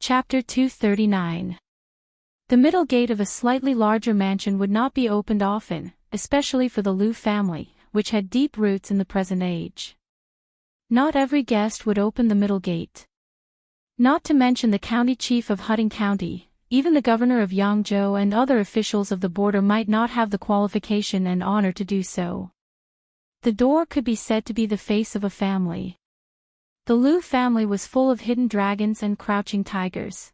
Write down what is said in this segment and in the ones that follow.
Chapter 239. The middle gate of a slightly larger mansion would not be opened often, especially for the Liu family, which had deep roots in the present age. Not every guest would open the middle gate. Not to mention the county chief of Hutting County, even the governor of Yangzhou and other officials of the border might not have the qualification and honor to do so. The door could be said to be the face of a family. The Liu family was full of hidden dragons and crouching tigers.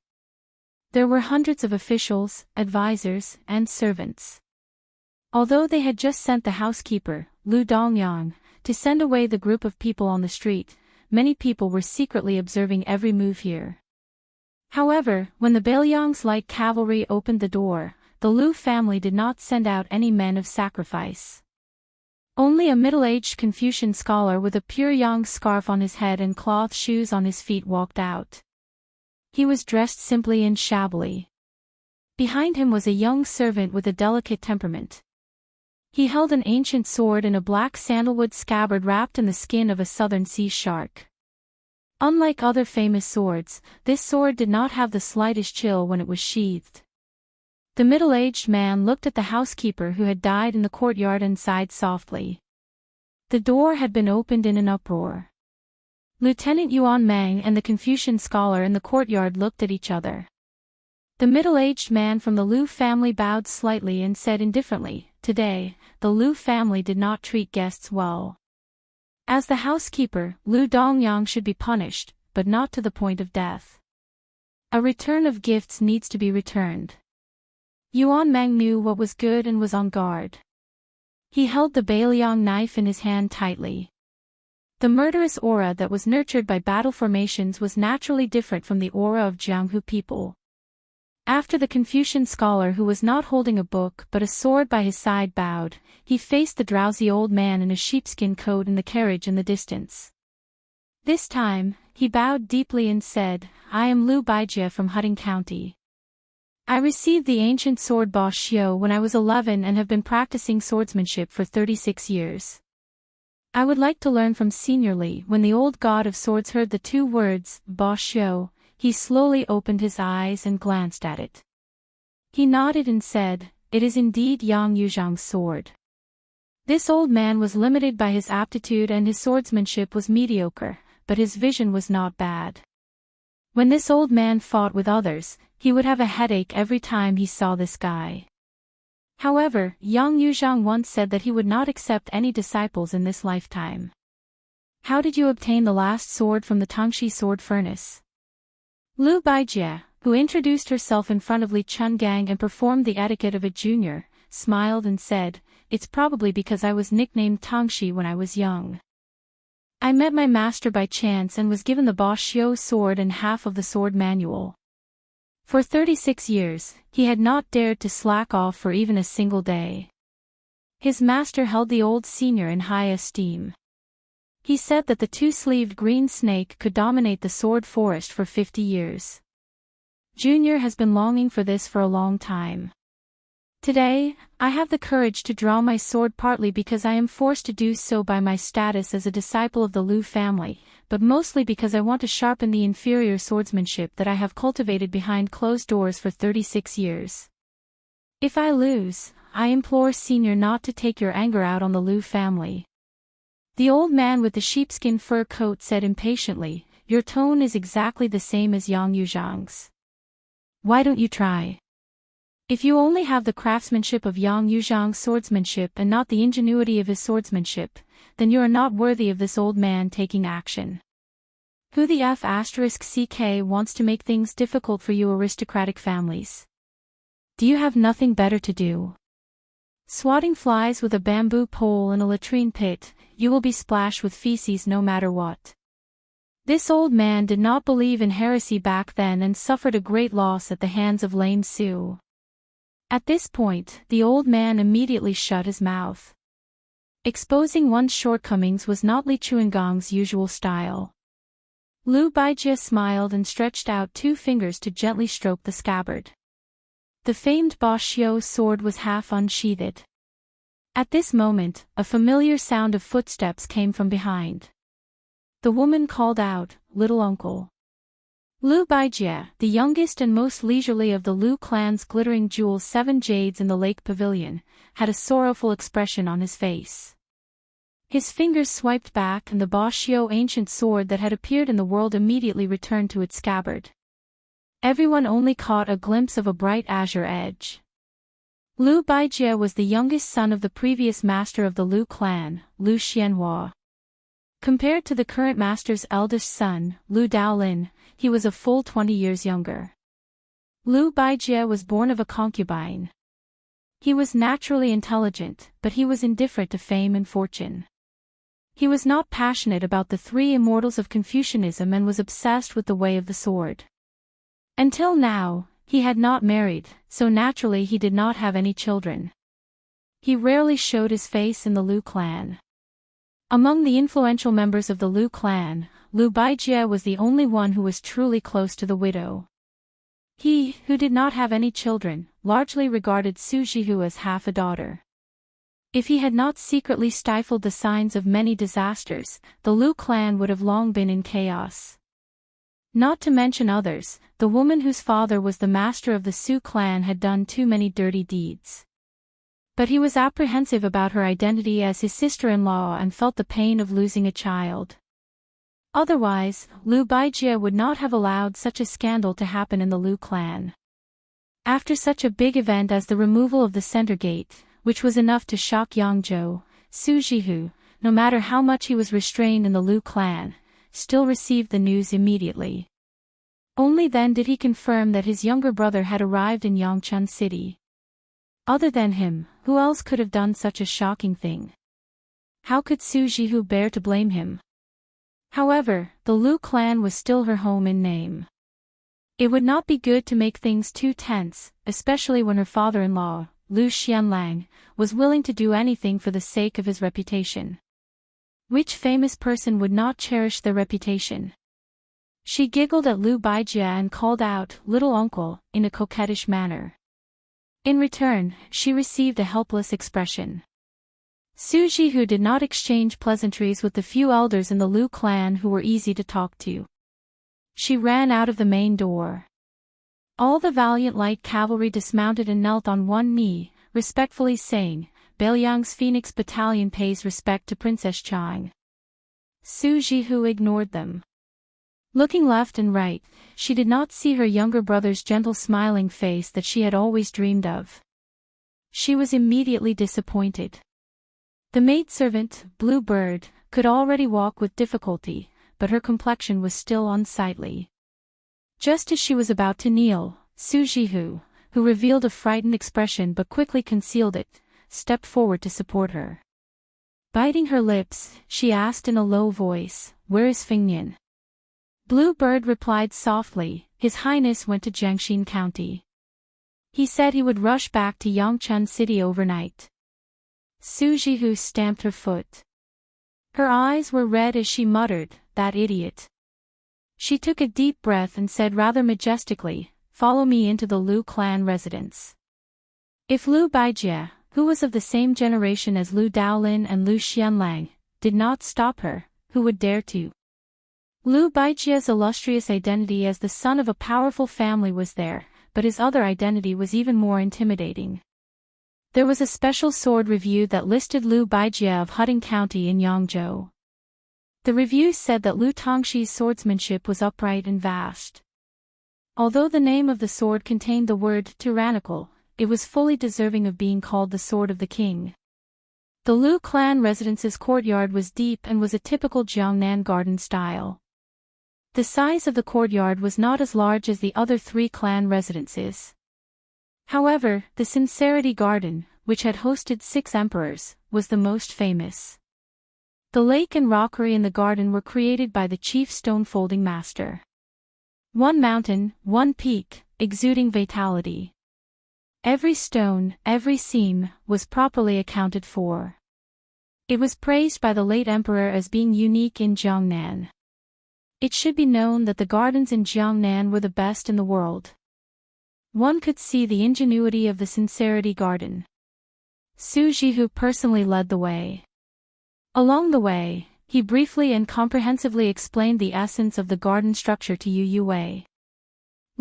There were hundreds of officials, advisors, and servants. Although they had just sent the housekeeper, Liu Dongyang, to send away the group of people on the street, many people were secretly observing every move here. However, when the Bailiang's light cavalry opened the door, the Liu family did not send out any men of sacrifice. Only a middle-aged Confucian scholar with a pure yang scarf on his head and cloth shoes on his feet walked out. He was dressed simply and shabbily. Behind him was a young servant with a delicate temperament. He held an ancient sword in a black sandalwood scabbard wrapped in the skin of a southern sea shark. Unlike other famous swords, this sword did not have the slightest chill when it was sheathed. The middle-aged man looked at the housekeeper who had died in the courtyard and sighed softly. The door had been opened in an uproar. Lieutenant Yuan Meng and the Confucian scholar in the courtyard looked at each other. The middle-aged man from the Liu family bowed slightly and said indifferently, "Today, the Liu family did not treat guests well. As the housekeeper, Liu Dongyang should be punished, but not to the point of death. A return of gifts needs to be returned." Yuan Meng knew what was good and was on guard. He held the Bailiang knife in his hand tightly. The murderous aura that was nurtured by battle formations was naturally different from the aura of Jianghu people. After the Confucian scholar who was not holding a book but a sword by his side bowed, he faced the drowsy old man in a sheepskin coat in the carriage in the distance. This time, he bowed deeply and said, "I am Liu Baijie from Hutting County. I received the ancient sword Ba Xiu when I was 11 and have been practicing swordsmanship for 36 years. I would like to learn from Senior Li." When the old god of swords heard the two words, Ba Xiu, he slowly opened his eyes and glanced at it. He nodded and said, "It is indeed Yang Yuzhang's sword." This old man was limited by his aptitude and his swordsmanship was mediocre, but his vision was not bad. When this old man fought with others, he would have a headache every time he saw this guy. However, Yang Yuzhang once said that he would not accept any disciples in this lifetime. "How did you obtain the last sword from the Tangxi sword furnace?" Liu Baijie, who introduced herself in front of Li Chungang and performed the etiquette of a junior, smiled and said, "It's probably because I was nicknamed Tangxi when I was young. I met my master by chance and was given the Ba Xiu sword and half of the sword manual. For 36 years, he had not dared to slack off for even a single day." His master held the old senior in high esteem. He said that the two-sleeved green snake could dominate the sword forest for 50 years. Junior has been longing for this for a long time. "Today, I have the courage to draw my sword partly because I am forced to do so by my status as a disciple of the Liu family, but mostly because I want to sharpen the inferior swordsmanship that I have cultivated behind closed doors for 36 years. If I lose, I implore Senior not to take your anger out on the Liu family." The old man with the sheepskin fur coat said impatiently, "Your tone is exactly the same as Yang Yuzhang's. Why don't you try? If you only have the craftsmanship of Yang Yuzhang's swordsmanship and not the ingenuity of his swordsmanship, then you are not worthy of this old man taking action. Who the F***ck wants to make things difficult for you aristocratic families? Do you have nothing better to do? Swatting flies with a bamboo pole in a latrine pit, you will be splashed with feces no matter what." This old man did not believe in heresy back then and suffered a great loss at the hands of lame Su. At this point, the old man immediately shut his mouth. Exposing one's shortcomings was not Li Chuangong's usual style. Liu Baijie smiled and stretched out two fingers to gently stroke the scabbard. The famed Ba Xiu sword was half unsheathed. At this moment, a familiar sound of footsteps came from behind. The woman called out, "Little uncle." Lu Baijie, the youngest and most leisurely of the Lu clan's glittering jewels 7 jades in the lake pavilion, had a sorrowful expression on his face. His fingers swiped back and the Boshio ancient sword that had appeared in the world immediately returned to its scabbard. Everyone only caught a glimpse of a bright azure edge. Lu Baijie was the youngest son of the previous master of the Lu clan, Lu Xianhua. Compared to the current master's eldest son, Lu Daolin, he was a full 20 years younger. Lu Baijie was born of a concubine. He was naturally intelligent, but he was indifferent to fame and fortune. He was not passionate about the 3 immortals of Confucianism and was obsessed with the way of the sword. Until now, he had not married, so naturally he did not have any children. He rarely showed his face in the Lu clan. Among the influential members of the Lu clan, Lu Baijie was the only one who was truly close to the widow. He, who did not have any children, largely regarded Su Jihu as half a daughter. If he had not secretly stifled the signs of many disasters, the Lu clan would have long been in chaos. Not to mention others, the woman whose father was the master of the Su clan had done too many dirty deeds. But he was apprehensive about her identity as his sister-in-law and felt the pain of losing a child. Otherwise, Lu Baijie would not have allowed such a scandal to happen in the Lu clan. After such a big event as the removal of the center gate, which was enough to shock Yangzhou, Su Jihu, no matter how much he was restrained in the Lu clan, still received the news immediately. Only then did he confirm that his younger brother had arrived in Yangchun City. Other than him, who else could have done such a shocking thing? How could Su Jihu bear to blame him? However, the Lu clan was still her home in name. It would not be good to make things too tense, especially when her father-in-law, Lu Xianlang, was willing to do anything for the sake of his reputation. Which famous person would not cherish their reputation? She giggled at Lu Baijie and called out, "Little uncle," in a coquettish manner. In return, she received a helpless expression. Su Jihu did not exchange pleasantries with the few elders in the Lu clan who were easy to talk to. She ran out of the main door. All the valiant light cavalry dismounted and knelt on one knee, respectfully saying, "Beiliang's Phoenix Battalion pays respect to Princess Chang." Su Jihu ignored them. Looking left and right, she did not see her younger brother's gentle smiling face that she had always dreamed of. She was immediately disappointed. The maidservant, Blue Bird, could already walk with difficulty, but her complexion was still unsightly. Just as she was about to kneel, Su Jihu, who revealed a frightened expression but quickly concealed it, stepped forward to support her. Biting her lips, she asked in a low voice, "Where is Fingnian?" Blue Bird replied softly, "His Highness went to Jiangxin County. He said he would rush back to Yangchun City overnight." Su Jihu stamped her foot. Her eyes were red as she muttered, "That idiot." She took a deep breath and said rather majestically, "Follow me into the Lu clan residence." If Lu Baijie, who was of the same generation as Lu Daolin and Lu Xianlang, did not stop her, who would dare to? Lu Baijie's illustrious identity as the son of a powerful family was there, but his other identity was even more intimidating. There was a special sword review that listed Lu Baijie of Hutting County in Yangzhou. The review said that Lu Tongxi's swordsmanship was upright and vast. Although the name of the sword contained the word tyrannical, it was fully deserving of being called the sword of the king. The Lu clan residence's courtyard was deep and was a typical Jiangnan garden style. The size of the courtyard was not as large as the other 3 clan residences. However, the Sincerity Garden, which had hosted 6 emperors, was the most famous. The lake and rockery in the garden were created by the chief stone-folding master. One mountain, one peak, exuding vitality. Every stone, every seam, was properly accounted for. It was praised by the late emperor as being unique in Jiangnan. It should be known that the gardens in Jiangnan were the best in the world. One could see the ingenuity of the Sincerity Garden. Su Jihu personally led the way. Along the way, he briefly and comprehensively explained the essence of the garden structure to Yu Yue.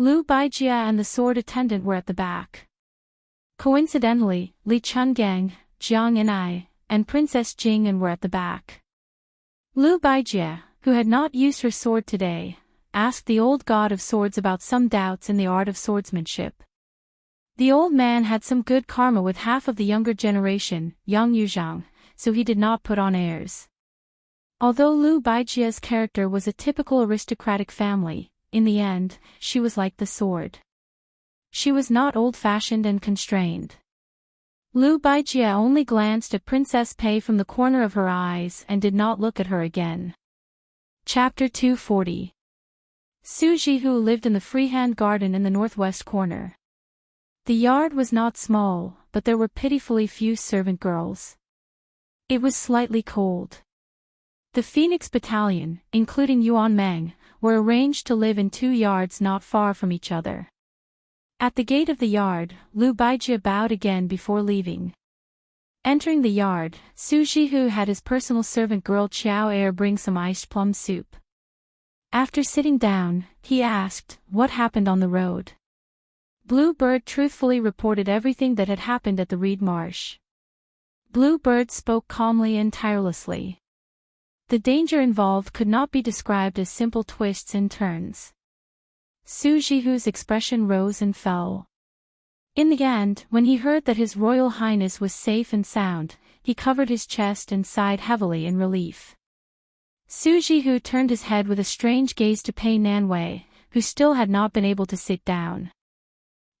Lu Baijia and the sword attendant were at the back. Coincidentally, Li Chungang, Jiang Inai, and Princess Jing'an were at the back. Lu Baijia, who had not used her sword today, asked the old god of swords about some doubts in the art of swordsmanship. The old man had some good karma with half of the younger generation, Yang Yuzhang, so he did not put on airs. Although Lu Baijia's character was a typical aristocratic family, in the end, she was like the sword. She was not old-fashioned and constrained. Lu Baijia only glanced at Princess Pei from the corner of her eyes and did not look at her again. Chapter 240. Su Jihu lived in the freehand garden in the northwest corner. The yard was not small, but there were pitifully few servant girls. It was slightly cold. The Phoenix Battalion, including Yuan Meng, were arranged to live in 2 yards not far from each other. At the gate of the yard, Lu Baijia bowed again before leaving. Entering the yard, Su Jihu had his personal servant girl Chiao Er bring some iced plum soup. After sitting down, he asked, "What happened on the road?" Bluebird truthfully reported everything that had happened at the reed marsh. Bluebird spoke calmly and tirelessly. The danger involved could not be described as simple twists and turns. Su Jihu's expression rose and fell. In the end, when he heard that His Royal Highness was safe and sound, he covered his chest and sighed heavily in relief. Su Jihu turned his head with a strange gaze to Pei Nanwei, who still had not been able to sit down.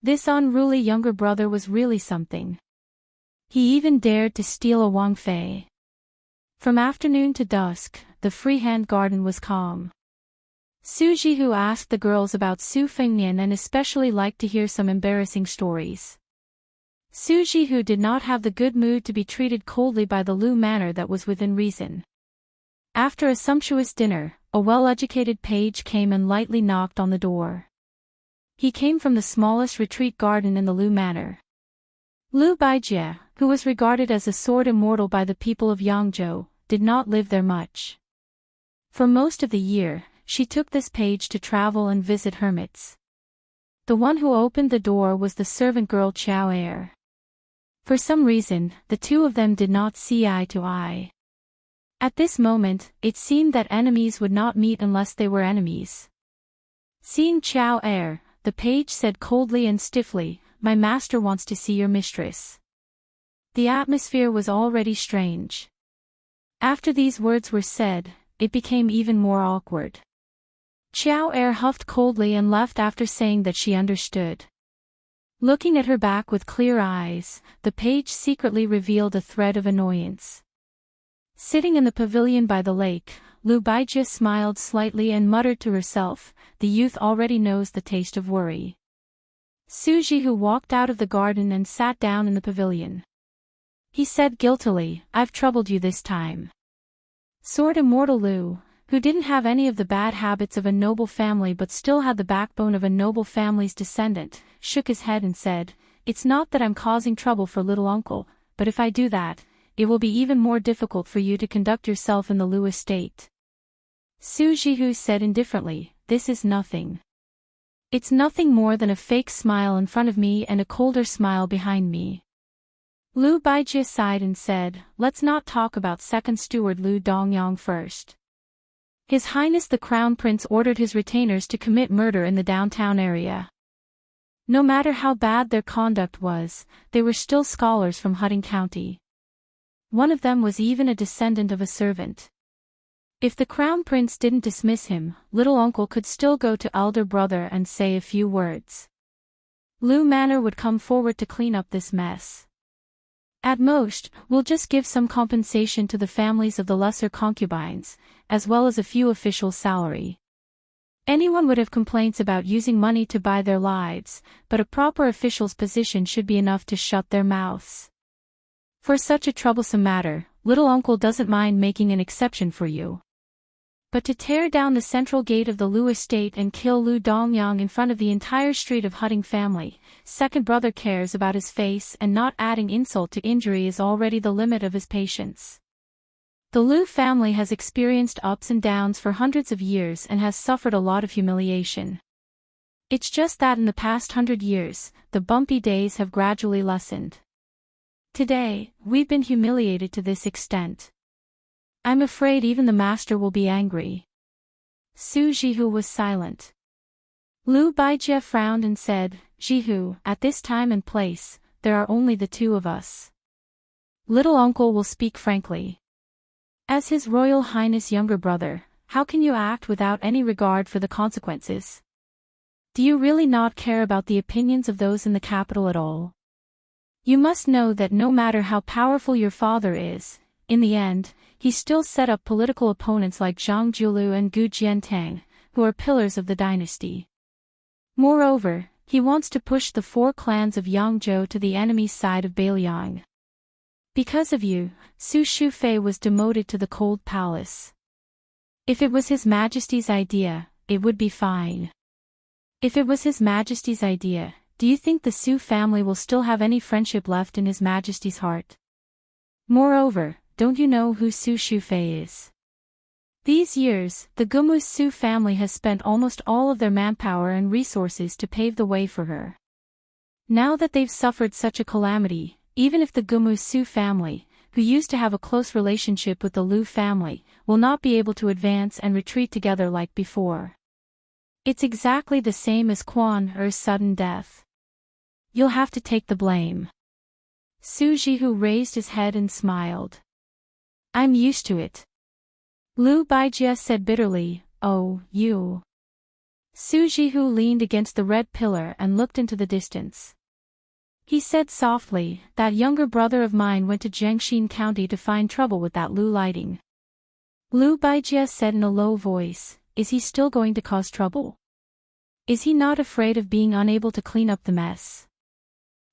This unruly younger brother was really something. He even dared to steal a Wang Fei. From afternoon to dusk, the freehand garden was calm. Su Jihu asked the girls about Su Fengnian and especially liked to hear some embarrassing stories. Su Jihu did not have the good mood to be treated coldly by the Lu manner that was within reason. After a sumptuous dinner, a well-educated page came and lightly knocked on the door. He came from the smallest retreat garden in the Lu manor. Lu Baijia, who was regarded as a sword immortal by the people of Yangzhou, did not live there much. For most of the year, she took this page to travel and visit hermits. The one who opened the door was the servant girl Chiao Er. For some reason, the two of them did not see eye to eye. At this moment, it seemed that enemies would not meet unless they were enemies. Seeing Chiao Er, the page said coldly and stiffly, "My master wants to see your mistress." The atmosphere was already strange. After these words were said, it became even more awkward. Chiao Er huffed coldly and left after saying that she understood. Looking at her back with clear eyes, the page secretly revealed a thread of annoyance. Sitting in the pavilion by the lake, Lu Baijia smiled slightly and muttered to herself, "The youth already knows the taste of worry." Su Jihu walked out of the garden and sat down in the pavilion. He said guiltily, "I've troubled you this time." Sword Immortal Lu, who didn't have any of the bad habits of a noble family but still had the backbone of a noble family's descendant, shook his head and said, "It's not that I'm causing trouble for little uncle, but if I do that, it will be even more difficult for you to conduct yourself in the Lu estate." Su Jihu said indifferently, "This is nothing. It's nothing more than a fake smile in front of me and a colder smile behind me." Lu Baijia sighed and said, "Let's not talk about second steward Lu Dongyang first. His Highness the Crown Prince ordered his retainers to commit murder in the downtown area. No matter how bad their conduct was, they were still scholars from Hutting County. One of them was even a descendant of a servant. If the Crown Prince didn't dismiss him, little uncle could still go to elder brother and say a few words. Lu Manor would come forward to clean up this mess. At most, we'll just give some compensation to the families of the lesser concubines, as well as a few officials' salary. Anyone would have complaints about using money to buy their lives, but a proper official's position should be enough to shut their mouths. For such a troublesome matter, little uncle doesn't mind making an exception for you. But to tear down the central gate of the Lu estate and kill Lu Dongyang in front of the entire street of Hutting family, second brother cares about his face and not adding insult to injury is already the limit of his patience. The Lu family has experienced ups and downs for hundreds of years and has suffered a lot of humiliation. It's just that in the past 100 years, the bumpy days have gradually lessened. Today, we've been humiliated to this extent. I'm afraid even the master will be angry. Su Jihu was silent. Lu Baijie frowned and said, Jihu, at this time and place, there are only the two of us. Little uncle will speak frankly. As His Royal Highness' younger brother, how can you act without any regard for the consequences? Do you really not care about the opinions of those in the capital at all? You must know that no matter how powerful your father is, in the end, he still set up political opponents like Zhang Julu and Gu Jiantang, who are pillars of the dynasty. Moreover, he wants to push the 4 clans of Yangzhou to the enemy's side of Beiliang. Because of you, Su Shufei was demoted to the Cold Palace. If it was His Majesty's idea, it would be fine. If it was His Majesty's idea, do you think the Su family will still have any friendship left in His Majesty's heart? Moreover, don't you know who Su Shufei is? These years, the Gumu Su family has spent almost all of their manpower and resources to pave the way for her. Now that they've suffered such a calamity, even if the Gumu Su family, who used to have a close relationship with the Lu family, will not be able to advance and retreat together like before. It's exactly the same as Quan Er's sudden death. You'll have to take the blame. Su Jihu raised his head and smiled. I'm used to it. Lu Baijie said bitterly, oh, you. Su Jihu leaned against the red pillar and looked into the distance. He said softly, that younger brother of mine went to Jiangxin County to find trouble with that Lu lighting. Lu Baijie said in a low voice, is he still going to cause trouble? Is he not afraid of being unable to clean up the mess?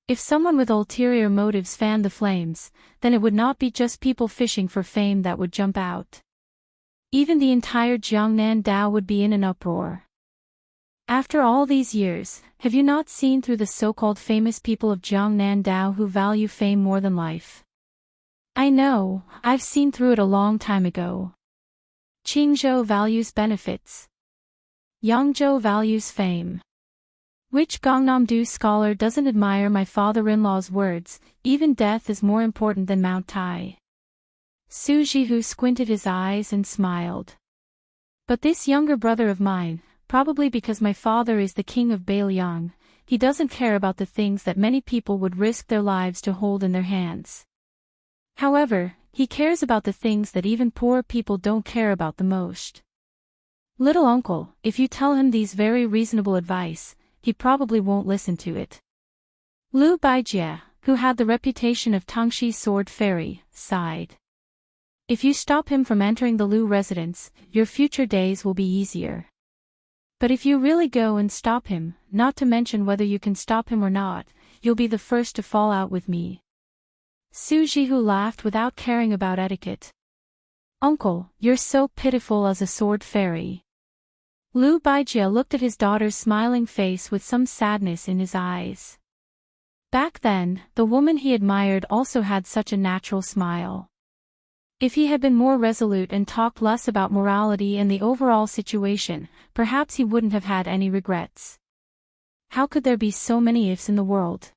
If someone with ulterior motives fanned the flames, then it would not be just people fishing for fame that would jump out. Even the entire Jiangnan Dao would be in an uproar. After all these years, have you not seen through the so-called famous people of Jiangnan Dao who value fame more than life? I know, I've seen through it a long time ago. Qingzhou values benefits. Yangzhou values fame. Which Gangnam-do scholar doesn't admire my father-in-law's words, even death is more important than Mount Tai. Su Jihu squinted his eyes and smiled. But this younger brother of mine, probably because my father is the king of Beiliang, he doesn't care about the things that many people would risk their lives to hold in their hands. However, he cares about the things that even poor people don't care about the most. Little uncle, if you tell him these very reasonable advice, he probably won't listen to it. Lu Baijie, who had the reputation of Tangxi Sword Fairy, sighed. If you stop him from entering the Lu residence, your future days will be easier. But if you really go and stop him, not to mention whether you can stop him or not, you'll be the first to fall out with me. Su Jihu laughed without caring about etiquette. Uncle, you're so pitiful as a sword fairy. Lu Baijie looked at his daughter's smiling face with some sadness in his eyes. Back then, the woman he admired also had such a natural smile. If he had been more resolute and talked less about morality and the overall situation, perhaps he wouldn't have had any regrets. How could there be so many ifs in the world?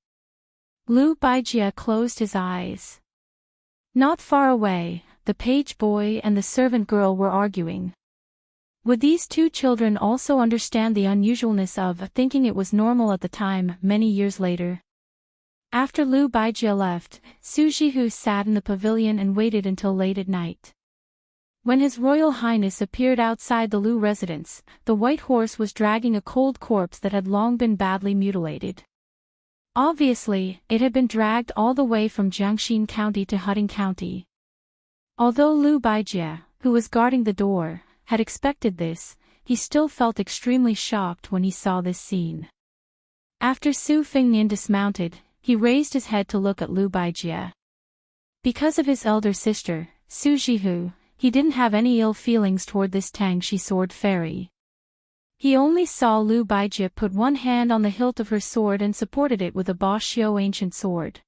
Lu Baijie closed his eyes. Not far away, the page boy and the servant girl were arguing. Would these two children also understand the unusualness of thinking it was normal at the time, many years later? After Lu Baijie left, Su Jihu sat in the pavilion and waited until late at night. When His Royal Highness appeared outside the Lu residence, the white horse was dragging a cold corpse that had long been badly mutilated. Obviously, it had been dragged all the way from Jiangxin County to Hutting County. Although Lu Baijie, who was guarding the door, had expected this, he still felt extremely shocked when he saw this scene. After Su Fengnian dismounted, he raised his head to look at Lu Baijie. Because of his elder sister, Su Jihu, he didn't have any ill feelings toward this Tangxi sword fairy. He only saw Lu Baijie put one hand on the hilt of her sword and supported it with a Ba Xiu ancient sword.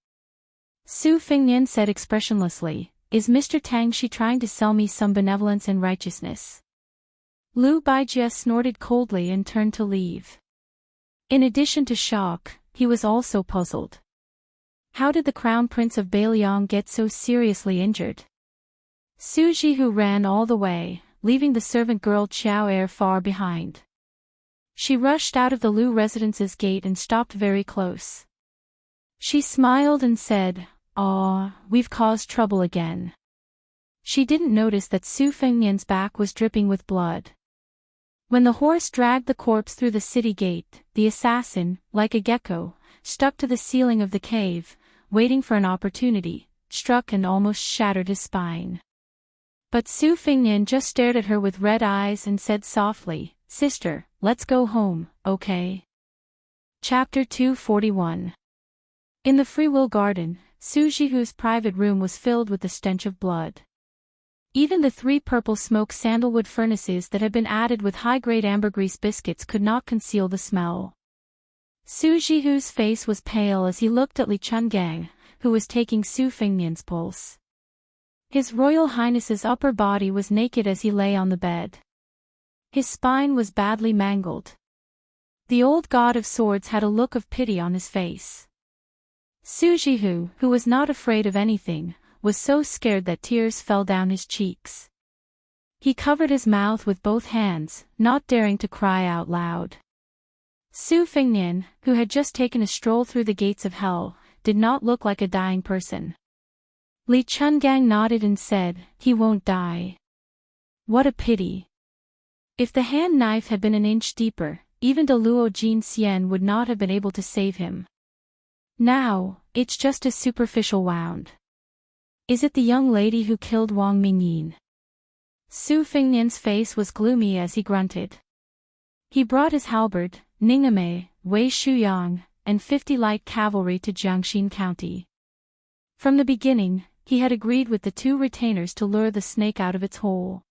Su Fengnian said expressionlessly, "Is Mr. Tangxi trying to sell me some benevolence and righteousness?" Lu Baijie snorted coldly and turned to leave. In addition to shock, he was also puzzled. How did the Crown Prince of Bailiang get so seriously injured? Su Jihu ran all the way, leaving the servant girl Qiao Er far behind. She rushed out of the Lu residence's gate and stopped very close. She smiled and said, "Ah, we've caused trouble again." She didn't notice that Su Fengnian's back was dripping with blood. When the horse dragged the corpse through the city gate, the assassin, like a gecko, stuck to the ceiling of the cave, waiting for an opportunity, struck and almost shattered his spine. But Su Fengnian just stared at her with red eyes and said softly, "Sister, let's go home, okay?" Chapter 241. In the Free Will Garden, Su Jihu's private room was filled with the stench of blood. Even the 3 purple smoke sandalwood furnaces that had been added with high-grade ambergris biscuits could not conceal the smell. Su Jihu's face was pale as he looked at Li Chungang, who was taking Su Fengnian's pulse. His Royal Highness's upper body was naked as he lay on the bed. His spine was badly mangled. The old god of swords had a look of pity on his face. Su Jihu, who was not afraid of anything, was so scared that tears fell down his cheeks. He covered his mouth with both hands, not daring to cry out loud. Su Fengnian, who had just taken a stroll through the gates of hell, did not look like a dying person. Li Chungang nodded and said, "He won't die." What a pity. If the hand knife had been an inch deeper, even De Luo Jin Xian would not have been able to save him. Now, it's just a superficial wound. Is it the young lady who killed Wang Mingyin? Su Fengnian's face was gloomy as he grunted. He brought his halberd, Ningame, Wei Shuyang, and 50 light cavalry to Jiangxin County. From the beginning, he had agreed with the 2 retainers to lure the snake out of its hole.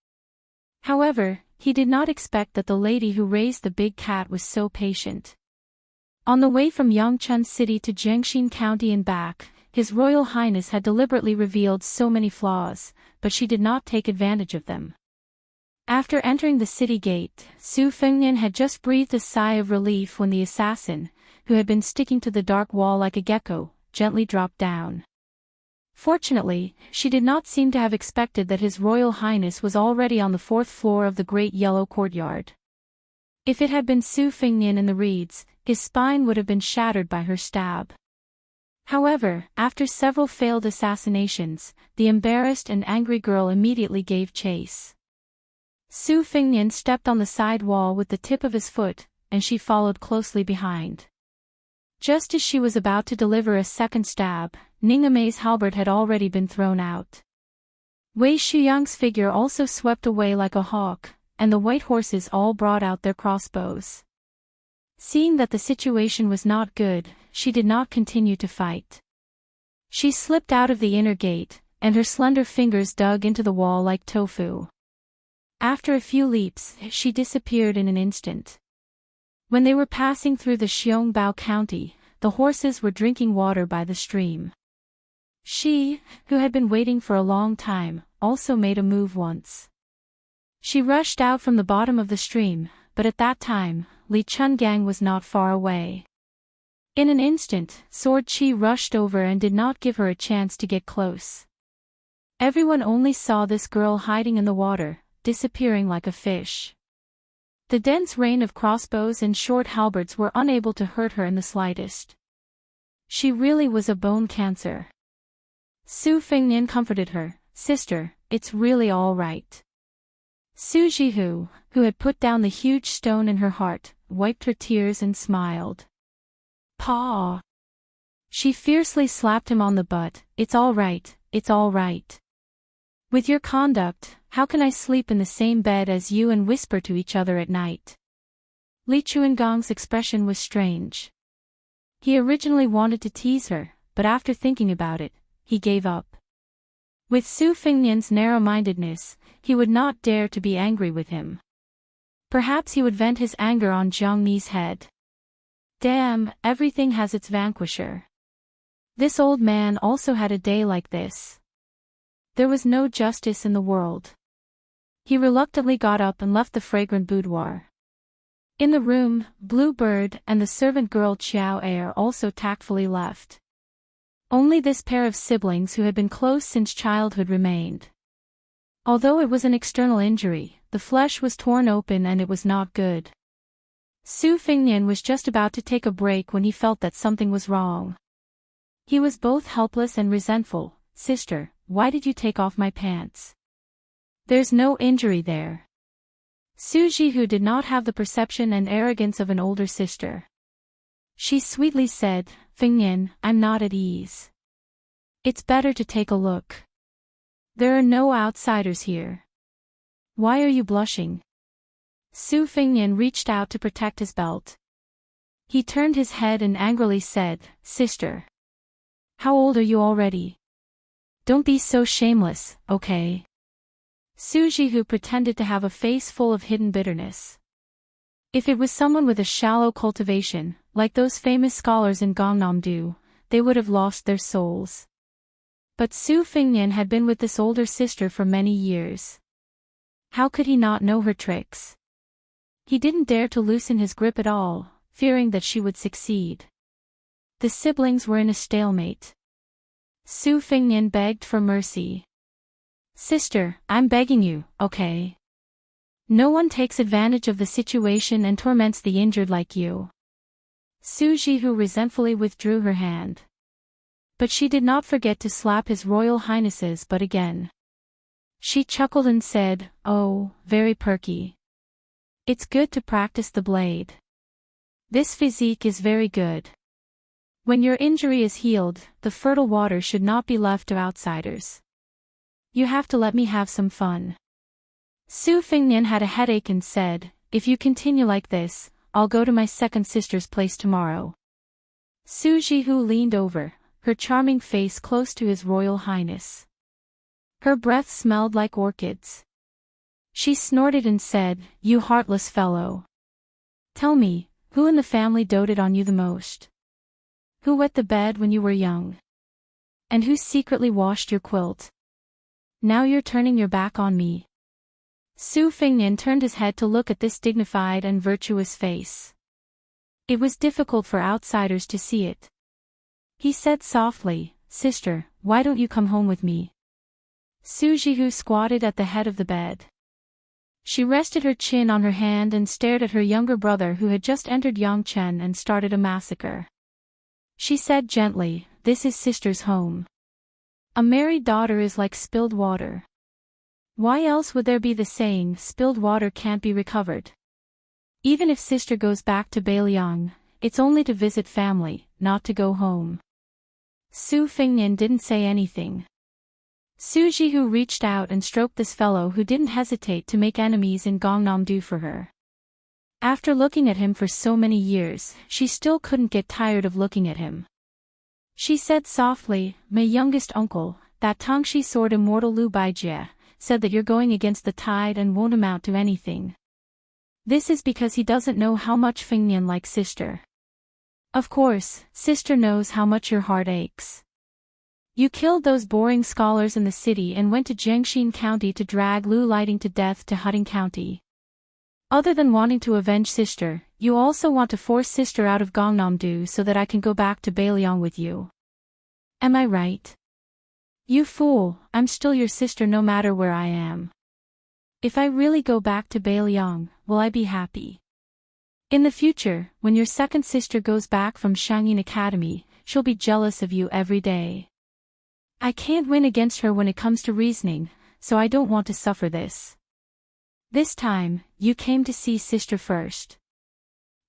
However, he did not expect that the lady who raised the big cat was so patient. On the way from Yangchun City to Jiangxin County and back, His Royal Highness had deliberately revealed so many flaws, but she did not take advantage of them. After entering the city gate, Su Fengnian had just breathed a sigh of relief when the assassin, who had been sticking to the dark wall like a gecko, gently dropped down. Fortunately, she did not seem to have expected that His Royal Highness was already on the 4th floor of the great yellow courtyard. If it had been Su Fengnian in the reeds, his spine would have been shattered by her stab. However, after several failed assassinations, the embarrassed and angry girl immediately gave chase. Su Fengnian stepped on the side wall with the tip of his foot, and she followed closely behind. Just as she was about to deliver a second stab, Ningame's halberd had already been thrown out. Wei Shuyang's figure also swept away like a hawk, and the white horses all brought out their crossbows. Seeing that the situation was not good, she did not continue to fight. She slipped out of the inner gate, and her slender fingers dug into the wall like tofu. After a few leaps, she disappeared in an instant. When they were passing through the Xiongbao County, the horses were drinking water by the stream. She, who had been waiting for a long time, also made a move once. She rushed out from the bottom of the stream, but at that time, Li Chungang was not far away. In an instant, Sword Chi rushed over and did not give her a chance to get close. Everyone only saw this girl hiding in the water, disappearing like a fish. The dense rain of crossbows and short halberds were unable to hurt her in the slightest. She really was a bone cancer. Su Fengnian comforted her, "Sister, it's really all right." Su Jihu, who had put down the huge stone in her heart, wiped her tears and smiled. "Pa!" She fiercely slapped him on the butt. "It's all right, it's all right. With your conduct, how can I sleep in the same bed as you and whisper to each other at night?" Li Chuangong's expression was strange. He originally wanted to tease her, but after thinking about it, he gave up. With Su Fengnian's narrow-mindedness, he would not dare to be angry with him. Perhaps he would vent his anger on Jiang Ni's head. Damn, everything has its vanquisher. This old man also had a day like this. There was no justice in the world. He reluctantly got up and left the fragrant boudoir. In the room, Bluebird and the servant girl Xiao Air also tactfully left. Only this pair of siblings who had been close since childhood remained. Although it was an external injury, the flesh was torn open and it was not good. Su Fengnian was just about to take a break when he felt that something was wrong. He was both helpless and resentful. Sister, why did you take off my pants? There's no injury there. Su Jihu did not have the perception and arrogance of an older sister. She sweetly said, Fengnian, I'm not at ease. It's better to take a look. There are no outsiders here. Why are you blushing? Su Fengnian reached out to protect his belt. He turned his head and angrily said, Sister. How old are you already? Don't be so shameless, okay? Su Jihu pretended to have a face full of hidden bitterness. If it was someone with a shallow cultivation, like those famous scholars in Gangnam-do, they would have lost their souls. But Su Fengnian had been with this older sister for many years. How could he not know her tricks? He didn't dare to loosen his grip at all, fearing that she would succeed. The siblings were in a stalemate. Su Fengnian begged for mercy. Sister, I'm begging you, okay? No one takes advantage of the situation and torments the injured like you. Su Jihu resentfully withdrew her hand. But she did not forget to slap his royal highnesses but again. She chuckled and said, oh, very perky. It's good to practice the blade. This physique is very good. When your injury is healed, the fertile water should not be left to outsiders. You have to let me have some fun. Su Fengnian had a headache and said, if you continue like this, I'll go to my second sister's place tomorrow. Su Jihu leaned over, her charming face close to his royal highness. Her breath smelled like orchids. She snorted and said, you heartless fellow. Tell me, who in the family doted on you the most? Who wet the bed when you were young? And who secretly washed your quilt? Now you're turning your back on me. Su Fengnian turned his head to look at this dignified and virtuous face. It was difficult for outsiders to see it. He said softly, Sister, why don't you come home with me? Su Jihu squatted at the head of the bed. She rested her chin on her hand and stared at her younger brother who had just entered Yangchen and started a massacre. She said gently, this is sister's home. A married daughter is like spilled water. Why else would there be the saying, spilled water can't be recovered? Even if sister goes back to Beiliang, it's only to visit family, not to go home. Su Fengnian didn't say anything. Su Jihu reached out and stroked this fellow who didn't hesitate to make enemies in Gangnam-do for her. After looking at him for so many years, she still couldn't get tired of looking at him. She said softly, my youngest uncle, that Tangxi sword Immortal Lu Baijie, said that you're going against the tide and won't amount to anything. This is because he doesn't know how much Fengnian likes sister. Of course, sister knows how much your heart aches. You killed those boring scholars in the city and went to Jiangxin County to drag Lu Lighting to death to Hutting County. Other than wanting to avenge sister, you also want to force sister out of Gangnam-do so that I can go back to Beiliang with you. Am I right? You fool, I'm still your sister no matter where I am. If I really go back to Beiliang, will I be happy? In the future, when your second sister goes back from Shangyin Academy, she'll be jealous of you every day. I can't win against her when it comes to reasoning, so I don't want to suffer this. This time, you came to see sister first.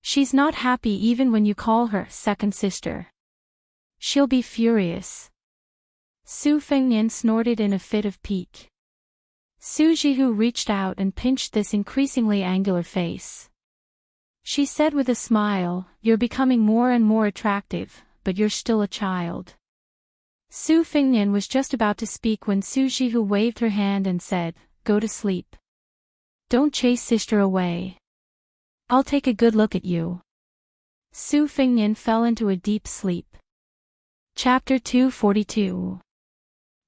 She's not happy even when you call her second sister. She'll be furious. Su Fengnian snorted in a fit of pique. Su Jihu reached out and pinched this increasingly angular face. She said with a smile, you're becoming more and more attractive, but you're still a child. Su Fengnian was just about to speak when Su Jihu waved her hand and said, go to sleep. Don't chase sister away. I'll take a good look at you. Su Fengnian fell into a deep sleep. Chapter 242.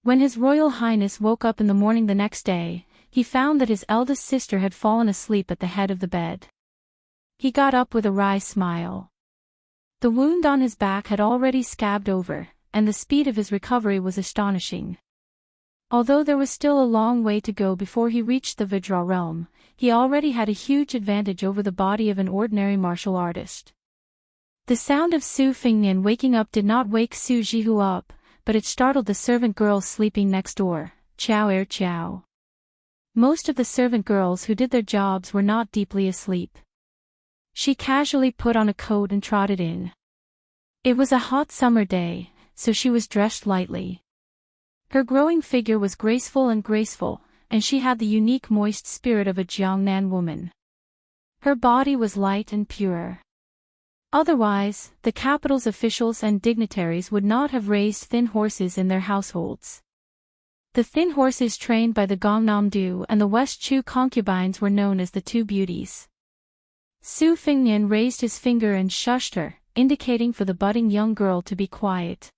When His Royal Highness woke up in the morning the next day, he found that his eldest sister had fallen asleep at the head of the bed. He got up with a wry smile. The wound on his back had already scabbed over, and the speed of his recovery was astonishing. Although there was still a long way to go before he reached the Vidra realm, he already had a huge advantage over the body of an ordinary martial artist. The sound of Su Fingnian waking up did not wake Su Jihu up, but it startled the servant girls sleeping next door, Chow Chow. Most of the servant girls who did their jobs were not deeply asleep. She casually put on a coat and trotted in. It was a hot summer day, so she was dressed lightly. Her growing figure was graceful, and she had the unique moist spirit of a Jiangnan woman. Her body was light and pure. Otherwise, the capital's officials and dignitaries would not have raised thin horses in their households. The thin horses trained by the Gongnam-du and the West Chu concubines were known as the Two Beauties. Su Fingnian raised his finger and shushed her, indicating for the budding young girl to be quiet.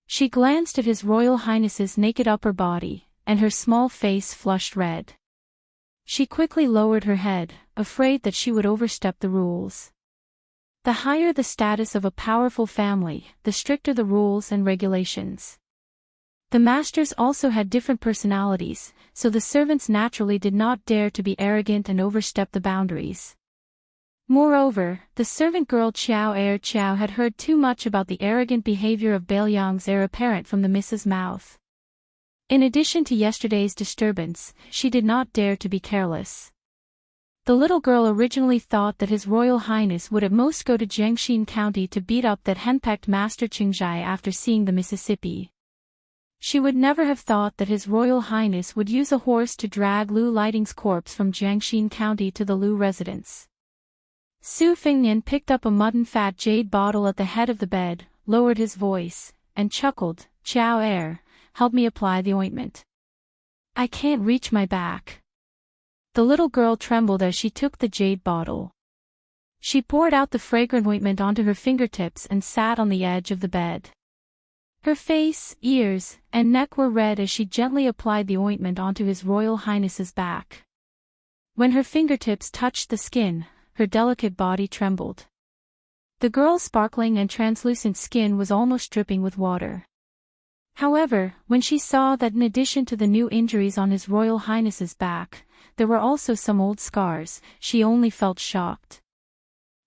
She glanced at His Royal Highness's naked upper body, and her small face flushed red. She quickly lowered her head, afraid that she would overstep the rules. The higher the status of a powerful family, the stricter the rules and regulations. The masters also had different personalities, so the servants naturally did not dare to be arrogant and overstep the boundaries. Moreover, the servant girl Chow Chow had heard too much about the arrogant behavior of Bailiang's heir apparent from the Mrs. Mouth. In addition to yesterday's disturbance, she did not dare to be careless. The little girl originally thought that His Royal Highness would at most go to Jiangxin County to beat up that henpecked Master Qingzhai after seeing the Mississippi. She would never have thought that His Royal Highness would use a horse to drag Lu Lighting's corpse from Jiangxin County to the Lu residence. Su Fingnian picked up a mutton-fat jade bottle at the head of the bed, lowered his voice, and chuckled, "Chow help me apply the ointment. I can't reach my back." The little girl trembled as she took the jade bottle. She poured out the fragrant ointment onto her fingertips and sat on the edge of the bed. Her face, ears, and neck were red as she gently applied the ointment onto His Royal Highness's back. When her fingertips touched the skin, her delicate body trembled. The girl's sparkling and translucent skin was almost dripping with water. However, when she saw that in addition to the new injuries on His Royal Highness's back, there were also some old scars, she only felt shocked.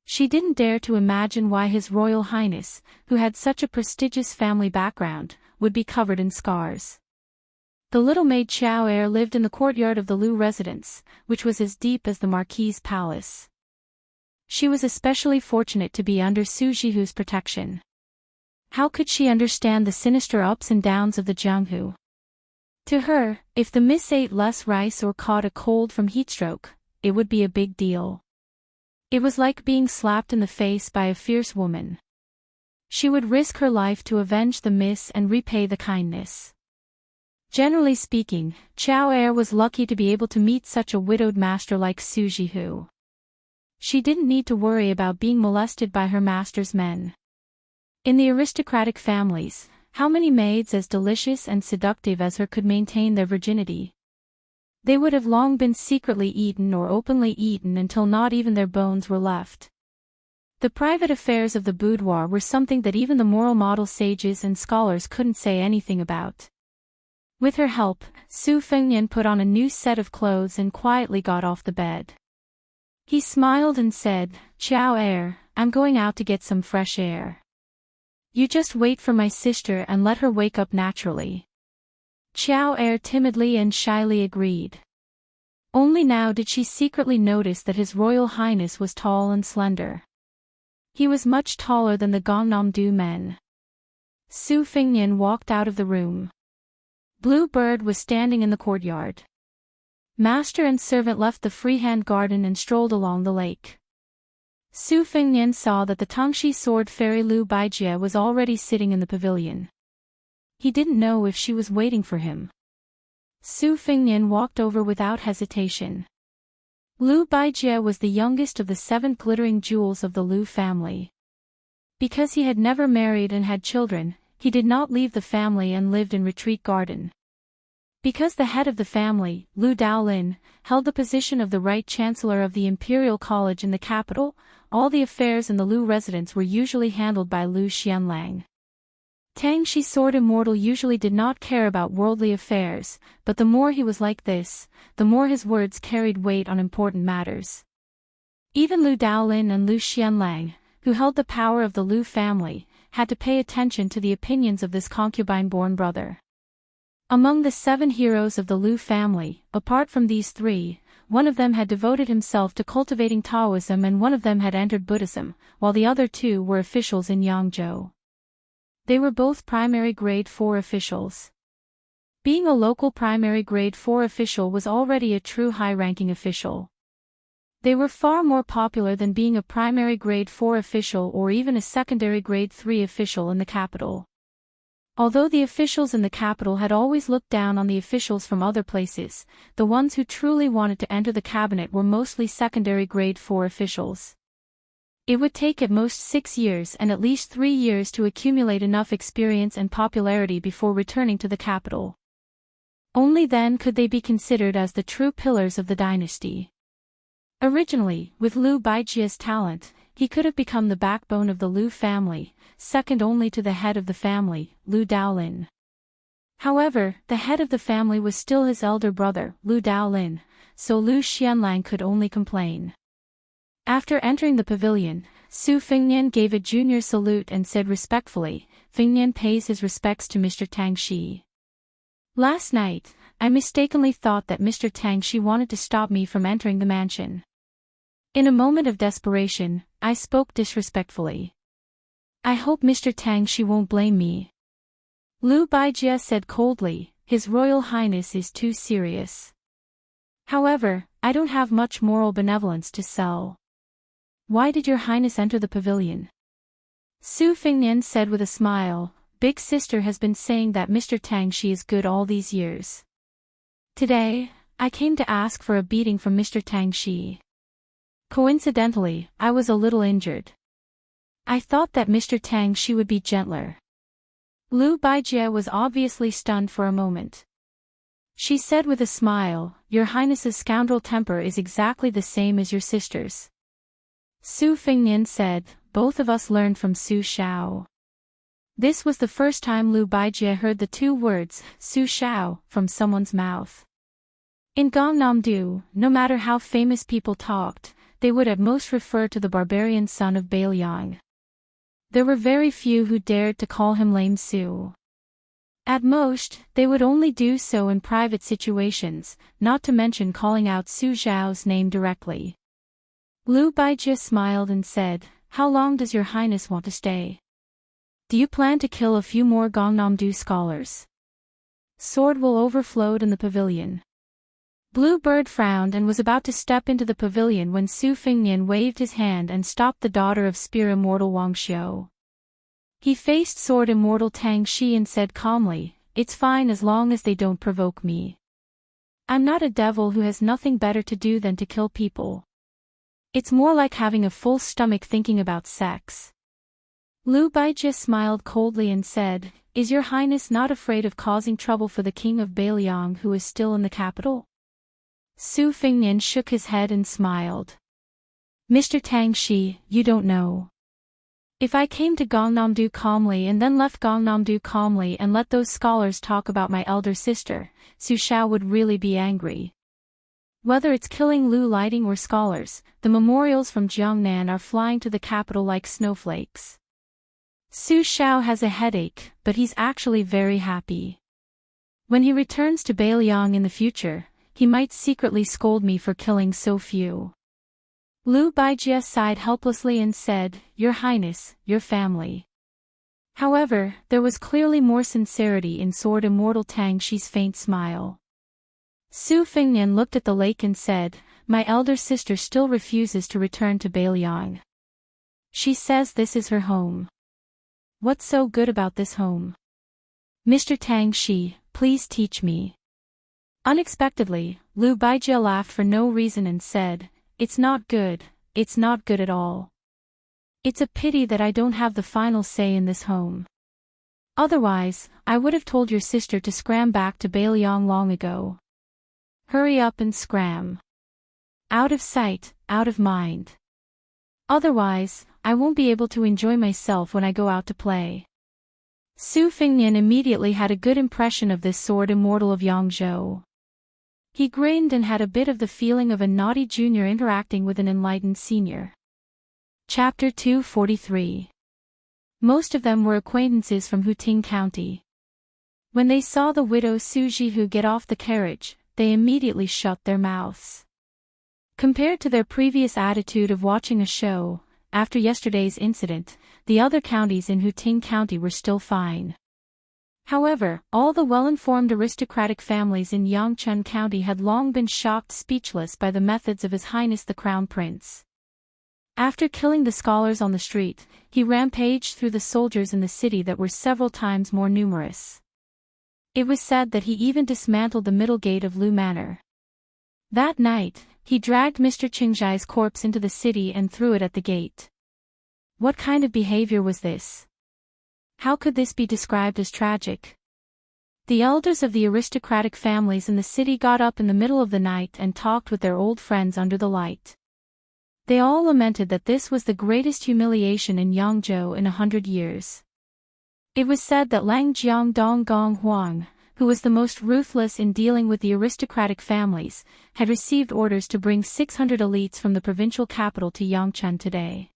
She didn't dare to imagine why His Royal Highness, who had such a prestigious family background, would be covered in scars. The little maid Chow lived in the courtyard of the Lu residence, which was as deep as the Marquis's palace. She was especially fortunate to be under Su Jihu's protection. How could she understand the sinister ups and downs of the Jianghu? To her, if the miss ate less rice or caught a cold from heatstroke, it would be a big deal. It was like being slapped in the face by a fierce woman. She would risk her life to avenge the miss and repay the kindness. Generally speaking, Chow was lucky to be able to meet such a widowed master like Su Jihu. She didn't need to worry about being molested by her master's men. In the aristocratic families, how many maids as delicious and seductive as her could maintain their virginity? They would have long been secretly eaten or openly eaten until not even their bones were left. The private affairs of the boudoir were something that even the moral model sages and scholars couldn't say anything about. With her help, Su Fengnian put on a new set of clothes and quietly got off the bed. He smiled and said, "Chow I'm going out to get some fresh air. You just wait for my sister and let her wake up naturally." Chow timidly and shyly agreed. Only now did she secretly notice that His Royal Highness was tall and slender. He was much taller than the Gongnam-du men. Su Fingnian walked out of the room. Blue Bird was standing in the courtyard. Master and servant left the freehand garden and strolled along the lake. Su Fingnian saw that the Tangxi sword fairy Lu Baijie was already sitting in the pavilion. He didn't know if she was waiting for him. Su Fingnian walked over without hesitation. Lu Baijie was the youngest of the 7 glittering jewels of the Lu family. Because he had never married and had children, he did not leave the family and lived in Retreat Garden. Because the head of the family, Lu Daolin, held the position of the Right Chancellor of the Imperial College in the capital, all the affairs in the Lu residence were usually handled by Lu Xianlang. Tang Shi Sword Immortal usually did not care about worldly affairs, but the more he was like this, the more his words carried weight on important matters. Even Lu Daolin and Lu Xianlang, who held the power of the Lu family, had to pay attention to the opinions of this concubine-born brother. Among the 7 heroes of the Lu family, apart from these 3, one of them had devoted himself to cultivating Taoism and one of them had entered Buddhism, while the other 2 were officials in Yangzhou. They were both primary grade 4 officials. Being a local primary grade 4 official was already a true high-ranking official. They were far more popular than being a primary grade 4 official or even a secondary grade 3 official in the capital. Although the officials in the capital had always looked down on the officials from other places, the ones who truly wanted to enter the cabinet were mostly secondary grade 4 officials. It would take at most 6 years and at least 3 years to accumulate enough experience and popularity before returning to the capital. Only then could they be considered as the true pillars of the dynasty. Originally, with Lu Baijia's talent, he could have become the backbone of the Lu family, second only to the head of the family, Lu Daolin. However, the head of the family was still his elder brother, Lu Daolin, so Lu Xianlang could only complain. After entering the pavilion, Su Fengnian gave a junior salute and said respectfully, "Fengnian pays his respects to Mr. Tang Shi. Last night, I mistakenly thought that Mr. Tang Shi wanted to stop me from entering the mansion. In a moment of desperation, I spoke disrespectfully. I hope Mr. Tang Shi won't blame me." Lu Baijia said coldly, "His Royal Highness is too serious. However, I don't have much moral benevolence to sell. Why did your highness enter the pavilion?" Su Fengnian said with a smile, "Big sister has been saying that Mr. Tang Shi is good all these years. Today, I came to ask for a beating from Mr. Tang Shi. Coincidentally, I was a little injured. I thought that Mr. Tang Shi would be gentler." Lu Baijia was obviously stunned for a moment. She said with a smile, "Your highness's scoundrel temper is exactly the same as your sister's." Su Fengnian said, "Both of us learned from Su Shao." This was the first time Lu Baijia heard the 2 words, Su Shao, from someone's mouth. In Gangnam-do, no matter how famous people talked, they would at most refer to the barbarian son of Bailiang. There were very few who dared to call him Lame Su. At most, they would only do so in private situations, not to mention calling out Su Zhao's name directly. Lu Baijia smiled and said, "How long does your highness want to stay? Do you plan to kill a few more Gangnam-do scholars?" Sword will overflowed in the pavilion. Blue Bird frowned and was about to step into the pavilion when Su Fengnian waved his hand and stopped the daughter of Spear Immortal Wang Xiu. He faced Sword Immortal Tang Shi and said calmly, "It's fine as long as they don't provoke me. I'm not a devil who has nothing better to do than to kill people. It's more like having a full stomach thinking about sex." Lu Baijia smiled coldly and said, "Is your highness not afraid of causing trouble for the king of Bailiang who is still in the capital?" Su Fengnian shook his head and smiled. "Mr. Tang Shi, you don't know. If I came to Gangnam-do calmly and then left Gangnam-do calmly and let those scholars talk about my elder sister, Su Shao would really be angry. Whether it's killing Lu Lighting or scholars, the memorials from Jiangnan are flying to the capital like snowflakes. Su Shao has a headache, but he's actually very happy. When he returns to Bailiang in the future, he might secretly scold me for killing so few." Lu Baijia sighed helplessly and said, "Your highness, your family." However, there was clearly more sincerity in Sword Immortal Tang Shi's faint smile. Su Fengnian looked at the lake and said, "My elder sister still refuses to return to Bailiang. She says this is her home. What's so good about this home? Mr. Tang Shi, please teach me." Unexpectedly, Lu Baijia laughed for no reason and said, "It's not good at all. It's a pity that I don't have the final say in this home. Otherwise, I would have told your sister to scram back to Bailiang long ago. Hurry up and scram. Out of sight, out of mind. Otherwise, I won't be able to enjoy myself when I go out to play. Su Fengnian immediately had a good impression of this sword immortal of Yangzhou. He grinned and had a bit of the feeling of a naughty junior interacting with an enlightened senior. Chapter 243. Most of them were acquaintances from Huting County. When they saw the widow Su Jihu get off the carriage, they immediately shut their mouths. Compared to their previous attitude of watching a show, after yesterday's incident, the other counties in Huting County were still fine. However, all the well-informed aristocratic families in Yangchun County had long been shocked speechless by the methods of His Highness the Crown Prince. After killing the scholars on the street, he rampaged through the soldiers in the city that were several times more numerous. It was said that he even dismantled the middle gate of Lu Manor. That night, he dragged Mr. Qingzhai's corpse into the city and threw it at the gate. What kind of behavior was this? How could this be described as tragic? The elders of the aristocratic families in the city got up in the middle of the night and talked with their old friends under the light. They all lamented that this was the greatest humiliation in Yangzhou in 100 years. It was said that Lang Jiang Donggong Huang, who was the most ruthless in dealing with the aristocratic families, had received orders to bring 600 elites from the provincial capital to Yangchun today.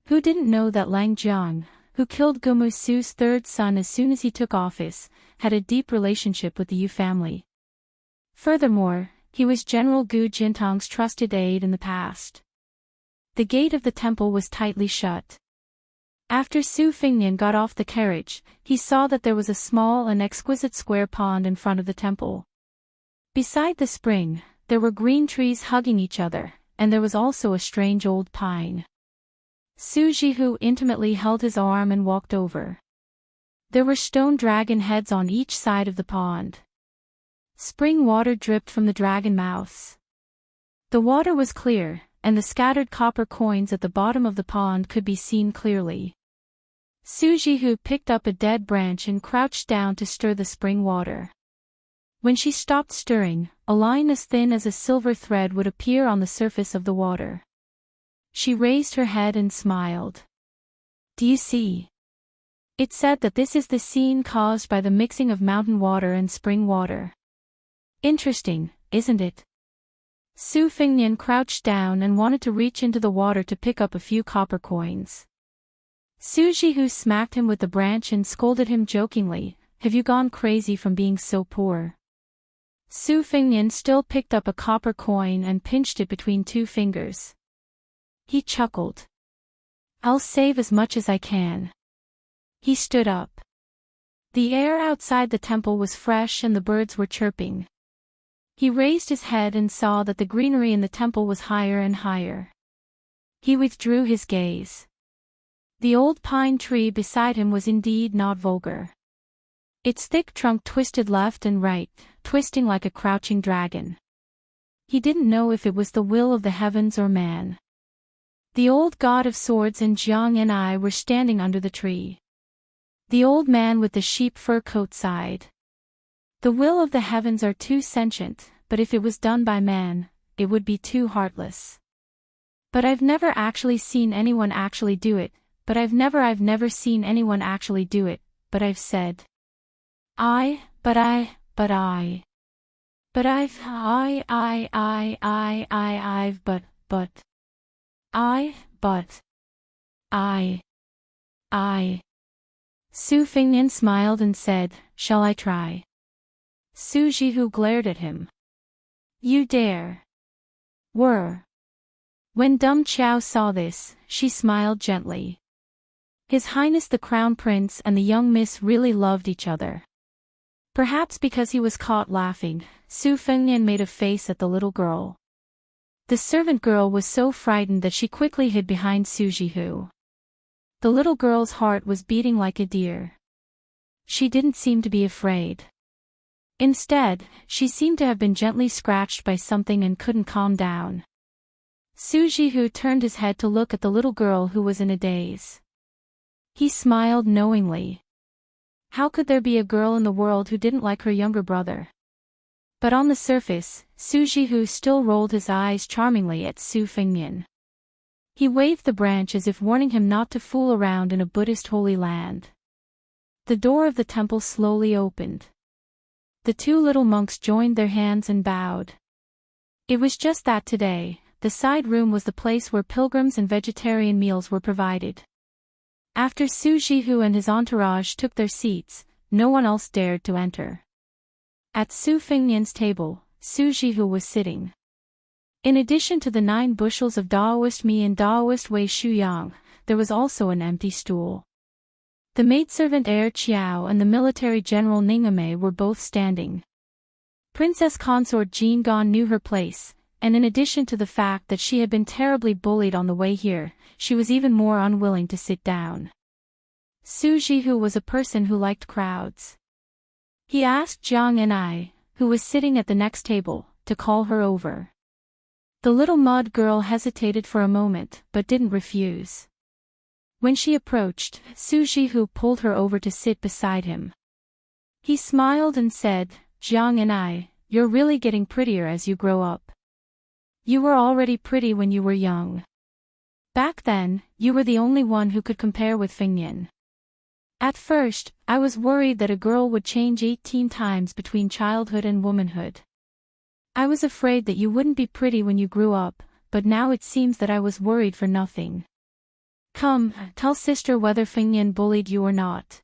Who didn't know that Lang Jiang, who killed Gumu Su's third son as soon as he took office, had a deep relationship with the Yu family? Furthermore, he was General Gu Jintang's trusted aide in the past. The gate of the temple was tightly shut. After Su Fengnian got off the carriage, he saw that there was a small and exquisite square pond in front of the temple. Beside the spring, there were green trees hugging each other, and there was also a strange old pine. Su Jihu intimately held his arm and walked over. There were stone dragon heads on each side of the pond. Spring water dripped from the dragon mouths. The water was clear, and the scattered copper coins at the bottom of the pond could be seen clearly. Su Jihu picked up a dead branch and crouched down to stir the spring water. When she stopped stirring, a line as thin as a silver thread would appear on the surface of the water. She raised her head and smiled. Do you see? It's said that this is the scene caused by the mixing of mountain water and spring water. Interesting, isn't it? Su Fengnian crouched down and wanted to reach into the water to pick up a few copper coins. Su Jihu smacked him with the branch and scolded him jokingly, "Have you gone crazy from being so poor?" Su Fengnian still picked up a copper coin and pinched it between two fingers. He chuckled. "I'll save as much as I can." He stood up. The air outside the temple was fresh and the birds were chirping. He raised his head and saw that the greenery in the temple was higher and higher. He withdrew his gaze. The old pine tree beside him was indeed not vulgar. Its thick trunk twisted left and right, twisting like a crouching dragon. He didn't know if it was the will of the heavens or man. The old god of swords and Jiang and I were standing under the tree. The old man with the sheep fur coat sighed. The will of the heavens are too sentient, but if it was done by man, it would be too heartless. But I've never actually seen anyone actually do it, but I've never seen anyone actually do it, but I've said. But I've Su Fengnian smiled and said, "Shall I try?" Su Jihu glared at him. "You dare." When Dum Chao saw this, she smiled gently. His Highness the Crown Prince and the young miss really loved each other. Perhaps because he was caught laughing, Su Fengnian made a face at the little girl. The servant girl was so frightened that she quickly hid behind Su Jihu. The little girl's heart was beating like a deer. She didn't seem to be afraid. Instead, she seemed to have been gently scratched by something and couldn't calm down. Su Jihu turned his head to look at the little girl who was in a daze. He smiled knowingly. How could there be a girl in the world who didn't like her younger brother? But on the surface, Su Jihu still rolled his eyes charmingly at Su Fengnian. He waved the branch as if warning him not to fool around in a Buddhist holy land. The door of the temple slowly opened. The two little monks joined their hands and bowed. It was just that today, the side room was the place where pilgrims and vegetarian meals were provided. After Su Jihu and his entourage took their seats, no one else dared to enter. At Su Fengnian's table, Su Jihu was sitting. In addition to the 9 bushels of Daoist mi and Daoist Wei Shuyang, there was also an empty stool. The maidservant heir Qiao and the military general Ningame were both standing. Princess consort Jin Gan knew her place, and in addition to the fact that she had been terribly bullied on the way here, she was even more unwilling to sit down. Su Jihu was a person who liked crowds. He asked Jiang Enai, who was sitting at the next table, to call her over. The little mud girl hesitated for a moment, but didn't refuse. When she approached, Su Jihu pulled her over to sit beside him. He smiled and said, "Jiang Enai, you're really getting prettier as you grow up. You were already pretty when you were young. Back then, you were the only one who could compare with Fengnian. At first, I was worried that a girl would change 18 times between childhood and womanhood. I was afraid that you wouldn't be pretty when you grew up, but now it seems that I was worried for nothing. Come, tell sister whether Fengnian bullied you or not."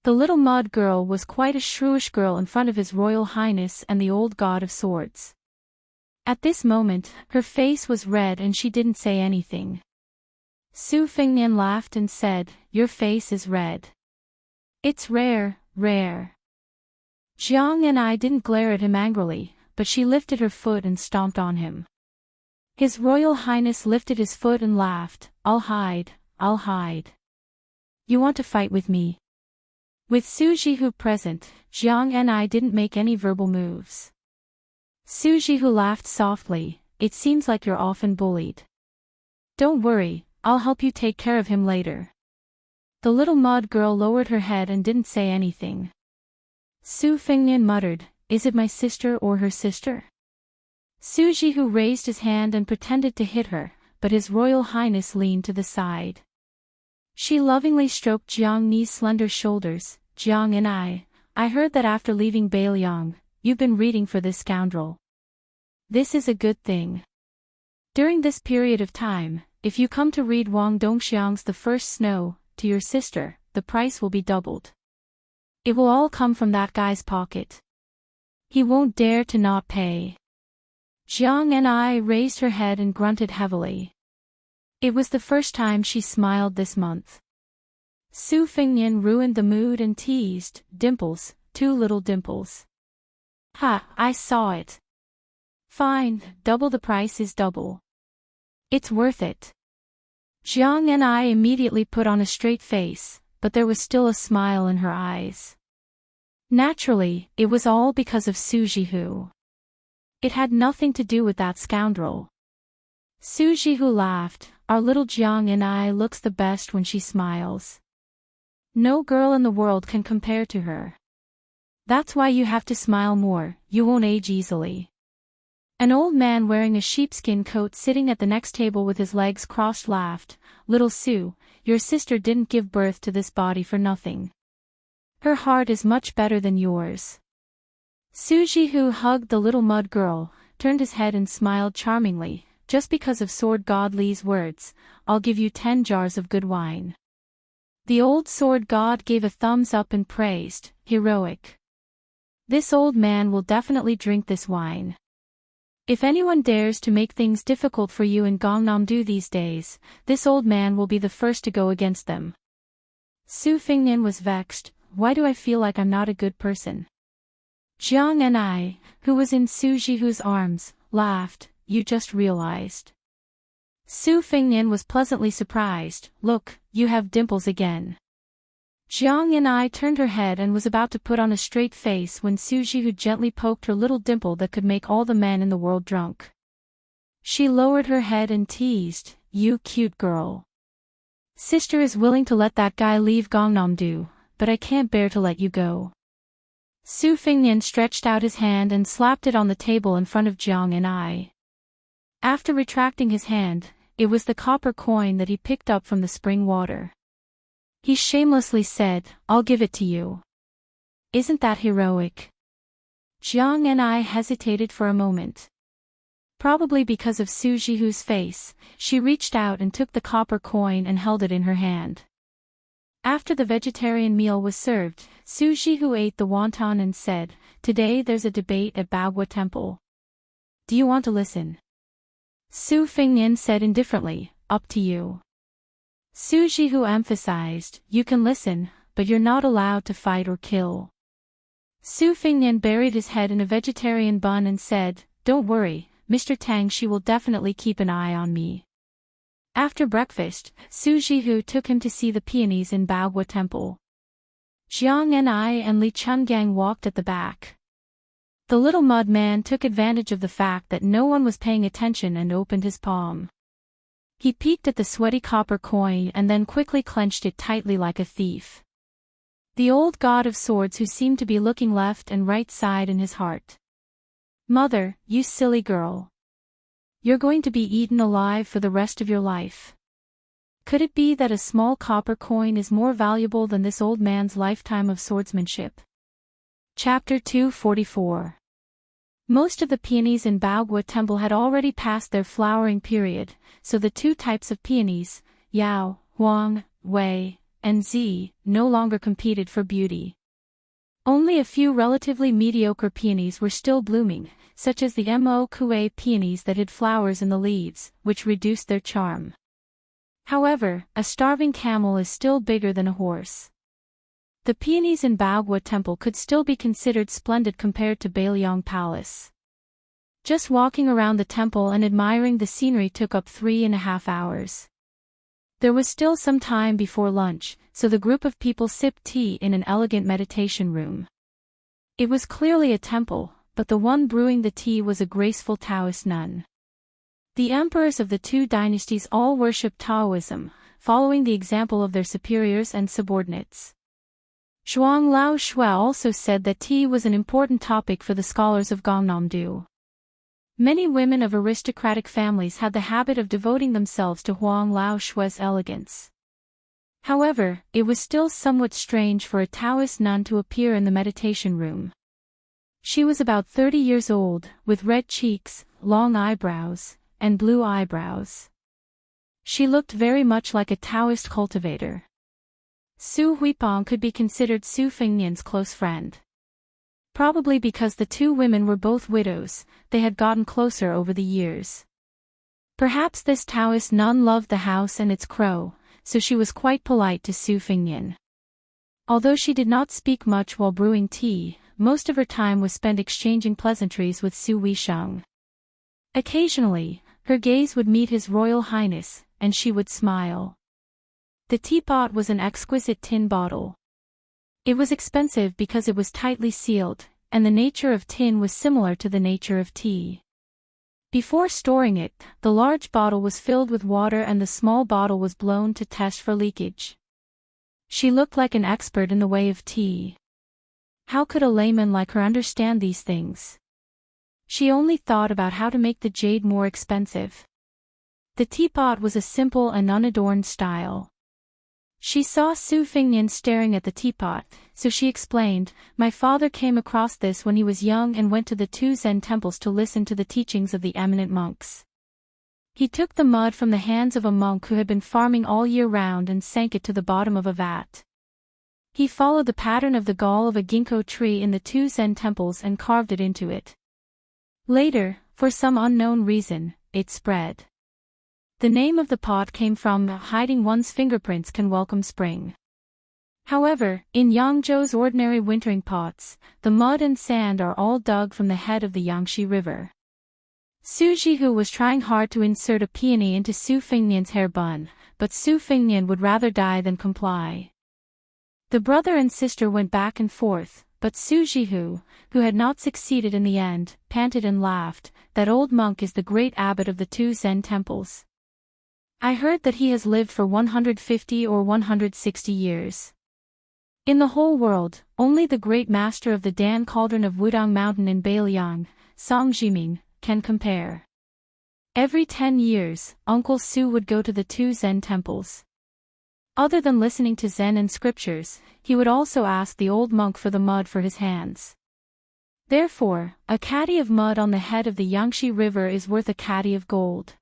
The little mud girl was quite a shrewish girl in front of His Royal Highness and the old God of Swords. At this moment, her face was red and she didn't say anything. Su Fengnian laughed and said, "Your face is red. It's rare, rare." Jiang and I didn't glare at him angrily, but she lifted her foot and stomped on him. His Royal Highness lifted his foot and laughed, I'll hide. You want to fight with me?" With Su Jihu present, Jiang and I didn't make any verbal moves. Su Jihu laughed softly, "It seems like you're often bullied. Don't worry, I'll help you take care of him later." The little mud girl lowered her head and didn't say anything. Su Fengnian muttered, "Is it my sister or her sister?" Su Jihu raised his hand and pretended to hit her, but His Royal Highness leaned to the side. She lovingly stroked Jiang Ni's slender shoulders. "Jiang and I heard that after leaving Beiliang, you've been reading for this scoundrel. This is a good thing. During this period of time, if you come to read Wang Dongxiang's The First Snow to your sister, the price will be doubled. It will all come from that guy's pocket. He won't dare to not pay." Jiang and I raised her head and grunted heavily. It was the first time she smiled this month. Su Fengnian ruined the mood and teased, "Dimples, 2 little dimples. Ha, I saw it. Fine, double the price is double. It's worth it." Jiang and I immediately put on a straight face, but there was still a smile in her eyes. Naturally, it was all because of Su Jihu. It had nothing to do with that scoundrel. Su Jihu laughed, "Our little Jiang and I looks the best when she smiles. No girl in the world can compare to her. That's why you have to smile more, you won't age easily." An old man wearing a sheepskin coat sitting at the next table with his legs crossed laughed, "Little Su, your sister didn't give birth to this body for nothing. Her heart is much better than yours." Su Jihu hugged the little mud girl, turned his head and smiled charmingly, "Just because of Sword God Li's words, I'll give you 10 jars of good wine." The old sword god gave a thumbs up and praised, "Heroic. This old man will definitely drink this wine. If anyone dares to make things difficult for you in Gangnam-do these days, this old man will be the first to go against them." Su Fengnian was vexed, "Why do I feel like I'm not a good person?" Jiang and I, who was in Su Jihu's arms, laughed, "You just realized." Su Fengnian was pleasantly surprised, "Look, you have dimples again." Jiang and I turned her head and was about to put on a straight face when Su Jihu gently poked her little dimple that could make all the men in the world drunk. She lowered her head and teased, "You cute girl. Sister is willing to let that guy leave Gangnam-do, but I can't bear to let you go. Su Fengnian stretched out his hand and slapped it on the table in front of Jiang and I. After retracting his hand, it was the copper coin that he picked up from the spring water. He shamelessly said, "I'll give it to you." Isn't that heroic? Jiang and I hesitated for a moment. Probably because of Su Jihu's face, she reached out and took the copper coin and held it in her hand. After the vegetarian meal was served, Su Jihu ate the wonton and said, "Today there's a debate at Bagua Temple. Do you want to listen?" Su Fengnian said indifferently, "Up to you." Su Jihu emphasized, "You can listen, but you're not allowed to fight or kill." Su Fengnian buried his head in a vegetarian bun and said, "Don't worry, Mr. Tang, she will definitely keep an eye on me." After breakfast, Su Jihu took him to see the peonies in Bagua Temple. Jiang and I and Li Chungang walked at the back. The little mud man took advantage of the fact that no one was paying attention and opened his palm. He peeked at the sweaty copper coin and then quickly clenched it tightly like a thief. The old god of swords who seemed to be looking left and right sighed in his heart. "Mother, you silly girl. You're going to be eaten alive for the rest of your life. Could it be that a small copper coin is more valuable than this old man's lifetime of swordsmanship?" Chapter 244. Most of the peonies in Bagua Temple had already passed their flowering period, so the two types of peonies, Yao, Huang, Wei, and Zi, no longer competed for beauty. Only a few relatively mediocre peonies were still blooming, such as the Mo Kue peonies that had flowers in the leaves, which reduced their charm. However, a starving camel is still bigger than a horse. The peonies in Bagua Temple could still be considered splendid compared to Bailiang Palace. Just walking around the temple and admiring the scenery took up 3.5 hours. There was still some time before lunch, so the group of people sipped tea in an elegant meditation room. It was clearly a temple, but the one brewing the tea was a graceful Taoist nun. The emperors of the two dynasties all worshipped Taoism, following the example of their superiors and subordinates. Zhuang Lao Shui also said that tea was an important topic for the scholars of Gangnam-do. Many women of aristocratic families had the habit of devoting themselves to Huang Lao Shui's elegance. However, it was still somewhat strange for a Taoist nun to appear in the meditation room. She was about 30 years old, with red cheeks, long eyebrows, and blue eyebrows. She looked very much like a Taoist cultivator. Su Huipeng could be considered Su Fengnian's close friend. Probably because the two women were both widows, they had gotten closer over the years. Perhaps this Taoist nun loved the house and its crow, so she was quite polite to Su Fengnian. Although she did not speak much while brewing tea, most of her time was spent exchanging pleasantries with Su Weisheng. Occasionally, her gaze would meet His Royal Highness, and she would smile. The teapot was an exquisite tin bottle. It was expensive because it was tightly sealed, and the nature of tin was similar to the nature of tea. Before storing it, the large bottle was filled with water and the small bottle was blown to test for leakage. She looked like an expert in the way of tea. How could a layman like her understand these things? She only thought about how to make the jade more expensive. The teapot was a simple and unadorned style. She saw Su Fengnian staring at the teapot, so she explained, "My father came across this when he was young and went to the two Zen temples to listen to the teachings of the eminent monks. He took the mud from the hands of a monk who had been farming all year round and sank it to the bottom of a vat. He followed the pattern of the gall of a ginkgo tree in the two Zen temples and carved it into it. Later, for some unknown reason, it spread. The name of the pot came from hiding one's fingerprints can welcome spring. However, in Yangzhou's ordinary wintering pots, the mud and sand are all dug from the head of the Yangtze River." Su Jihu was trying hard to insert a peony into Su Fengnian's hair bun, but Su Fengnian would rather die than comply. The brother and sister went back and forth, but Su Jihu, who had not succeeded in the end, panted and laughed, "That old monk is the great abbot of the two Zen temples. I heard that he has lived for 150 or 160 years. In the whole world, only the great master of the Dan Cauldron of Wudang Mountain in Beiliang, Song Jiming, can compare. Every 10 years, Uncle Su would go to the two Zen temples. Other than listening to Zen and scriptures, he would also ask the old monk for the mud for his hands. Therefore, a caddy of mud on the head of the Yangtze River is worth a caddy of gold.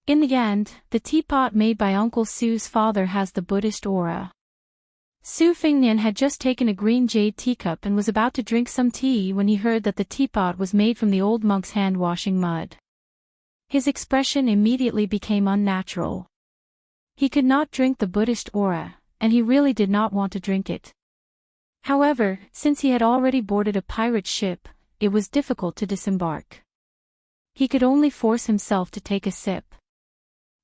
In the end, the teapot made by Uncle Su's father has the Buddhist aura. Su Fingnian had just taken a green jade teacup and was about to drink some tea when he heard that the teapot was made from the old monk's hand-washing mud. His expression immediately became unnatural. He could not drink the Buddhist aura, and he really did not want to drink it. However, since he had already boarded a pirate ship, it was difficult to disembark. He could only force himself to take a sip.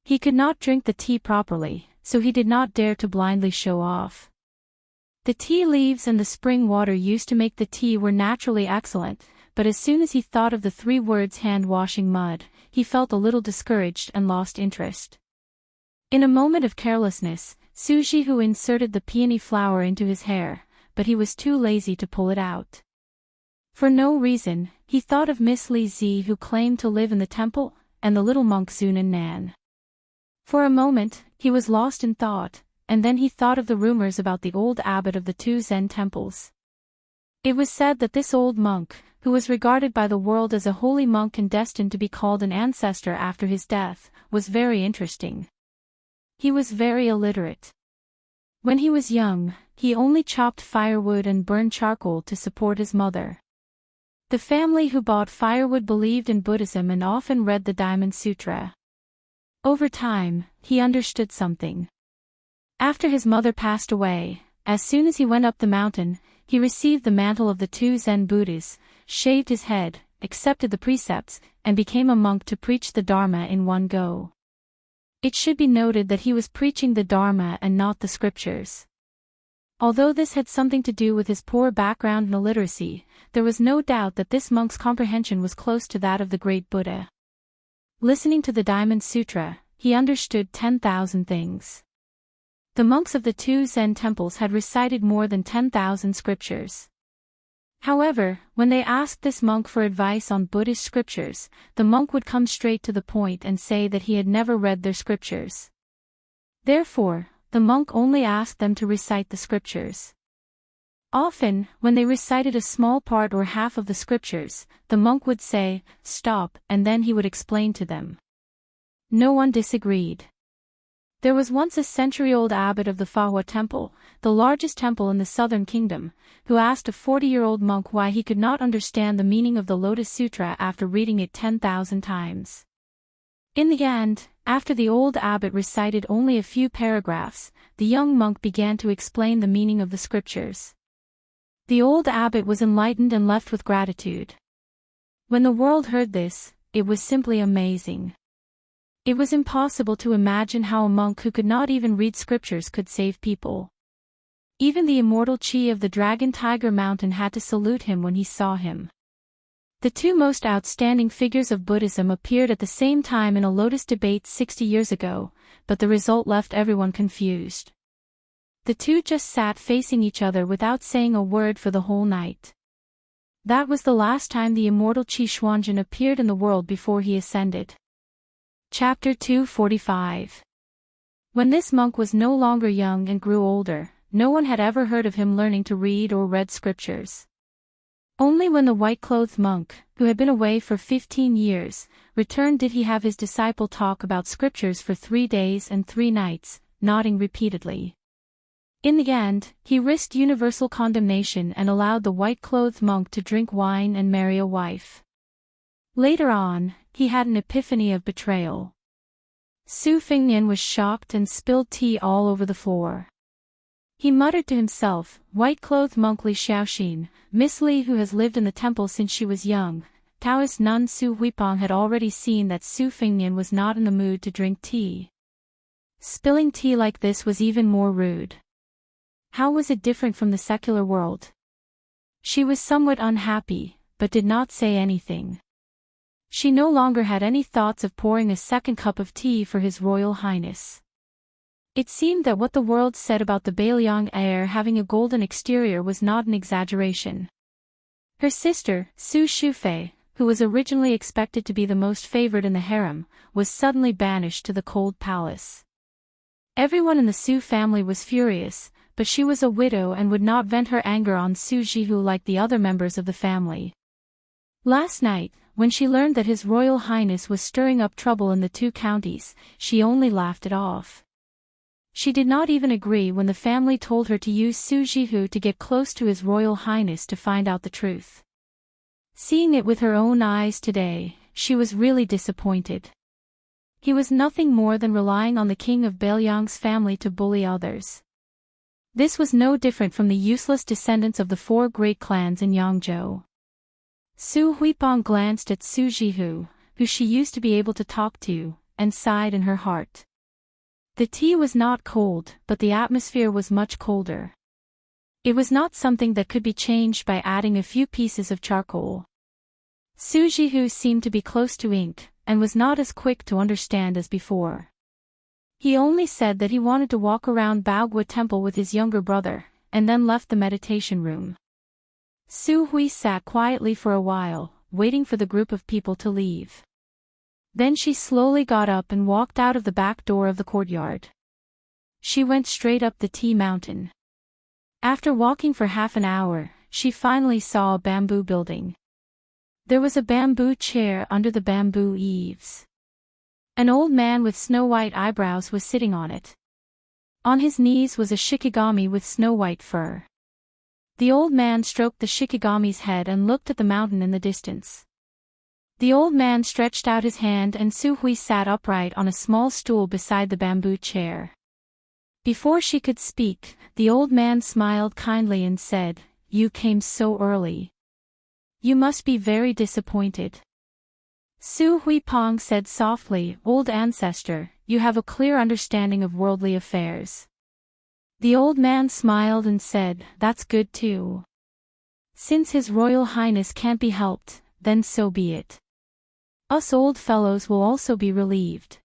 He could not drink the tea properly, so he did not dare to blindly show off. The tea leaves and the spring water used to make the tea were naturally excellent, but as soon as he thought of the 3 words hand-washing mud, he felt a little discouraged and lost interest. In a moment of carelessness, Su Jihu inserted the peony flower into his hair, but he was too lazy to pull it out. For no reason, he thought of Miss Li Zi who claimed to live in the temple, and the little monk Zunan Nan. For a moment, he was lost in thought, and then he thought of the rumors about the old abbot of the two Zen temples. It was said that this old monk, who was regarded by the world as a holy monk and destined to be called an ancestor after his death, was very interesting. He was very illiterate. When he was young, he only chopped firewood and burned charcoal to support his mother. The family who bought firewood believed in Buddhism and often read the Diamond Sutra. Over time, he understood something. After his mother passed away, as soon as he went up the mountain, he received the mantle of the two Zen Buddhas, shaved his head, accepted the precepts, and became a monk to preach the Dharma in one go. It should be noted that he was preaching the Dharma and not the scriptures. Although this had something to do with his poor background in illiteracy, there was no doubt that this monk's comprehension was close to that of the great Buddha. Listening to the Diamond Sutra, he understood 10,000 things. The monks of the two Zen temples had recited more than 10,000 scriptures. However, when they asked this monk for advice on Buddhist scriptures, the monk would come straight to the point and say that he had never read their scriptures. Therefore, the monk only asked them to recite the scriptures. Often, when they recited a small part or half of the scriptures, the monk would say, "Stop," and then he would explain to them. No one disagreed. There was once a century-old abbot of the Fahua Temple, the largest temple in the southern kingdom, who asked a 40-year-old monk why he could not understand the meaning of the Lotus Sutra after reading it 10,000 times. In the end, after the old abbot recited only a few paragraphs, the young monk began to explain the meaning of the scriptures. The old abbot was enlightened and left with gratitude. When the world heard this, it was simply amazing. It was impossible to imagine how a monk who could not even read scriptures could save people. Even the immortal chi of the Dragon Tiger Mountain had to salute him when he saw him. The two most outstanding figures of Buddhism appeared at the same time in a lotus debate 60 years ago, but the result left everyone confused. The two just sat facing each other without saying a word for the whole night. That was the last time the immortal Qi Xuanjun appeared in the world before he ascended. Chapter 245. When this monk was no longer young and grew older, no one had ever heard of him learning to read or read scriptures. Only when the white-clothed monk, who had been away for 15 years, returned did he have his disciple talk about scriptures for 3 days and 3 nights, nodding repeatedly. In the end, he risked universal condemnation and allowed the white-clothed monk to drink wine and marry a wife. Later on, he had an epiphany of betrayal. Su Fingnian was shocked and spilled tea all over the floor. He muttered to himself, "White-clothed monk Li Xiaoxin, Miss Li who has lived in the temple since she was young." Taoist nun Su Huipong had already seen that Su Fingnian was not in the mood to drink tea. Spilling tea like this was even more rude. How was it different from the secular world? She was somewhat unhappy, but did not say anything. She no longer had any thoughts of pouring a second cup of tea for His Royal Highness. It seemed that what the world said about the Bailiang heir having a golden exterior was not an exaggeration. Her sister, Su Shufei, who was originally expected to be the most favored in the harem, was suddenly banished to the cold palace. Everyone in the Su family was furious, but she was a widow and would not vent her anger on Su Jihu like the other members of the family. Last night, when she learned that His Royal Highness was stirring up trouble in the 2 counties, she only laughed it off. She did not even agree when the family told her to use Su Jihu to get close to His Royal Highness to find out the truth. Seeing it with her own eyes today, she was really disappointed. He was nothing more than relying on the king of Bailiang's family to bully others. This was no different from the useless descendants of the 4 great clans in Yangzhou. Su Huipeng glanced at Su Jihu, who she used to be able to talk to, and sighed in her heart. The tea was not cold, but the atmosphere was much colder. It was not something that could be changed by adding a few pieces of charcoal. Su Jihu seemed to be close to ink, and was not as quick to understand as before. He only said that he wanted to walk around Baogua Temple with his younger brother, and then left the meditation room. Su Hui sat quietly for a while, waiting for the group of people to leave. Then she slowly got up and walked out of the back door of the courtyard. She went straight up the tea mountain. After walking for half an hour, she finally saw a bamboo building. There was a bamboo chair under the bamboo eaves. An old man with snow-white eyebrows was sitting on it. On his knees was a shikigami with snow-white fur. The old man stroked the shikigami's head and looked at the mountain in the distance. The old man stretched out his hand and Su Hui sat upright on a small stool beside the bamboo chair. Before she could speak, the old man smiled kindly and said, "You came so early. You must be very disappointed." Su Huipeng said softly, "Old ancestor, you have a clear understanding of worldly affairs." The old man smiled and said, "That's good too. Since His Royal Highness can't be helped, then so be it. Us old fellows will also be relieved."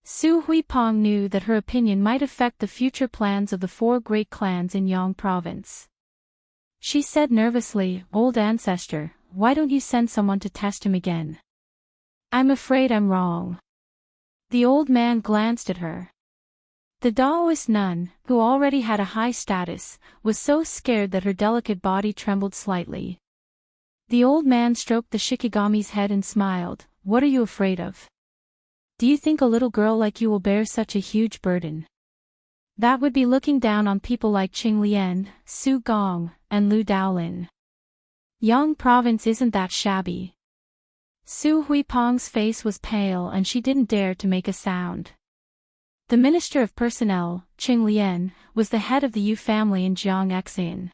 Su Huipeng knew that her opinion might affect the future plans of the 4 great clans in Yang province. She said nervously, "Old ancestor, why don't you send someone to test him again? I'm afraid I'm wrong." The old man glanced at her. The Taoist nun, who already had a high status, was so scared that her delicate body trembled slightly. The old man stroked the shikigami's head and smiled, "What are you afraid of? Do you think a little girl like you will bear such a huge burden? That would be looking down on people like Qing Lian, Su Gong, and Lu Daolin. Yang province isn't that shabby." Su Huipeng's face was pale and she didn't dare to make a sound. The Minister of Personnel, Qing Lian, was the head of the Yu family in Jiang Exin.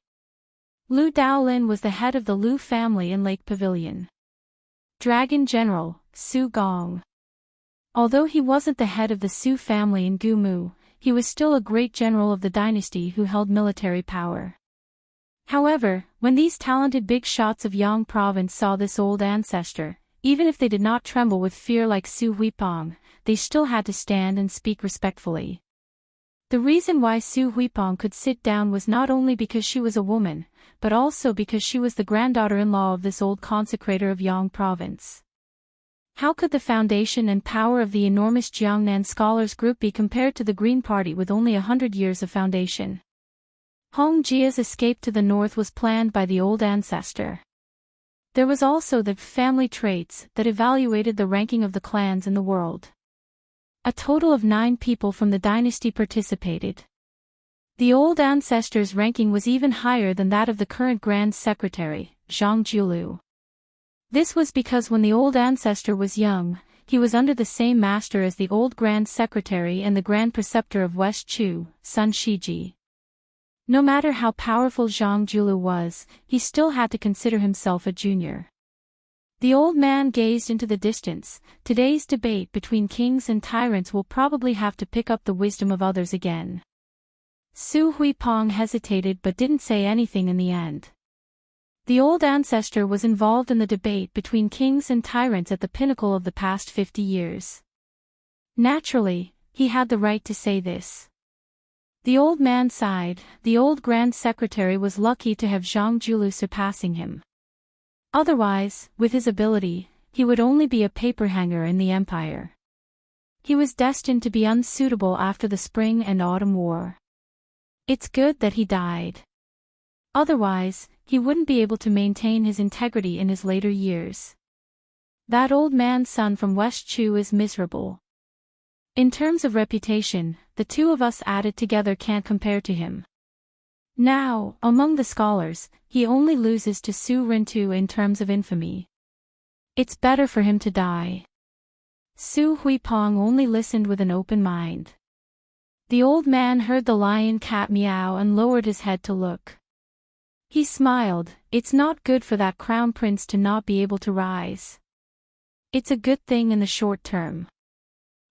Lu Daolin was the head of the Lu family in Lake Pavilion. Dragon General, Su Gong. Although he wasn't the head of the Su family in Gumu, he was still a great general of the dynasty who held military power. However, when these talented big shots of Yang province saw this old ancestor, even if they did not tremble with fear like Su Huipeng, they still had to stand and speak respectfully. The reason why Su Huipeng could sit down was not only because she was a woman, but also because she was the granddaughter-in-law of this old consecrator of Yang province. How could the foundation and power of the enormous Jiangnan scholars group be compared to the Green Party with only 100 years of foundation? Hong Jia's escape to the north was planned by the old ancestor. There was also the family traits that evaluated the ranking of the clans in the world. A total of 9 people from the dynasty participated. The old ancestor's ranking was even higher than that of the current Grand Secretary, Zhang Jiulu. This was because when the old ancestor was young, he was under the same master as the old Grand Secretary and the Grand Preceptor of West Chu, Sun Shiji. No matter how powerful Zhang Jiulu was, he still had to consider himself a junior. The old man gazed into the distance. Today's debate between kings and tyrants will probably have to pick up the wisdom of others again. Su Huipeng hesitated but didn't say anything in the end. The old ancestor was involved in the debate between kings and tyrants at the pinnacle of the past 50 years. Naturally, he had the right to say this. The old man sighed. The old Grand Secretary was lucky to have Zhang Julu surpassing him. Otherwise, with his ability, he would only be a paperhanger in the empire. He was destined to be unsuitable after the Spring and Autumn War. It's good that he died. Otherwise, he wouldn't be able to maintain his integrity in his later years. That old man's son from West Chu is miserable. In terms of reputation, the two of us added together can't compare to him. Now, among the scholars, he only loses to Su Rintu in terms of infamy. It's better for him to die. Su Huipong only listened with an open mind. The old man heard the lion cat meow and lowered his head to look. He smiled. It's not good for that crown prince to not be able to rise. It's a good thing in the short term.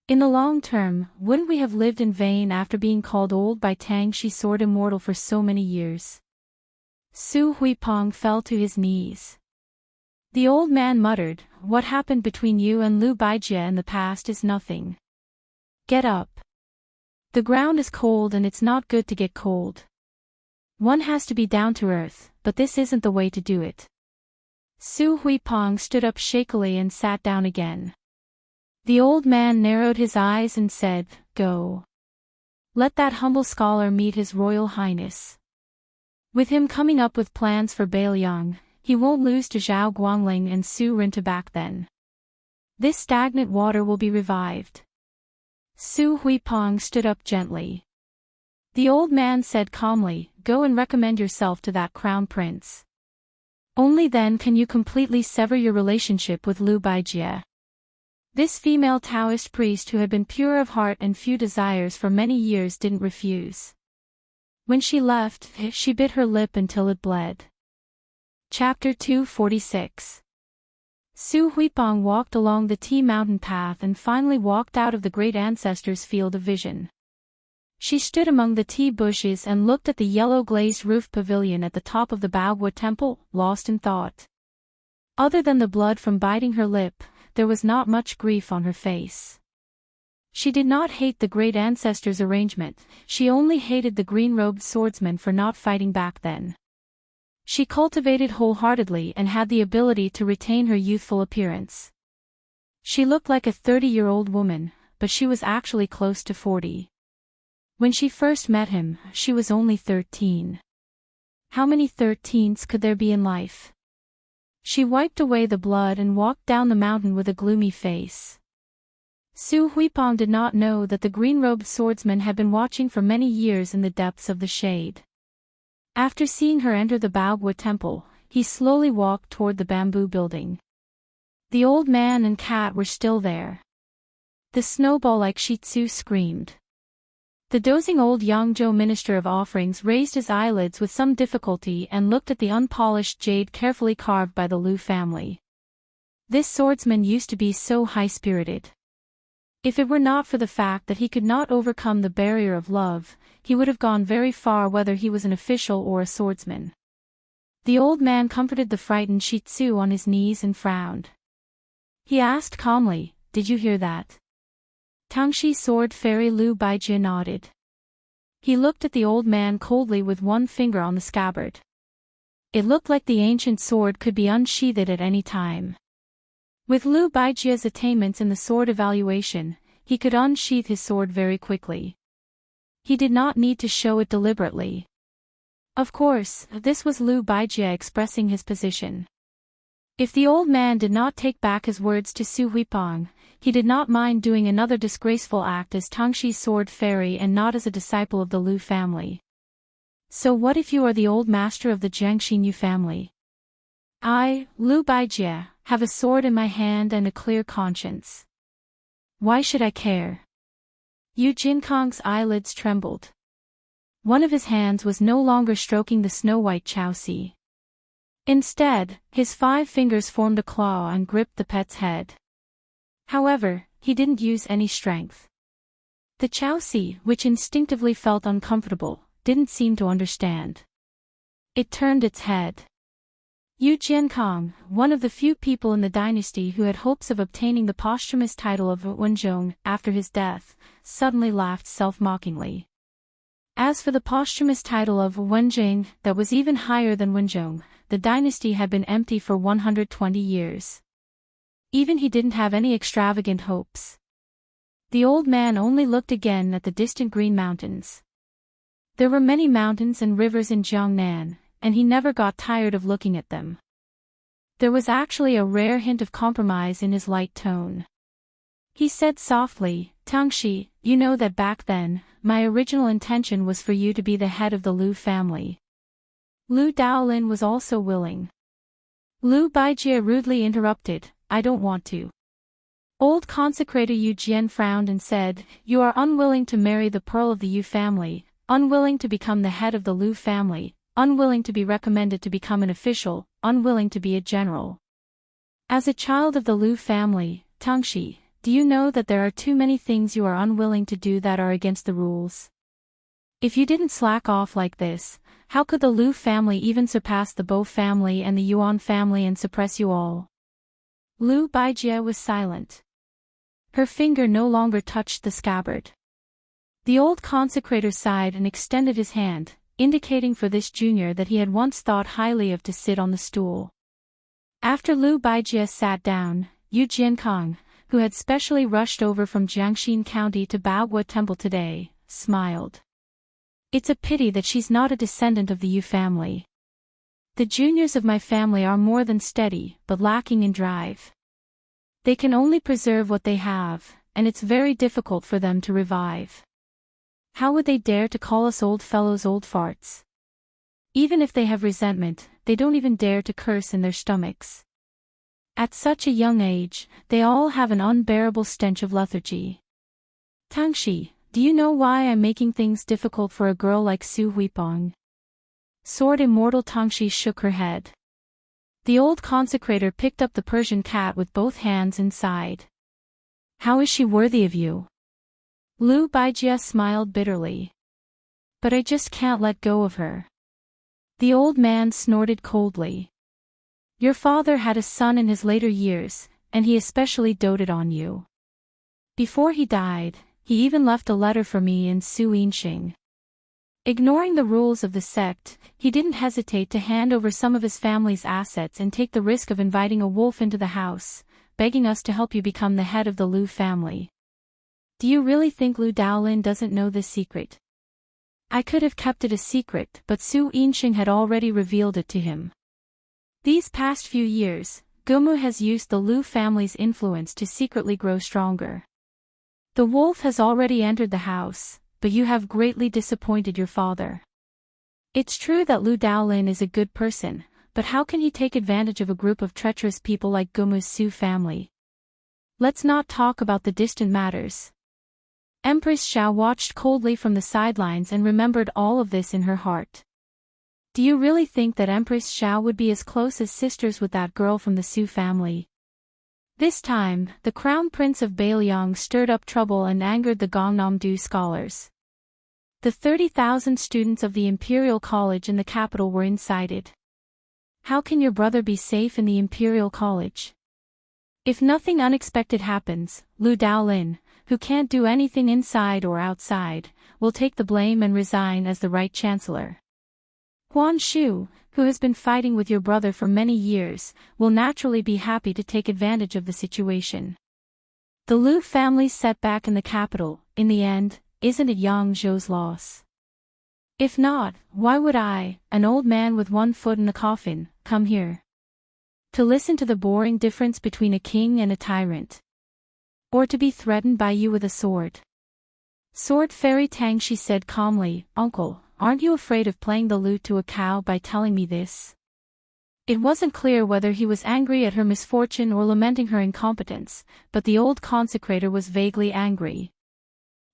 In the long term, wouldn't we have lived in vain after being called old by Tang Shi Sword Immortal for so many years? Su Huipong fell to his knees. The old man muttered, "What happened between you and Lu Baijie in the past is nothing. Get up. The ground is cold and it's not good to get cold. One has to be down to earth, but this isn't the way to do it." Su Huipong stood up shakily and sat down again. The old man narrowed his eyes and said, "Go. Let that humble scholar meet his royal highness. With him coming up with plans for Bailiang, he won't lose to Zhao Guangling and Su Rintu back then. This stagnant water will be revived." Su Huipong stood up gently. The old man said calmly, "Go and recommend yourself to that crown prince. Only then can you completely sever your relationship with Lu Baijie." This female Taoist priest who had been pure of heart and few desires for many years didn't refuse. When she left, she bit her lip until it bled. Chapter 246. Su Huipong walked along the Tea Mountain path and finally walked out of the great ancestors' field of vision. She stood among the tea bushes and looked at the yellow glazed roof pavilion at the top of the Baogwa temple, lost in thought. Other than the blood from biting her lip, there was not much grief on her face. She did not hate the great ancestors' arrangement, she only hated the green-robed swordsman for not fighting back then. She cultivated wholeheartedly and had the ability to retain her youthful appearance. She looked like a 30-year-old woman, but she was actually close to 40. When she first met him, she was only 13. How many 13s could there be in life? She wiped away the blood and walked down the mountain with a gloomy face. Su Huipong did not know that the green-robed swordsman had been watching for many years in the depths of the shade. After seeing her enter the Baogwa temple, he slowly walked toward the bamboo building. The old man and cat were still there. The snowball-like Shih Tzu screamed. The dozing old Yangzhou minister of offerings raised his eyelids with some difficulty and looked at the unpolished jade carefully carved by the Lu family. This swordsman used to be so high-spirited. If it were not for the fact that he could not overcome the barrier of love, he would have gone very far whether he was an official or a swordsman. The old man comforted the frightened Shih Tzu on his knees and frowned. He asked calmly, "Did you hear that?" Tangshi Sword Fairy Lu Baijie nodded. He looked at the old man coldly with one finger on the scabbard. It looked like the ancient sword could be unsheathed at any time. With Lu Baijie's attainments in the sword evaluation, he could unsheath his sword very quickly. He did not need to show it deliberately. Of course, this was Lu Baijie expressing his position. If the old man did not take back his words to Su Huipong, he did not mind doing another disgraceful act as Tangshi's sword fairy and not as a disciple of the Lu family. "So what if you are the old master of the Jiangxinyu family? I, Lu Baijie, have a sword in my hand and a clear conscience. Why should I care?" Yu Jinkong's eyelids trembled. One of his hands was no longer stroking the snow-white Chaosi. Instead, his 5 fingers formed a claw and gripped the pet's head. However, he didn't use any strength. The Chaosi, which instinctively felt uncomfortable, didn't seem to understand. It turned its head. Yu Jiankong, one of the few people in the dynasty who had hopes of obtaining the posthumous title of Wenzhong after his death, suddenly laughed self-mockingly. As for the posthumous title of Wenjing, that was even higher than Wenjong, the dynasty had been empty for 120 years. Even he didn't have any extravagant hopes. The old man only looked again at the distant green mountains. There were many mountains and rivers in Jiangnan, and he never got tired of looking at them. There was actually a rare hint of compromise in his light tone. He said softly, "Tangxi, you know that back then, my original intention was for you to be the head of the Lu family." Lu Daolin was also willing. Lu Baijie rudely interrupted, "I don't want to." Old consecrator Yu Jian frowned and said, "You are unwilling to marry the pearl of the Yu family, unwilling to become the head of the Lu family, unwilling to be recommended to become an official, unwilling to be a general. As a child of the Lu family, Tangxi, do you know that there are too many things you are unwilling to do that are against the rules? If you didn't slack off like this, how could the Lu family even surpass the Bo family and the Yuan family and suppress you all?" Lu Baijie was silent. Her finger no longer touched the scabbard. The old consecrator sighed and extended his hand, indicating for this junior that he had once thought highly of to sit on the stool. After Lu Baijie sat down, Yu Jiankang, who had specially rushed over from Jiangxin County to Baogua Temple today, smiled. "It's a pity that she's not a descendant of the Yu family. The juniors of my family are more than steady, but lacking in drive. They can only preserve what they have, and it's very difficult for them to revive. How would they dare to call us old fellows old farts? Even if they have resentment, they don't even dare to curse in their stomachs. At such a young age, they all have an unbearable stench of lethargy. Tangxi, do you know why I'm making things difficult for a girl like Su Huipong?" Sword Immortal Tangxi shook her head. The old consecrator picked up the Persian cat with both hands and sighed. "How is she worthy of you?" Lu Baijie smiled bitterly. "But I just can't let go of her." The old man snorted coldly. "Your father had a son in his later years, and he especially doted on you. Before he died, he even left a letter for me in Su Yinxing. Ignoring the rules of the sect, he didn't hesitate to hand over some of his family's assets and take the risk of inviting a wolf into the house, begging us to help you become the head of the Lu family. Do you really think Lu Daolin doesn't know this secret?" I could have kept it a secret, but Su Yinxing had already revealed it to him. These past few years, Gumu has used the Lu family's influence to secretly grow stronger. The wolf has already entered the house, but you have greatly disappointed your father. It's true that Lu Daolin is a good person, but how can he take advantage of a group of treacherous people like Gumu's Su family? Let's not talk about the distant matters. Empress Xiao watched coldly from the sidelines and remembered all of this in her heart. Do you really think that Empress Xiao would be as close as sisters with that girl from the Su family? This time, the Crown Prince of Bailiang stirred up trouble and angered the Gangnam-do scholars. The 30,000 students of the Imperial College in the capital were incited. How can your brother be safe in the Imperial College? If nothing unexpected happens, Lu Daolin, who can't do anything inside or outside, will take the blame and resign as the right chancellor. Huan Shu, who has been fighting with your brother for many years, will naturally be happy to take advantage of the situation. The Lu family's setback in the capital, in the end, isn't it Yang Zhou's loss? If not, why would I, an old man with one foot in the coffin, come here? To listen to the boring difference between a king and a tyrant? Or to be threatened by you with a sword? Sword Fairy Tangxi said calmly, "Uncle, aren't you afraid of playing the lute to a cow by telling me this?" It wasn't clear whether he was angry at her misfortune or lamenting her incompetence, but the old consecrator was vaguely angry.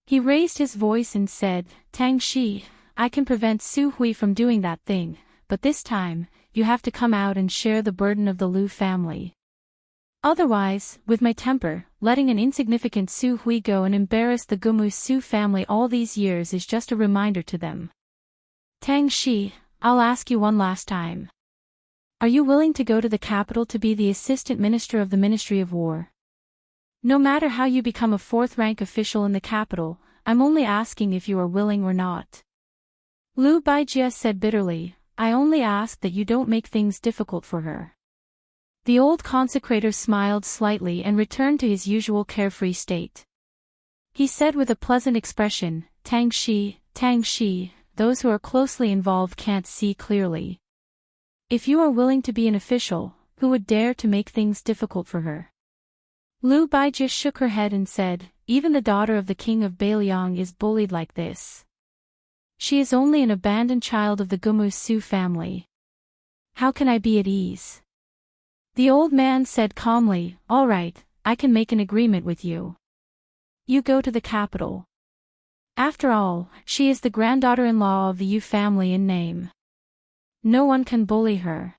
He raised his voice and said, "Tangxi, I can prevent Su Hui from doing that thing, but this time, you have to come out and share the burden of the Lu family. Otherwise, with my temper, letting an insignificant Su Hui go and embarrass the Gumu Su family all these years is just a reminder to them. Tangxi, I'll ask you one last time. Are you willing to go to the capital to be the assistant minister of the Ministry of War? No matter how you become a fourth-rank official in the capital, I'm only asking if you are willing or not. Lu Baijie said bitterly, I only ask that you don't make things difficult for her. The old consecrator smiled slightly and returned to his usual carefree state. He said with a pleasant expression, Tang Shi, those who are closely involved can't see clearly. If you are willing to be an official, who would dare to make things difficult for her? Lu Baijie shook her head and said, even the daughter of the king of Bailiang is bullied like this. She is only an abandoned child of the Gumu Su family. How can I be at ease? The old man said calmly, all right, I can make an agreement with you. You go to the capital. After all, she is the granddaughter-in-law of the Yu family in name. No one can bully her.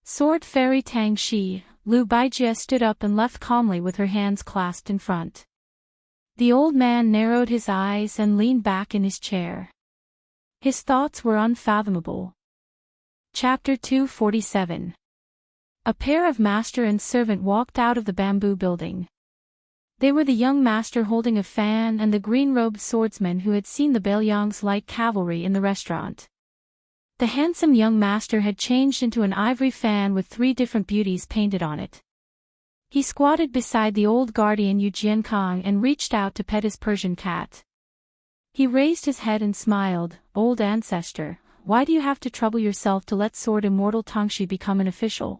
Sword Fairy Tang Shi, Lu Baijie stood up and left calmly with her hands clasped in front. The old man narrowed his eyes and leaned back in his chair. His thoughts were unfathomable. Chapter 247. A pair of master and servant walked out of the bamboo building. They were the young master holding a fan and the green-robed swordsman who had seen the Bailiang's light cavalry in the restaurant. The handsome young master had changed into an ivory fan with 3 different beauties painted on it. He squatted beside the old guardian Yu Jiankang and reached out to pet his Persian cat. He raised his head and smiled, old ancestor, why do you have to trouble yourself to let Sword Immortal Tangshi become an official?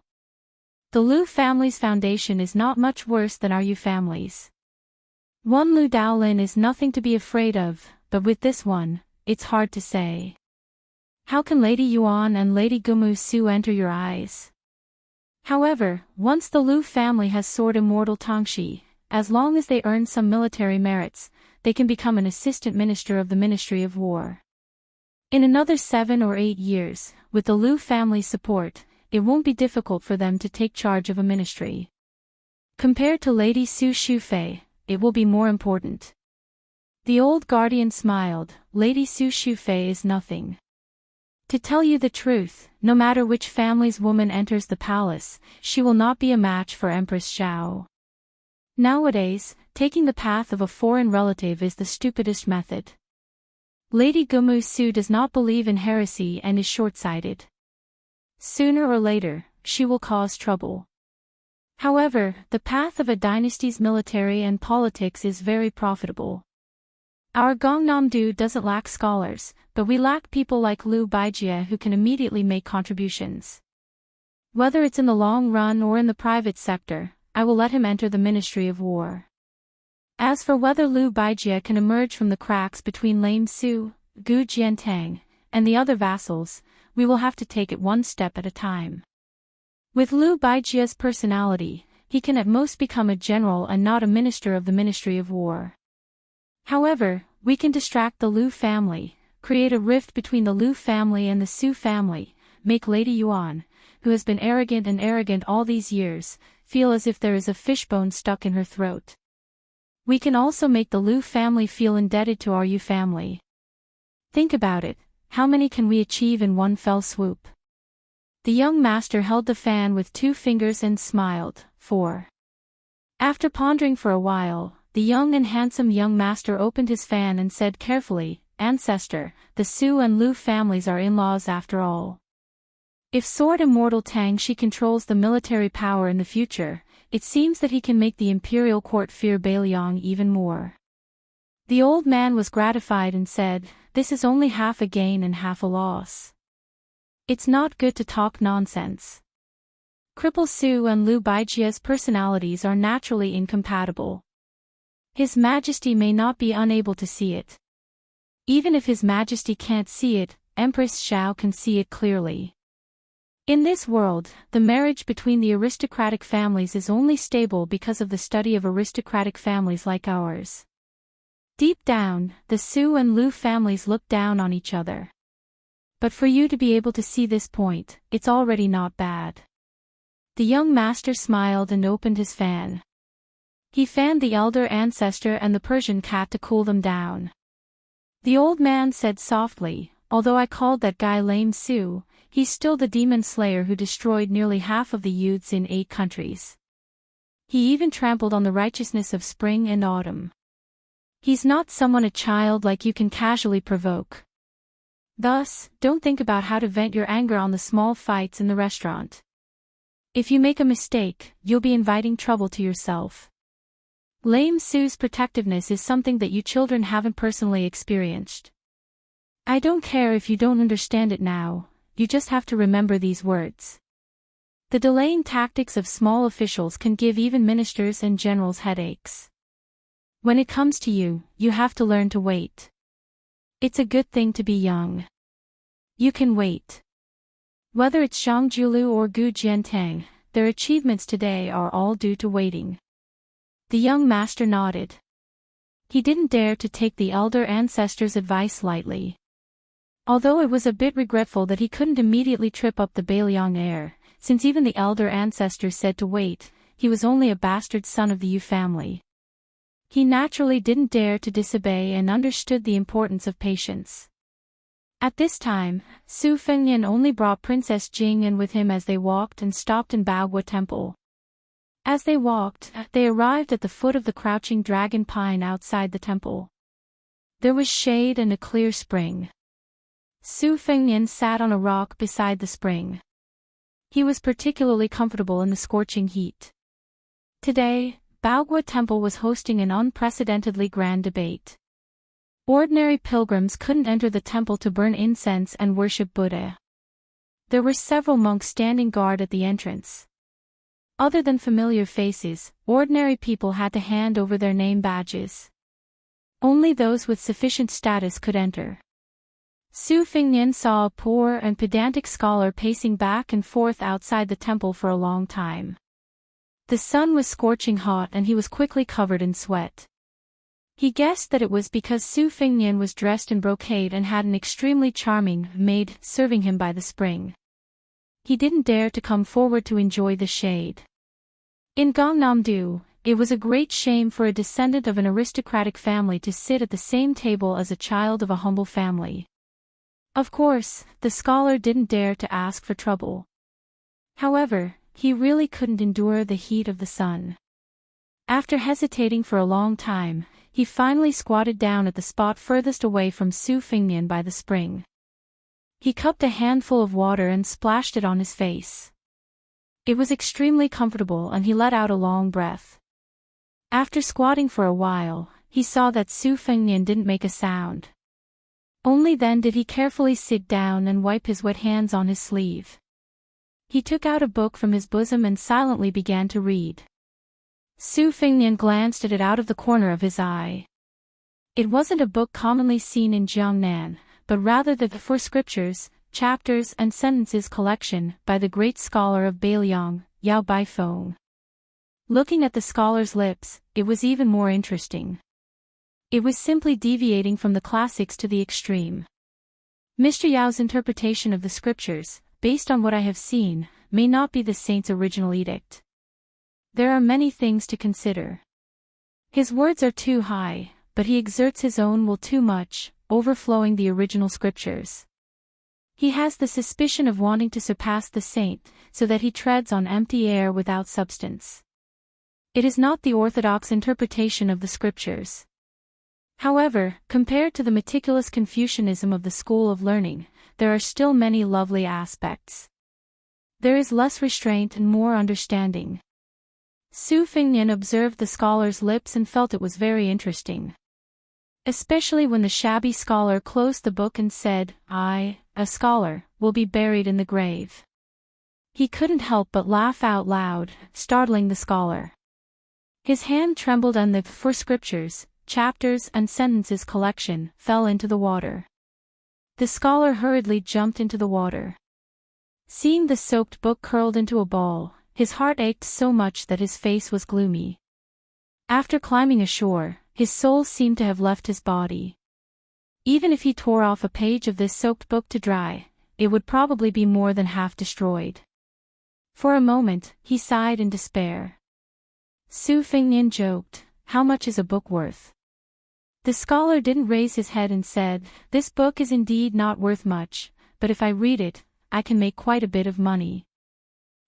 The Lu family's foundation is not much worse than our Yu family's. One Lu Daolin is nothing to be afraid of, but with this one, it's hard to say. How can Lady Yuan and Lady Gumu Su enter your eyes? However, once the Lu family has Sword Immortal Tangshi, as long as they earn some military merits, they can become an assistant minister of the Ministry of War. In another 7 or 8 years, with the Lu family's support, it won't be difficult for them to take charge of a ministry. Compared to Lady Su Shufei, it will be more important. The old guardian smiled, Lady Su Shufei is nothing. To tell you the truth, no matter which family's woman enters the palace, she will not be a match for Empress Xiao. Nowadays, taking the path of a foreign relative is the stupidest method. Lady Gumu Su does not believe in heresy and is short-sighted. Sooner or later, she will cause trouble. However, the path of a dynasty's military and politics is very profitable. Our Gongnam-do doesn't lack scholars, but we lack people like Lu Baijie who can immediately make contributions. Whether it's in the long run or in the private sector, I will let him enter the Ministry of War. As for whether Lu Baijie can emerge from the cracks between Lame Su, Gu Jiantang, and the other vassals, we will have to take it one step at a time. With Lu Baijie's personality, he can at most become a general and not a minister of the Ministry of War. However, we can distract the Lu family, create a rift between the Lu family and the Su family, make Lady Yuan, who has been arrogant all these years, feel as if there is a fishbone stuck in her throat. We can also make the Lu family feel indebted to our Yu family. Think about it, how many can we achieve in one fell swoop? The young master held the fan with 2 fingers and smiled, 4. After pondering for a while, the young and handsome young master opened his fan and said carefully, Ancestor, the Su and Lu families are in-laws after all. If Sword Immortal Tangshi controls the military power in the future, it seems that he can make the imperial court fear Bailiang even more. The old man was gratified and said, this is only half a gain and half a loss. It's not good to talk nonsense. Cripple Su and Lu Baijie's personalities are naturally incompatible. His Majesty may not be unable to see it. Even if His Majesty can't see it, Empress Xiao can see it clearly. In this world, the marriage between the aristocratic families is only stable because of the study of aristocratic families like ours. Deep down, the Su and Lu families look down on each other. But for you to be able to see this point, it's already not bad. The young master smiled and opened his fan. He fanned the elder ancestor and the Persian cat to cool them down. The old man said softly, although I called that guy Lame Su, he's still the demon slayer who destroyed nearly half of the youths in 8 countries. He even trampled on the righteousness of spring and autumn. He's not someone a child like you can casually provoke. Thus, don't think about how to vent your anger on the small fights in the restaurant. If you make a mistake, you'll be inviting trouble to yourself. Lame Sue's protectiveness is something that you children haven't personally experienced. I don't care if you don't understand it now, you just have to remember these words. The delaying tactics of small officials can give even ministers and generals headaches. When it comes to you, you have to learn to wait. It's a good thing to be young. You can wait. Whether it's Zhang Julu or Gu Jiantang, their achievements today are all due to waiting. The young master nodded. He didn't dare to take the elder ancestor's advice lightly. Although it was a bit regretful that he couldn't immediately trip up the Bailiang heir, since even the elder ancestor said to wait, he was only a bastard son of the Yu family. He naturally didn't dare to disobey and understood the importance of patience. At this time, Su Fengnian only brought Princess Jing in with him as they walked and stopped in Baogua Temple. As they walked, they arrived at the foot of the crouching dragon pine outside the temple. There was shade and a clear spring. Su Fengnian sat on a rock beside the spring. He was particularly comfortable in the scorching heat. Today, Baogua Temple was hosting an unprecedentedly grand debate. Ordinary pilgrims couldn't enter the temple to burn incense and worship Buddha. There were several monks standing guard at the entrance. Other than familiar faces, ordinary people had to hand over their name badges. Only those with sufficient status could enter. Su Fengnian saw a poor and pedantic scholar pacing back and forth outside the temple for a long time. The sun was scorching hot and he was quickly covered in sweat. He guessed that it was because Su Fengnian was dressed in brocade and had an extremely charming maid serving him by the spring. He didn't dare to come forward to enjoy the shade. In Gangnam-do, it was a great shame for a descendant of an aristocratic family to sit at the same table as a child of a humble family. Of course, the scholar didn't dare to ask for trouble. However, he really couldn't endure the heat of the sun. After hesitating for a long time, he finally squatted down at the spot furthest away from Su Fengnian by the spring. He cupped a handful of water and splashed it on his face. It was extremely comfortable and he let out a long breath. After squatting for a while, he saw that Su Fengnian didn't make a sound. Only then did he carefully sit down and wipe his wet hands on his sleeve. He took out a book from his bosom and silently began to read. Su Fengnian glanced at it out of the corner of his eye. It wasn't a book commonly seen in Jiangnan, but rather the Four Scriptures, Chapters and Sentences collection by the great scholar of Bailiang, Yao Baifeng. Looking at the scholar's lips, it was even more interesting. It was simply deviating from the classics to the extreme. Mr. Yao's interpretation of the scriptures, based on what I have seen, may not be the saint's original edict. There are many things to consider. His words are too high, but he exerts his own will too much, overflowing the original scriptures. He has the suspicion of wanting to surpass the saint, so that he treads on empty air without substance. It is not the orthodox interpretation of the scriptures. However, compared to the meticulous Confucianism of the school of learning, there are still many lovely aspects. There is less restraint and more understanding. Su Fengnian observed the scholar's lips and felt it was very interesting. Especially when the shabby scholar closed the book and said, "I, a scholar, will be buried in the grave." He couldn't help but laugh out loud, startling the scholar. His hand trembled and the Four Scriptures, Chapters and Sentences collection fell into the water. The scholar hurriedly jumped into the water. Seeing the soaked book curled into a ball, his heart ached so much that his face was gloomy. After climbing ashore, his soul seemed to have left his body. Even if he tore off a page of this soaked book to dry, it would probably be more than half destroyed. For a moment, he sighed in despair. Su Fengnian joked, "How much is a book worth?" The scholar didn't raise his head and said, "This book is indeed not worth much, but if I read it, I can make quite a bit of money."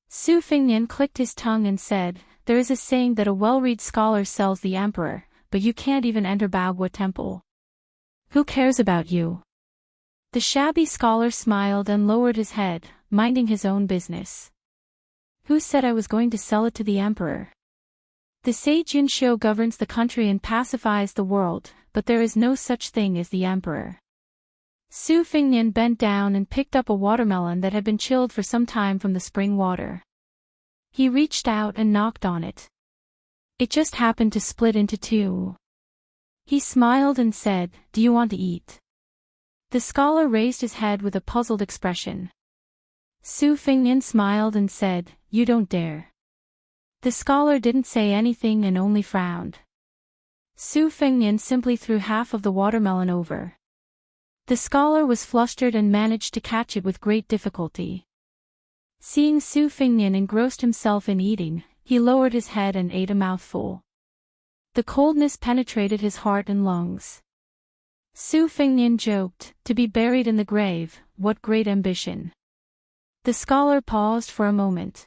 Su Fengnian clicked his tongue and said, "There is a saying that a well-read scholar sells the emperor, but but you can't even enter Bagua Temple. Who cares about you? The shabby scholar smiled and lowered his head, minding his own business. Who said I was going to sell it to the emperor? The sage Yunxiu governs the country and pacifies the world, but there is no such thing as the emperor. Su Fingnian bent down and picked up a watermelon that had been chilled for some time from the spring water. He reached out and knocked on it. It just happened to split into two. He smiled and said, "Do you want to eat?" The scholar raised his head with a puzzled expression. Su Fingnian smiled and said, "You don't dare." The scholar didn't say anything and only frowned. Su Fingnian simply threw half of the watermelon over. The scholar was flustered and managed to catch it with great difficulty. Seeing Su Fingnian engrossed himself in eating, he lowered his head and ate a mouthful. The coldness penetrated his heart and lungs. Su Fingnian joked, "To be buried in the grave, what great ambition." The scholar paused for a moment.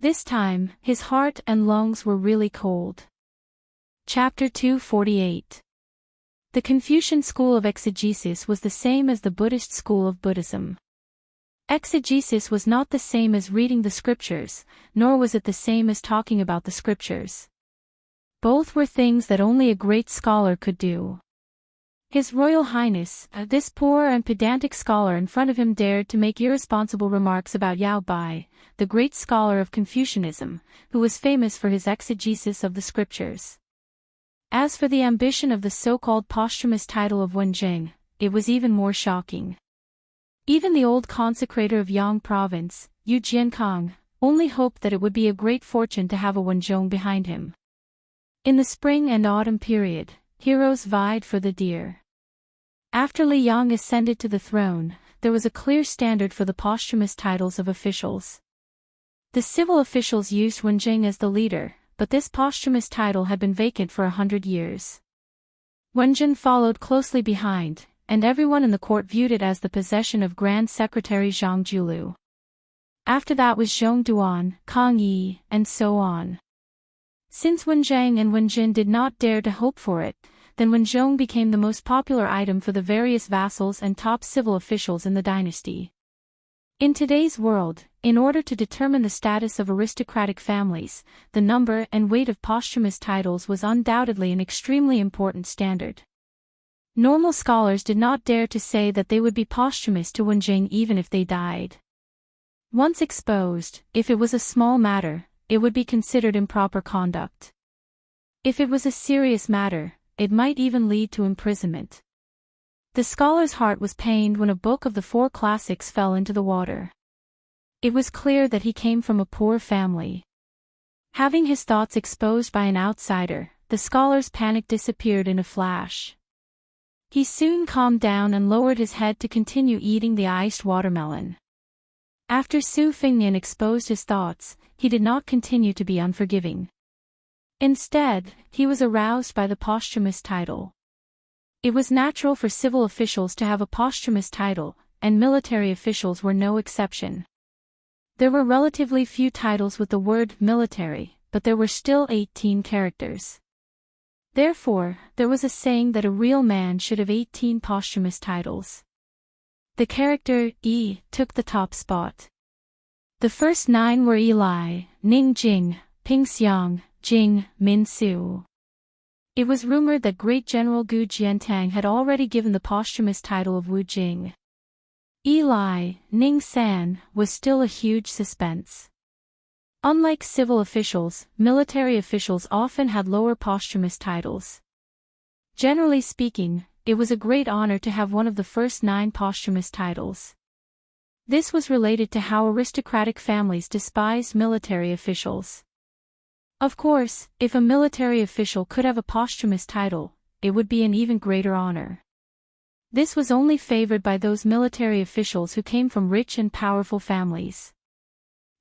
This time, his heart and lungs were really cold. Chapter 248. The Confucian school of exegesis was the same as the Buddhist school of Buddhism. Exegesis was not the same as reading the scriptures, nor was it the same as talking about the scriptures. Both were things that only a great scholar could do. His Royal Highness, this poor and pedantic scholar in front of him dared to make irresponsible remarks about Yao Bai, the great scholar of Confucianism, who was famous for his exegesis of the scriptures. As for the ambition of the so-called posthumous title of Wenjing, it was even more shocking. Even the old consecrator of Yang province, Yu Jiankang, only hoped that it would be a great fortune to have a Wenzhong behind him. In the spring and autumn period, heroes vied for the deer. After Li Yang ascended to the throne, there was a clear standard for the posthumous titles of officials. The civil officials used Wenjing as the leader, but this posthumous title had been vacant for 100 years. Wenjin followed closely behind, and everyone in the court viewed it as the possession of Grand Secretary Zhang Julu. After that was Zhong Duan, Kang Yi, and so on. Since Wenjing and Wenjin did not dare to hope for it, then Wenzhong became the most popular item for the various vassals and top civil officials in the dynasty. In today's world, in order to determine the status of aristocratic families, the number and weight of posthumous titles was undoubtedly an extremely important standard. Normal scholars did not dare to say that they would be posthumous to Wenjing even if they died. Once exposed, if it was a small matter, it would be considered improper conduct. If it was a serious matter, it might even lead to imprisonment. The scholar's heart was pained when a book of the four classics fell into the water. It was clear that he came from a poor family. Having his thoughts exposed by an outsider, the scholar's panic disappeared in a flash. He soon calmed down and lowered his head to continue eating the iced watermelon. After Su Fingnian exposed his thoughts, he did not continue to be unforgiving. Instead, he was aroused by the posthumous title. It was natural for civil officials to have a posthumous title, and military officials were no exception. There were relatively few titles with the word military, but there were still 18 characters. Therefore, there was a saying that a real man should have 18 posthumous titles. The character E took the top spot. The first 9 were Eli, Ning Jing, Ping Xiang, Jing, Min Su. It was rumored that great General Gu Jiantang had already given the posthumous title of Wu Jing. Eli, Ning San, was still a huge suspense. Unlike civil officials, military officials often had lower posthumous titles. Generally speaking, it was a great honor to have one of the first 9 posthumous titles. This was related to how aristocratic families despised military officials. Of course, if a military official could have a posthumous title, it would be an even greater honor. This was only favored by those military officials who came from rich and powerful families.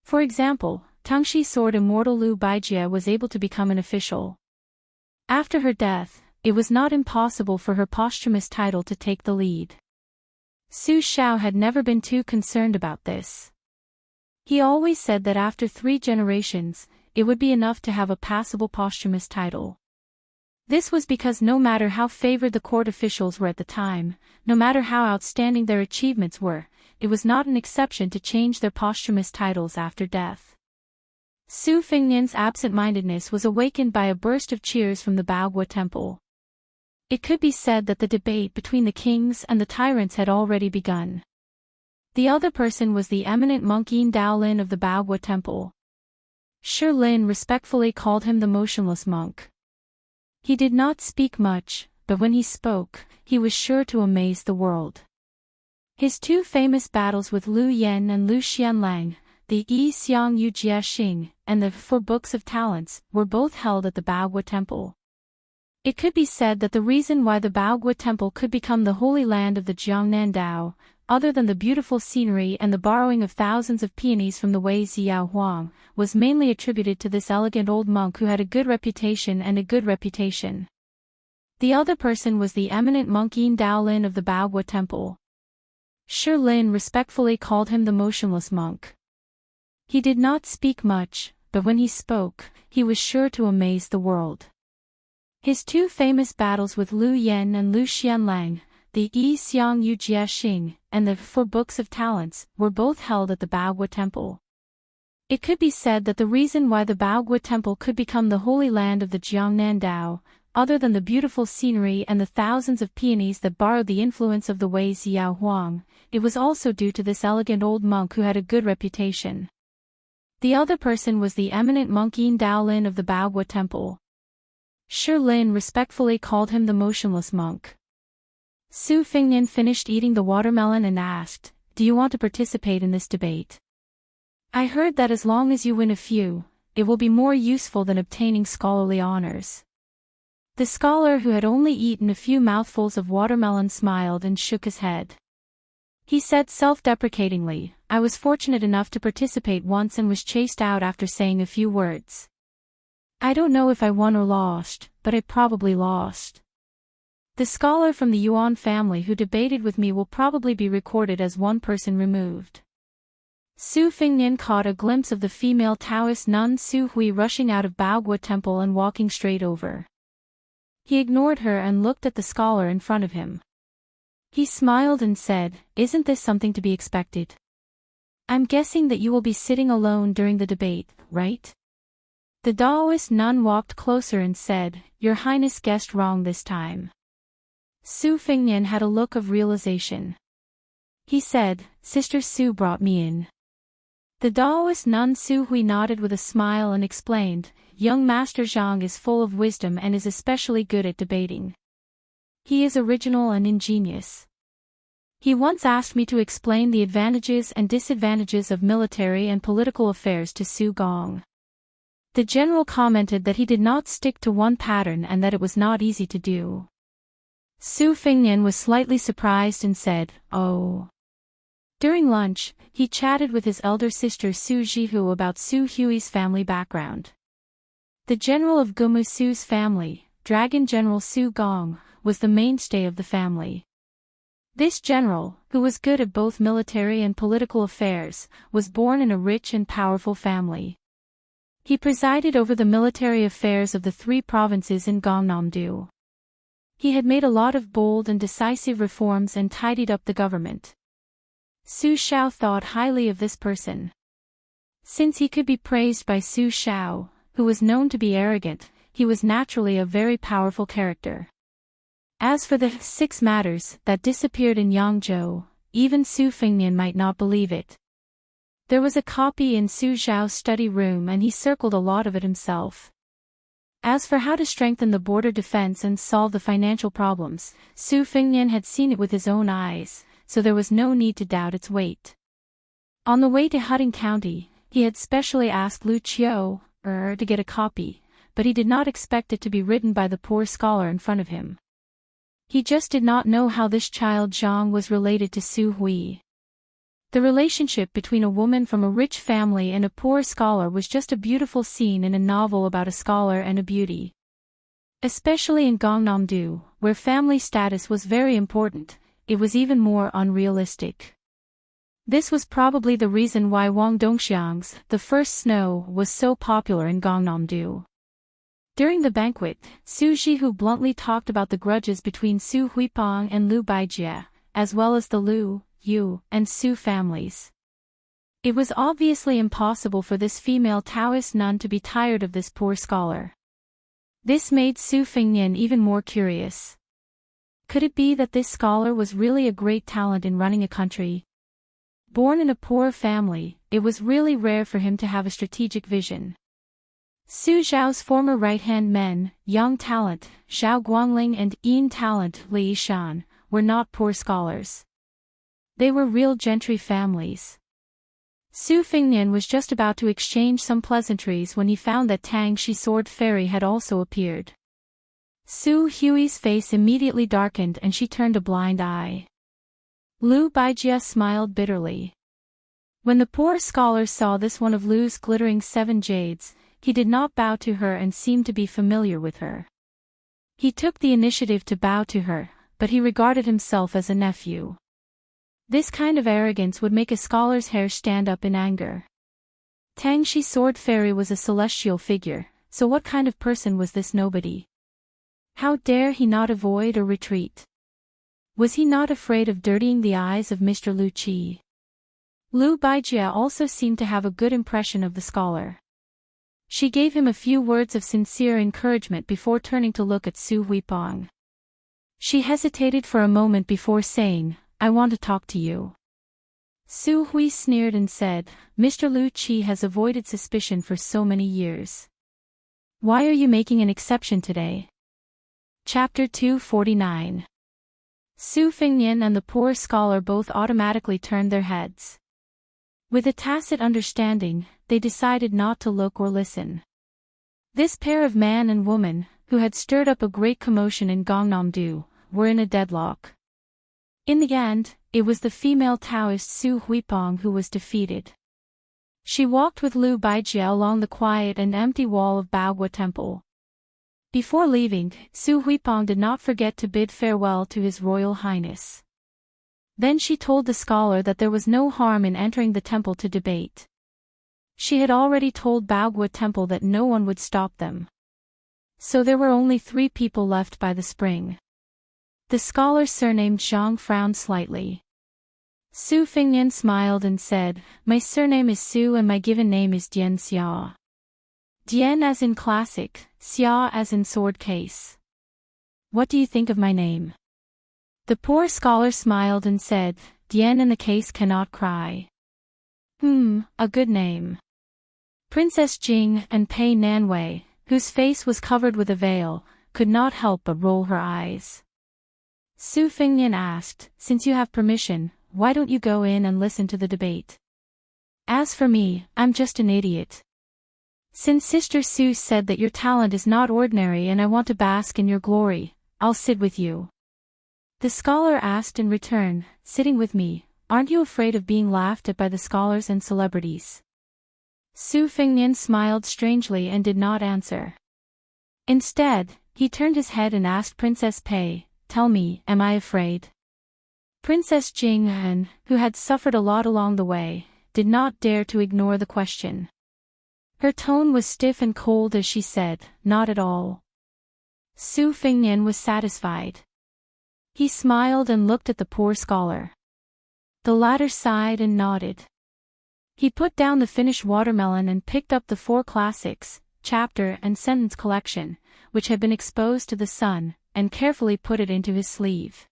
For example, Tangxi sword Immortal Liu Baijie was able to become an official. After her death, it was not impossible for her posthumous title to take the lead. Su Xiao had never been too concerned about this. He always said that after 3 generations, it would be enough to have a passable posthumous title. This was because no matter how favored the court officials were at the time, no matter how outstanding their achievements were, it was not an exception to change their posthumous titles after death. Su Fengnian's absent-mindedness was awakened by a burst of cheers from the Baogua temple. It could be said that the debate between the kings and the tyrants had already begun. The other person was the eminent monk Yin Daolin of the Baogua temple. Shi Lin respectfully called him the motionless monk. He did not speak much, but when he spoke, he was sure to amaze the world. His two famous battles with Lu Yen and Lu Xianlang, the Yi Xiang Yu Jia Xing, and the 4 Books of Talents, were both held at the Baogua temple. It could be said that the reason why the Baogua temple could become the holy land of the Jiangnan Dao, other than the beautiful scenery and the borrowing of thousands of peonies from the Wei Xiao Huang, was mainly attributed to this elegant old monk who had a good reputation and a good reputation. The other person was the eminent monk Yin Daolin of the Baogua temple. Shi Lin respectfully called him the motionless monk. He did not speak much, but when he spoke, he was sure to amaze the world. His two famous battles with Lu Yen and Lu Xianlang, the Yi Xiang Yu Jia Xing, and the 4 Books of Talents, were both held at the Baogua temple. It could be said that the reason why the Baogua temple could become the holy land of the Jiangnan Dao, other than the beautiful scenery and the thousands of peonies that borrowed the influence of the Wei Xiao Huang, it was also due to this elegant old monk who had a good reputation. The other person was the eminent monk Yin Daolin of the Baogua temple. Shi Lin respectfully called him the motionless monk. Su Fengnian finished eating the watermelon and asked, "Do you want to participate in this debate? I heard that as long as you win a few, it will be more useful than obtaining scholarly honors." The scholar who had only eaten a few mouthfuls of watermelon smiled and shook his head. He said self-deprecatingly, "I was fortunate enough to participate once and was chased out after saying a few words. I don't know if I won or lost, but I probably lost. The scholar from the Yuan family who debated with me will probably be recorded as one person removed." Su Fengnian caught a glimpse of the female Taoist nun Su Hui rushing out of Baogua temple and walking straight over. He ignored her and looked at the scholar in front of him. He smiled and said, "Isn't this something to be expected? I'm guessing that you will be sitting alone during the debate, right?" The Taoist nun walked closer and said, "Your Highness guessed wrong this time." Su Fengnian had a look of realization. He said, "Sister Su brought me in." The Taoist nun Su Hui nodded with a smile and explained, "Young Master Zhang is full of wisdom and is especially good at debating. He is original and ingenious. He once asked me to explain the advantages and disadvantages of military and political affairs to Su Gong. The general commented that he did not stick to one pattern and that it was not easy to do." Su Fengnian was slightly surprised and said, "Oh." During lunch, he chatted with his elder sister Su Jihu about Su Hui's family background. The general of Gumu Su's family, Dragon General Su Gong, was the mainstay of the family. This general, who was good at both military and political affairs, was born in a rich and powerful family. He presided over the military affairs of the 3 provinces in Gangnam-do. He had made a lot of bold and decisive reforms and tidied up the government. Su Shao thought highly of this person. Since he could be praised by Su Shao, who was known to be arrogant, he was naturally a very powerful character. As for the 6 matters that disappeared in Yangzhou, even Su Fengnian might not believe it. There was a copy in Su Zhao's study room and he circled a lot of it himself. As for how to strengthen the border defense and solve the financial problems, Su Fengnian had seen it with his own eyes, so there was no need to doubt its weight. On the way to Hutting County, he had specially asked Lu Qiu to get a copy, but he did not expect it to be written by the poor scholar in front of him. He just did not know how this child Zhang was related to Su Hui. The relationship between a woman from a rich family and a poor scholar was just a beautiful scene in a novel about a scholar and a beauty. Especially in Gangnam-do, where family status was very important, it was even more unrealistic. This was probably the reason why Wang Dongxiang's The First Snow was so popular in Gangnam-do. During the banquet, Su Jihu bluntly talked about the grudges between Su Huipeng and Lu Baijie, as well as the Lu, Yu, and Su families. It was obviously impossible for this female Taoist nun to be tired of this poor scholar. This made Su Fengnian even more curious. Could it be that this scholar was really a great talent in running a country? Born in a poor family, it was really rare for him to have a strategic vision. Su Zhao's former right-hand men, Yang Talent, Zhao Guangling and Yin Talent, Li Shan, were not poor scholars. They were real gentry families. Su Fengnian was just about to exchange some pleasantries when he found that Tang Shi Sword Fairy had also appeared. Su Hui's face immediately darkened and she turned a blind eye. Lu Baijie smiled bitterly. When the poor scholar saw this one of Lu's glittering 7 jades, he did not bow to her and seemed to be familiar with her. He took the initiative to bow to her, but he regarded himself as a nephew. This kind of arrogance would make a scholar's hair stand up in anger. Tang Shi Sword Fairy was a celestial figure, so what kind of person was this nobody? How dare he not avoid or retreat? Was he not afraid of dirtying the eyes of Mr. Lu Qi? Lu Baijie also seemed to have a good impression of the scholar. She gave him a few words of sincere encouragement before turning to look at Su Huipeng. She hesitated for a moment before saying, "I want to talk to you." Su Hui sneered and said, "Mr. Lu Qi has avoided suspicion for so many years. Why are you making an exception today?" Chapter 249. Su Fengnian and the poor scholar both automatically turned their heads. With a tacit understanding, they decided not to look or listen. This pair of man and woman, who had stirred up a great commotion in Gangnam-do, were in a deadlock. In the end, it was the female Taoist Su Huipeng who was defeated. She walked with Lu Baijie along the quiet and empty wall of Baogua Temple. Before leaving, Su Huipeng did not forget to bid farewell to His Royal Highness. Then she told the scholar that there was no harm in entering the temple to debate. She had already told Baogua Temple that no one would stop them. So there were only 3 people left by the spring. The scholar surnamed Zhang frowned slightly. Su Fengnian smiled and said, "My surname is Su and my given name is Dian Xia. Dian as in classic, Xia as in sword case. What do you think of my name?" The poor scholar smiled and said, "Dian in the case cannot cry." A good name. Princess Jing and Pei Nanwei, whose face was covered with a veil, could not help but roll her eyes. Su Fengnian asked, "Since you have permission, why don't you go in and listen to the debate? As for me, I'm just an idiot. Since Sister Su said that your talent is not ordinary and I want to bask in your glory, I'll sit with you." The scholar asked in return, "Sitting with me, aren't you afraid of being laughed at by the scholars and celebrities?" Su Fengnian smiled strangely and did not answer. Instead, he turned his head and asked Princess Pei, "Tell me, am I afraid?" Princess Jing, who had suffered a lot along the way, did not dare to ignore the question. Her tone was stiff and cold as she said, "Not at all." Su Fengnian was satisfied. He smiled and looked at the poor scholar. The latter sighed and nodded. He put down the finished watermelon and picked up the 4 classics, chapter and sentence collection, which had been exposed to the sun, and carefully put it into his sleeve.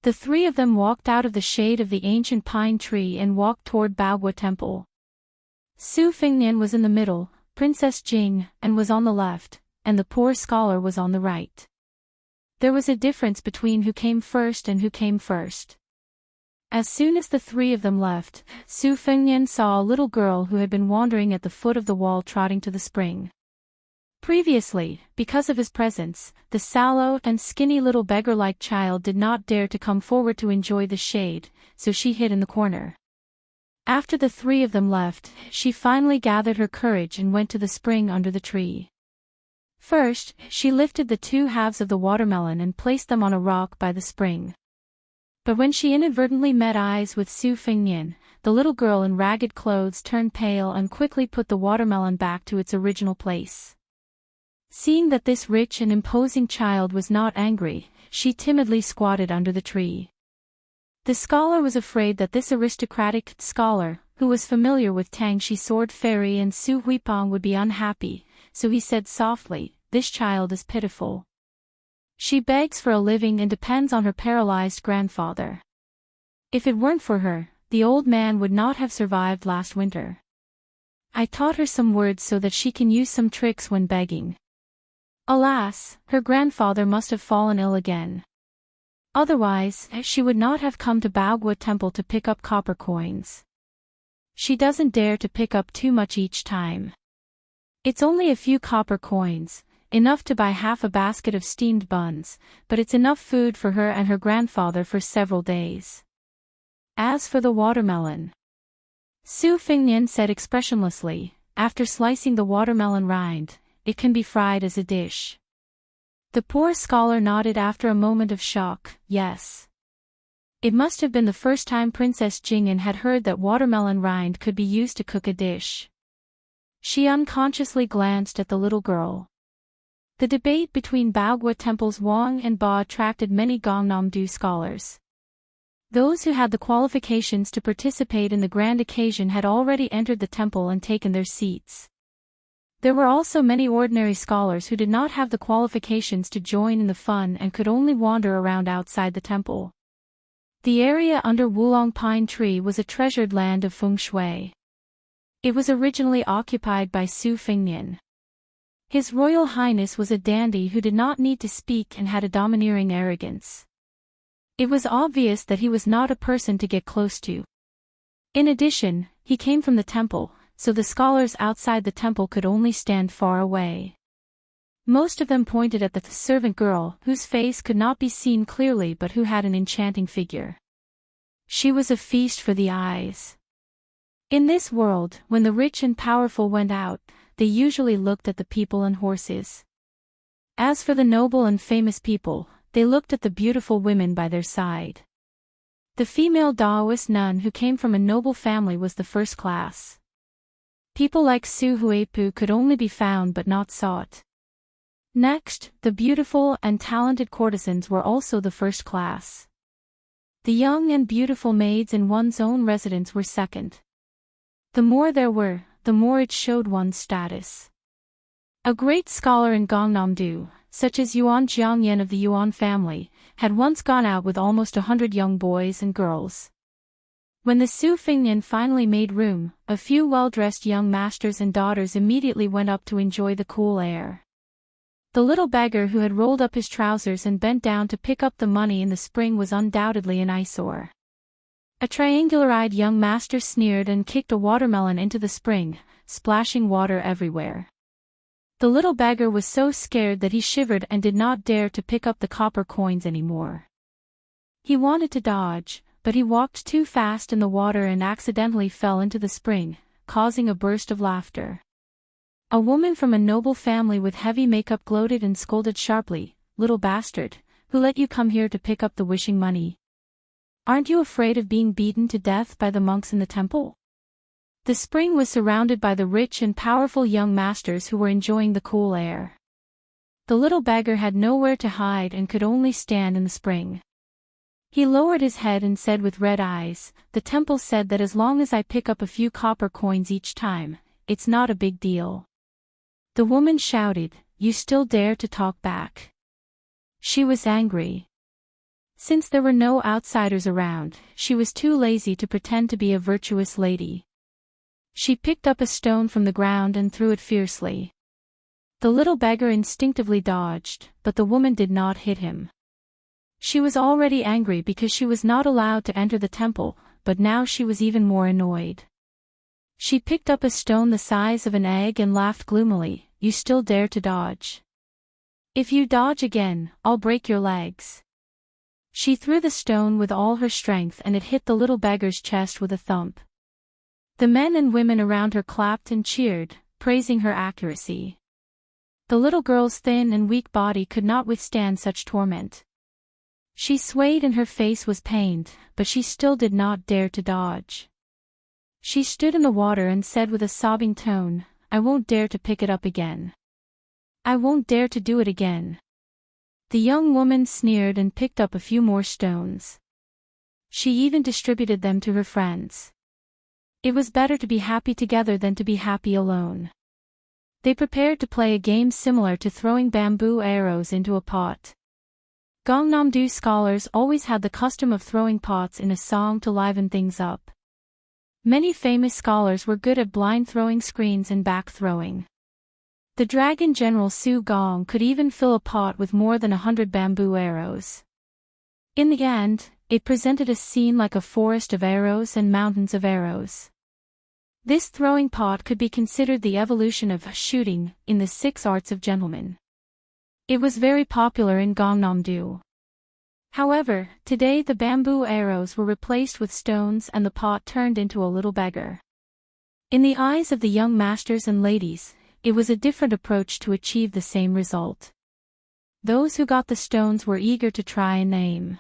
The 3 of them walked out of the shade of the ancient pine tree and walked toward Baogua Temple. Su Fengnian was in the middle, Princess Jing was on the left, and the poor scholar was on the right. There was a difference between who came first and who came first. As soon as the 3 of them left, Su Fengnian saw a little girl who had been wandering at the foot of the wall trotting to the spring. Previously, because of his presence, the sallow and skinny little beggar-like child did not dare to come forward to enjoy the shade, so she hid in the corner. After the 3 of them left, she finally gathered her courage and went to the spring under the tree. First, she lifted the 2 halves of the watermelon and placed them on a rock by the spring. But when she inadvertently met eyes with Su Fengnian, the little girl in ragged clothes turned pale and quickly put the watermelon back to its original place. Seeing that this rich and imposing child was not angry, she timidly squatted under the tree. The scholar was afraid that this aristocratic scholar, who was familiar with Tangshi Sword Fairy and Su Huipong, would be unhappy, so he said softly, "This child is pitiful. She begs for a living and depends on her paralyzed grandfather. If it weren't for her, the old man would not have survived last winter. I taught her some words so that she can use some tricks when begging. Alas, her grandfather must have fallen ill again. Otherwise, she would not have come to Baogua Temple to pick up copper coins. She doesn't dare to pick up too much each time. It's only a few copper coins, enough to buy half a basket of steamed buns, but it's enough food for her and her grandfather for several days. As for the watermelon," Su Fingnian said expressionlessly, "after slicing the watermelon rind, it can be fried as a dish." The poor scholar nodded after a moment of shock, yes. It must have been the first time Princess Jing'an had heard that watermelon rind could be used to cook a dish. She unconsciously glanced at the little girl. The debate between Baogua Temple's Wang and Ba attracted many Gangnam-do scholars. Those who had the qualifications to participate in the grand occasion had already entered the temple and taken their seats. There were also many ordinary scholars who did not have the qualifications to join in the fun and could only wander around outside the temple. The area under Wulong Pine Tree was a treasured land of feng shui. It was originally occupied by Su Fingnian. His Royal Highness was a dandy who did not need to speak and had a domineering arrogance. It was obvious that he was not a person to get close to. In addition, he came from the temple, so the scholars outside the temple could only stand far away. Most of them pointed at the servant girl, whose face could not be seen clearly but who had an enchanting figure. She was a feast for the eyes. In this world, when the rich and powerful went out, they usually looked at the people and horses. As for the noble and famous people, they looked at the beautiful women by their side. The female Taoist nun who came from a noble family was the first class. People like Su Huipu could only be found but not sought. Next, the beautiful and talented courtesans were also the first class. The young and beautiful maids in one's own residence were second. The more there were, the more it showed one's status. A great scholar in Gangnam-do, such as Yuan Jiangyan of the Yuan family, had once gone out with almost 100 young boys and girls. When the Su Fingnian finally made room, a few well-dressed young masters and daughters immediately went up to enjoy the cool air. The little beggar who had rolled up his trousers and bent down to pick up the money in the spring was undoubtedly an eyesore. A triangular-eyed young master sneered and kicked a watermelon into the spring, splashing water everywhere. The little beggar was so scared that he shivered and did not dare to pick up the copper coins anymore. He wanted to dodge, but he walked too fast in the water and accidentally fell into the spring, causing a burst of laughter. A woman from a noble family with heavy makeup gloated and scolded sharply, "Little bastard, who let you come here to pick up the wishing money? Aren't you afraid of being beaten to death by the monks in the temple?" The spring was surrounded by the rich and powerful young masters who were enjoying the cool air. The little beggar had nowhere to hide and could only stand in the spring. He lowered his head and said with red eyes, "The temple said that as long as I pick up a few copper coins each time, it's not a big deal." The woman shouted, "You still dare to talk back?" She was angry. Since there were no outsiders around, she was too lazy to pretend to be a virtuous lady. She picked up a stone from the ground and threw it fiercely. The little beggar instinctively dodged, but the woman did not hit him. She was already angry because she was not allowed to enter the temple, but now she was even more annoyed. She picked up a stone the size of an egg and laughed gloomily, "You still dare to dodge? If you dodge again, I'll break your legs." She threw the stone with all her strength and it hit the little beggar's chest with a thump. The men and women around her clapped and cheered, praising her accuracy. The little girl's thin and weak body could not withstand such torment. She swayed and her face was pained, but she still did not dare to dodge. She stood in the water and said with a sobbing tone, "I won't dare to pick it up again." I won't dare to do it again. The young woman sneered and picked up a few more stones. She even distributed them to her friends. It was better to be happy together than to be happy alone. They prepared to play a game similar to throwing bamboo arrows into a pot. Gangnam-do scholars always had the custom of throwing pots in a song to liven things up. Many famous scholars were good at blind throwing screens and back throwing. The dragon general Su Gong could even fill a pot with more than 100 bamboo arrows. In the end, it presented a scene like a forest of arrows and mountains of arrows. This throwing pot could be considered the evolution of shooting in the 6 arts of gentlemen. It was very popular in Gangnam-do. However, today the bamboo arrows were replaced with stones and the pot turned into a little beggar. In the eyes of the young masters and ladies, it was a different approach to achieve the same result. Those who got the stones were eager to try and aim.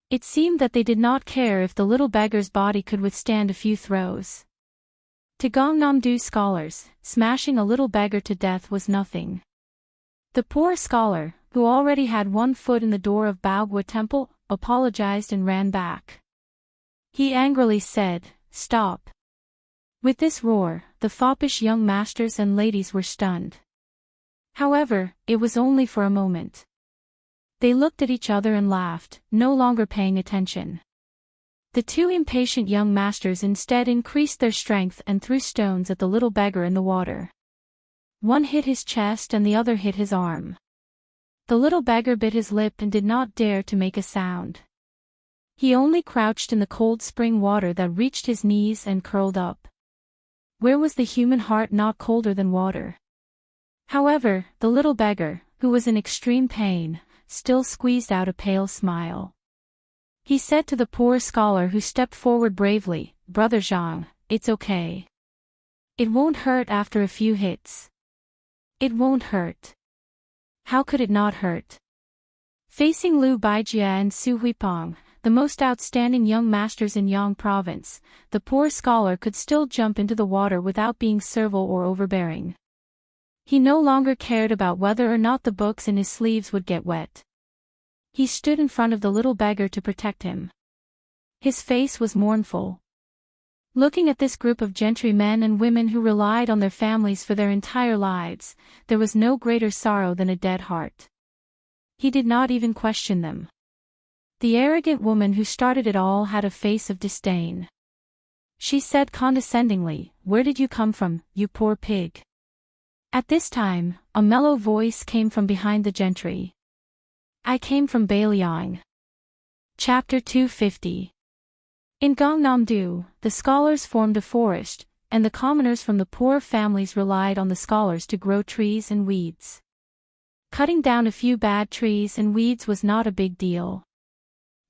It seemed that they did not care if the little beggar's body could withstand a few throws. To Gangnam-do scholars, smashing a little beggar to death was nothing. The poor scholar, who already had 1 foot in the door of Baogwa Temple, apologized and ran back. He angrily said, "Stop." With this roar, the foppish young masters and ladies were stunned. However, it was only for a moment. They looked at each other and laughed, no longer paying attention. The 2 impatient young masters instead increased their strength and threw stones at the little beggar in the water. One hit his chest and the other hit his arm. The little beggar bit his lip and did not dare to make a sound. He only crouched in the cold spring water that reached his knees and curled up. Where was the human heart not colder than water? However, the little beggar, who was in extreme pain, still squeezed out a pale smile. He said to the poor scholar who stepped forward bravely, "Brother Zhang, it's okay. It won't hurt after a few hits. It won't hurt." How could it not hurt? Facing Liu Baijia and Su Huipeng, the most outstanding young masters in Yang province, the poor scholar could still jump into the water without being servile or overbearing. He no longer cared about whether or not the books in his sleeves would get wet. He stood in front of the little beggar to protect him. His face was mournful. Looking at this group of gentry men and women who relied on their families for their entire lives, there was no greater sorrow than a dead heart. He did not even question them. The arrogant woman who started it all had a face of disdain. She said condescendingly, "Where did you come from, you poor pig?" At this time, a mellow voice came from behind the gentry. "I came from Bailiang." Chapter 250. In Gangnam-do, the scholars formed a forest, and the commoners from the poor families relied on the scholars to grow trees and weeds. Cutting down a few bad trees and weeds was not a big deal.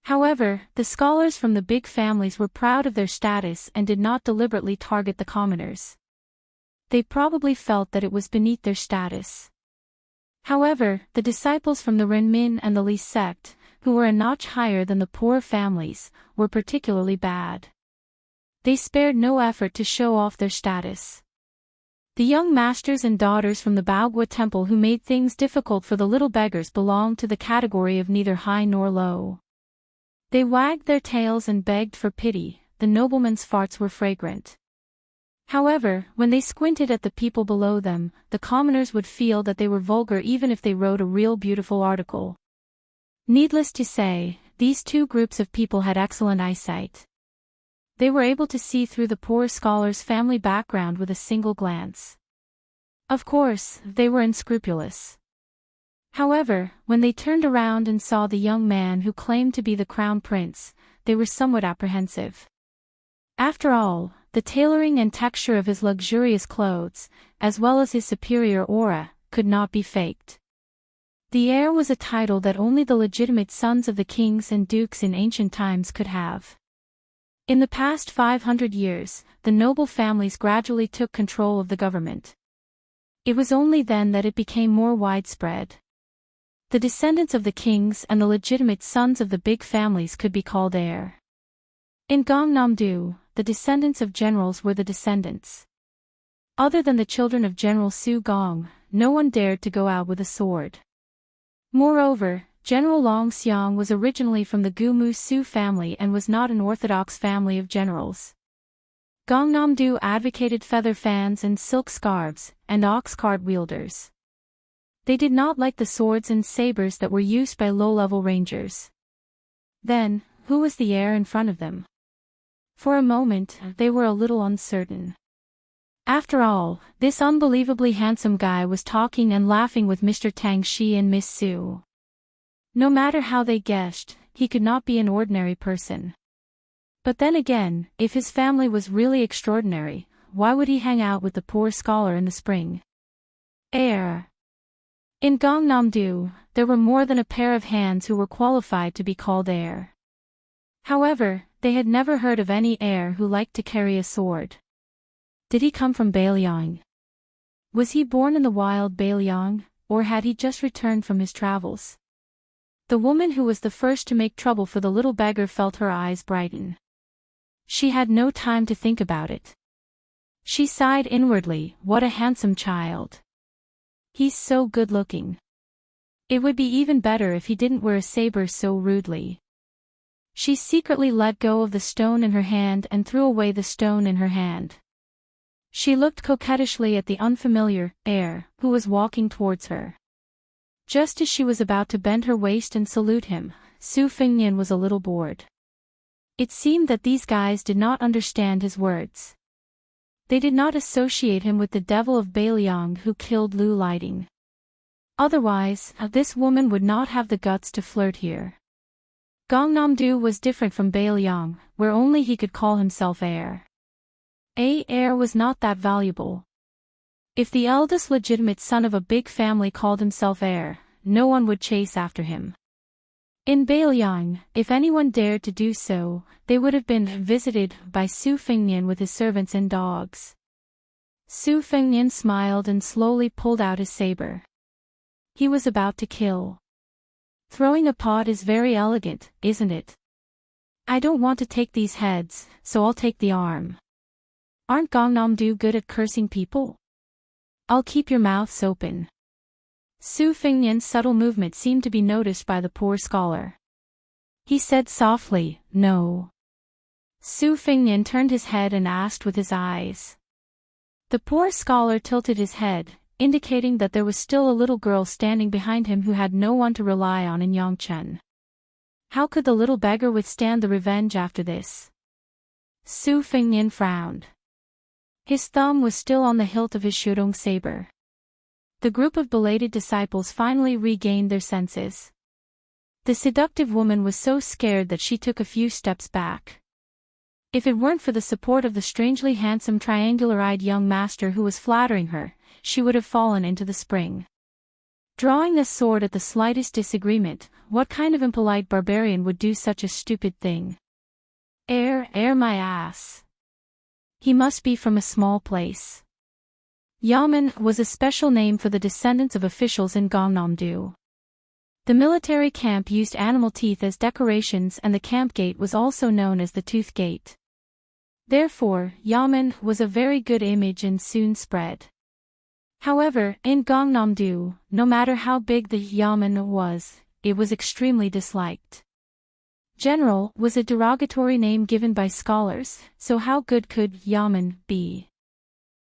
However, the scholars from the big families were proud of their status and did not deliberately target the commoners. They probably felt that it was beneath their status. However, the disciples from the Renmin and the Li sect, who were a notch higher than the poor families, were particularly bad. They spared no effort to show off their status. The young masters and daughters from the Baogwa temple who made things difficult for the little beggars belonged to the category of neither high nor low. They wagged their tails and begged for pity. The noblemen's farts were fragrant. However, when they squinted at the people below them, the commoners would feel that they were vulgar even if they wrote a real beautiful article. Needless to say, these 2 groups of people had excellent eyesight. They were able to see through the poor scholar's family background with a single glance. Of course, they were unscrupulous. However, when they turned around and saw the young man who claimed to be the crown prince, they were somewhat apprehensive. After all, the tailoring and texture of his luxurious clothes, as well as his superior aura, could not be faked. The heir was a title that only the legitimate sons of the kings and dukes in ancient times could have. In the past 500 years, the noble families gradually took control of the government. It was only then that it became more widespread. The descendants of the kings and the legitimate sons of the big families could be called heir. In Gangnam-do, the descendants of generals were the descendants. Other than the children of General Su Gong, no one dared to go out with a sword. Moreover, General Long Xiang was originally from the Gumu Su family and was not an orthodox family of generals. Gangnam-do advocated feather fans and silk scarves, and ox cart wielders. They did not like the swords and sabers that were used by low-level rangers. Then, who was the heir in front of them? For a moment, they were a little uncertain. After all, this unbelievably handsome guy was talking and laughing with Mr. Tang Shi and Miss Su. No matter how they guessed, he could not be an ordinary person. But then again, if his family was really extraordinary, why would he hang out with the poor scholar in the spring? Heir. In Gangnam-do, there were more than a pair of hands who were qualified to be called heir. However, they had never heard of any heir who liked to carry a sword. Did he come from Bailiang? Was he born in the wild Bailiang, or had he just returned from his travels? The woman who was the first to make trouble for the little beggar felt her eyes brighten. She had no time to think about it. She sighed inwardly, what a handsome child. He's so good-looking. It would be even better if he didn't wear a saber so rudely. She secretly let go of the stone in her hand and threw away the stone in her hand. She looked coquettishly at the unfamiliar heir, who was walking towards her. Just as she was about to bend her waist and salute him, Su Fengnian was a little bored. It seemed that these guys did not understand his words. They did not associate him with the devil of Bailiang who killed Lu Lighting. Otherwise, this woman would not have the guts to flirt here. Gangnam-do was different from Bailiang, where only he could call himself heir. Heir was not that valuable. If the eldest legitimate son of a big family called himself heir, no one would chase after him. In Bailiang, if anyone dared to do so, they would have been visited by Su Fengnian with his servants and dogs. Su Fengnian smiled and slowly pulled out his saber. He was about to kill. Throwing a pot is very elegant, isn't it? I don't want to take these heads, so I'll take the arm. Aren't Gangnam-do good at cursing people? I'll keep your mouths open. Su Fengnian's subtle movement seemed to be noticed by the poor scholar. He said softly, no. Su Fengnian turned his head and asked with his eyes. The poor scholar tilted his head, indicating that there was still a little girl standing behind him who had no one to rely on in Yangchen. How could the little beggar withstand the revenge after this? Su Fengnian frowned. His thumb was still on the hilt of his shudong saber. The group of belated disciples finally regained their senses. The seductive woman was so scared that she took a few steps back. If it weren't for the support of the strangely handsome triangular-eyed young master who was flattering her, she would have fallen into the spring. Drawing a sword at the slightest disagreement, what kind of impolite barbarian would do such a stupid thing? Heir my ass. He must be from a small place. Yamen was a special name for the descendants of officials in Gangnam-do. The military camp used animal teeth as decorations and the camp gate was also known as the tooth gate. Therefore, Yamen was a very good image and soon spread. However, in Gangnam-do, no matter how big the Yamen was, it was extremely disliked. General was a derogatory name given by scholars, so how good could Yamen be?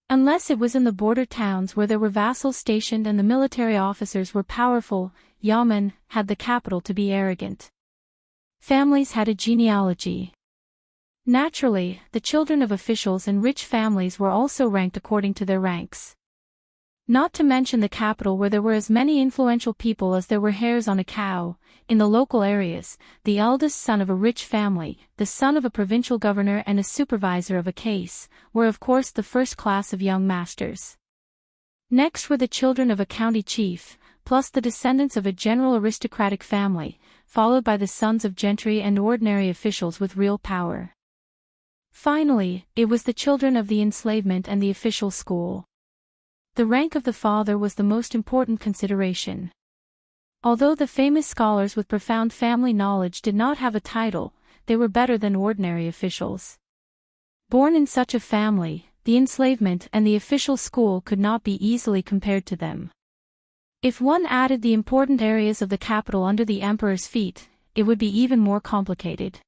Unless it was in the border towns where there were vassals stationed and the military officers were powerful, Yamen had the capital to be arrogant. Families had a genealogy. Naturally, the children of officials and rich families were also ranked according to their ranks. Not to mention the capital where there were as many influential people as there were hairs on a cow. In the local areas, the eldest son of a rich family, the son of a provincial governor and a supervisor of a case, were of course the first class of young masters. Next were the children of a county chief, plus the descendants of a general aristocratic family, followed by the sons of gentry and ordinary officials with real power. Finally, it was the children of the enslavement and the official school. The rank of the father was the most important consideration. Although the famous scholars with profound family knowledge did not have a title, they were better than ordinary officials. Born in such a family, the enslavement and the official school could not be easily compared to them. If one added the important areas of the capital under the emperor's feet, it would be even more complicated.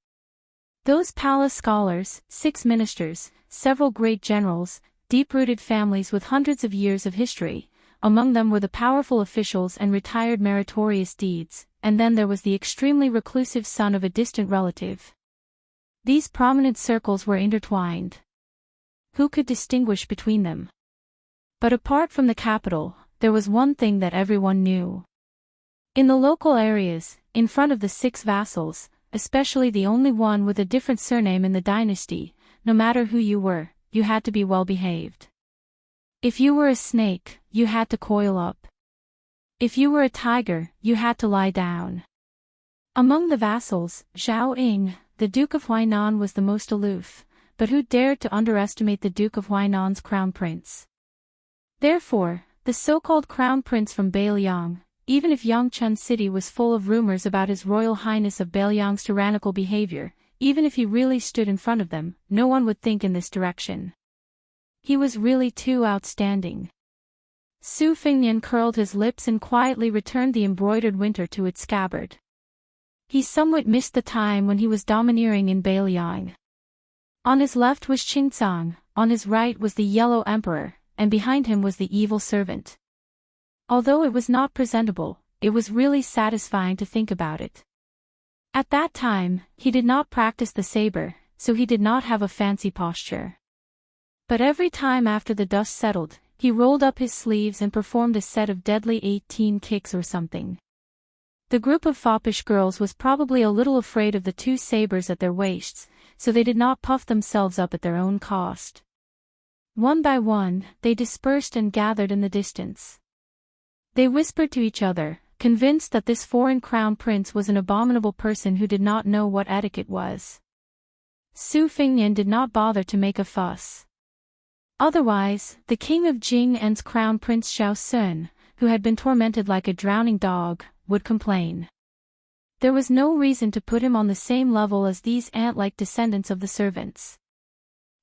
Those palace scholars, 6 ministers, several great generals, deep-rooted families with hundreds of years of history, among them were the powerful officials and retired meritorious deeds, and then there was the extremely reclusive son of a distant relative. These prominent circles were intertwined. Who could distinguish between them? But apart from the capital, there was one thing that everyone knew. In the local areas, in front of the 6 vassals, especially the only one with a different surname in the dynasty, no matter who you were, you had to be well behaved. If you were a snake, you had to coil up. If you were a tiger, you had to lie down. Among the vassals, Zhao Ying, the Duke of Huainan, was the most aloof, but who dared to underestimate the Duke of Huainan's crown prince? Therefore, the so-called crown prince from Beiliang, even if Yangchun City was full of rumors about His Royal Highness of Beiliang's tyrannical behavior, even if he really stood in front of them, no one would think in this direction. He was really too outstanding. Su Fengnian curled his lips and quietly returned the embroidered winter to its scabbard. He somewhat missed the time when he was domineering in Beiliang. On his left was Qingcang, on his right was the Yellow Emperor, and behind him was the evil servant. Although it was not presentable, it was really satisfying to think about it. At that time, he did not practice the saber, so he did not have a fancy posture. But every time after the dust settled, he rolled up his sleeves and performed a set of deadly 18 kicks or something. The group of foppish girls was probably a little afraid of the 2 sabers at their waists, so they did not puff themselves up at their own cost. One by one, they dispersed and gathered in the distance. They whispered to each other, convinced that this foreign crown prince was an abominable person who did not know what etiquette was. Su Fengnian did not bother to make a fuss. Otherwise, the king of Jing En's crown prince Xiao Sun, who had been tormented like a drowning dog, would complain. There was no reason to put him on the same level as these ant-like descendants of the servants.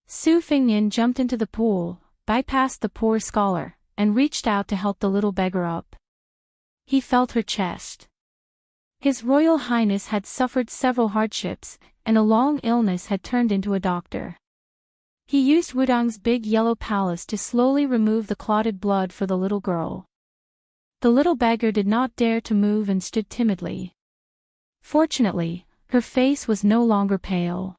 Su Fengnian jumped into the pool, bypassed the poor scholar, and reached out to help the little beggar up. He felt her chest. His Royal Highness had suffered several hardships, and a long illness had turned into a doctor. He used Wudong's big yellow palace to slowly remove the clotted blood for the little girl. The little beggar did not dare to move and stood timidly. Fortunately, her face was no longer pale.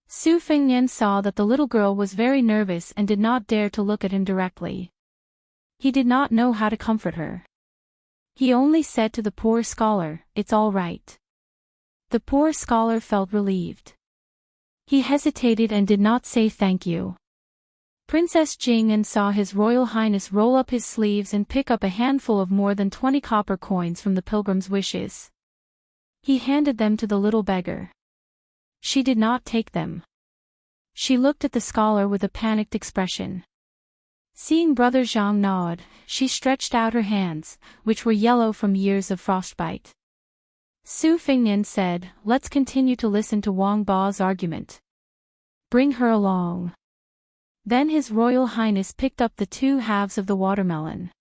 Su Fengnian saw that the little girl was very nervous and did not dare to look at him directly. He did not know how to comfort her. He only said to the poor scholar, "It's all right." The poor scholar felt relieved. He hesitated and did not say thank you. Princess Jing'an saw His Royal Highness roll up his sleeves and pick up a handful of more than 20 copper coins from the pilgrim's wishes. He handed them to the little beggar. She did not take them. She looked at the scholar with a panicked expression. Seeing Brother Zhang nod, she stretched out her hands, which were yellow from years of frostbite. Su Fengnian said, "Let's continue to listen to Wang Ba's argument. Bring her along." Then His Royal Highness picked up the 2 halves of the watermelon.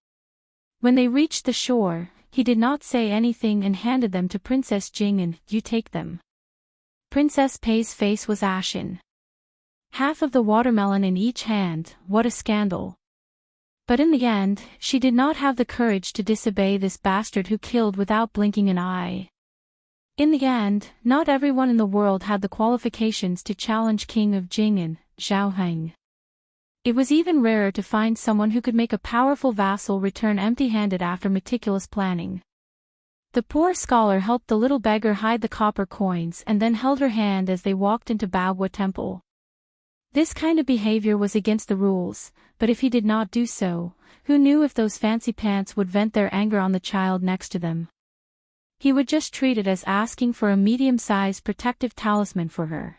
When they reached the shore, he did not say anything and handed them to Princess Jing'an. "You take them." Princess Pei's face was ashen. Half of the watermelon in each hand, what a scandal. But in the end, she did not have the courage to disobey this bastard who killed without blinking an eye. In the end, not everyone in the world had the qualifications to challenge King of Jing'an, Zhao Heng. It was even rarer to find someone who could make a powerful vassal return empty-handed after meticulous planning. The poor scholar helped the little beggar hide the copper coins and then held her hand as they walked into Baohua Temple. This kind of behavior was against the rules, but if he did not do so, who knew if those fancy pants would vent their anger on the child next to them? He would just treat it as asking for a medium-sized protective talisman for her.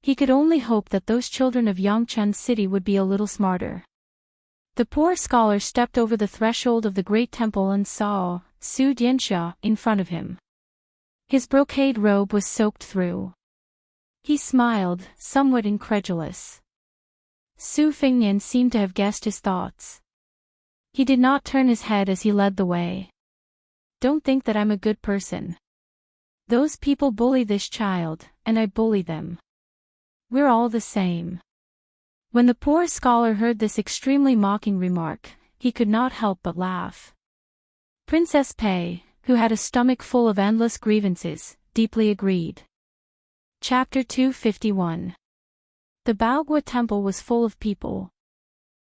He could only hope that those children of Yangchun City would be a little smarter. The poor scholar stepped over the threshold of the great temple and saw Su Dianxia in front of him. His brocade robe was soaked through. He smiled, somewhat incredulous. Su Fengnian seemed to have guessed his thoughts. He did not turn his head as he led the way. Don't think that I'm a good person. Those people bully this child, and I bully them. We're all the same. When the poor scholar heard this extremely mocking remark, he could not help but laugh. Princess Pei, who had a stomach full of endless grievances, deeply agreed. Chapter 251. The Baogua temple was full of people.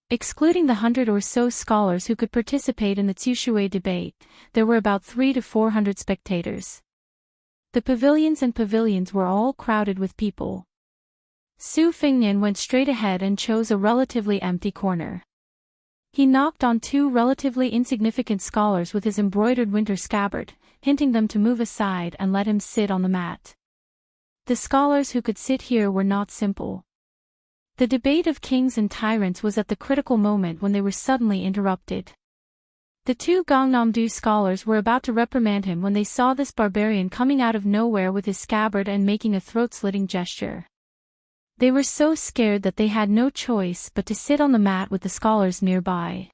Excluding the 100 or so scholars who could participate in the Tsushui debate, there were about 300 to 400 spectators. The pavilions were all crowded with people. Su Fengnian went straight ahead and chose a relatively empty corner. He knocked on 2 relatively insignificant scholars with his embroidered winter scabbard, hinting them to move aside and let him sit on the mat. The scholars who could sit here were not simple. The debate of kings and tyrants was at the critical moment when they were suddenly interrupted. The 2 Gangnam-do scholars were about to reprimand him when they saw this barbarian coming out of nowhere with his scabbard and making a throat-slitting gesture. They were so scared that they had no choice but to sit on the mat with the scholars nearby.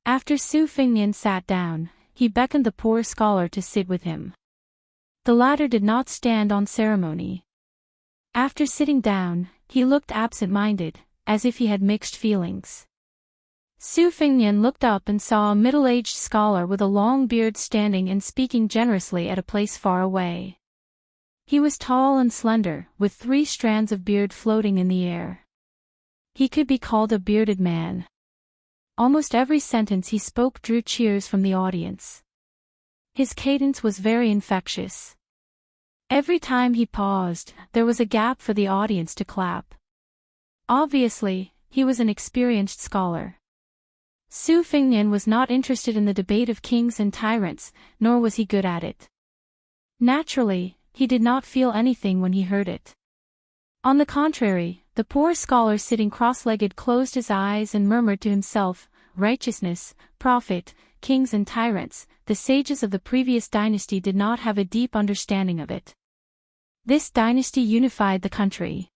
After Su Fengnian sat down, he beckoned the poor scholar to sit with him. The latter did not stand on ceremony. After sitting down, he looked absent-minded, as if he had mixed feelings. Su Fengnian looked up and saw a middle-aged scholar with a long beard standing and speaking generously at a place far away. He was tall and slender, with 3 strands of beard floating in the air. He could be called a bearded man. Almost every sentence he spoke drew cheers from the audience. His cadence was very infectious. Every time he paused, there was a gap for the audience to clap. Obviously, he was an experienced scholar. Su Fengnian was not interested in the debate of kings and tyrants, nor was he good at it. Naturally, he did not feel anything when he heard it. On the contrary, the poor scholar sitting cross-legged closed his eyes and murmured to himself, "Righteousness, profit, kings and tyrants, the sages of the previous dynasty did not have a deep understanding of it. This dynasty unified the country."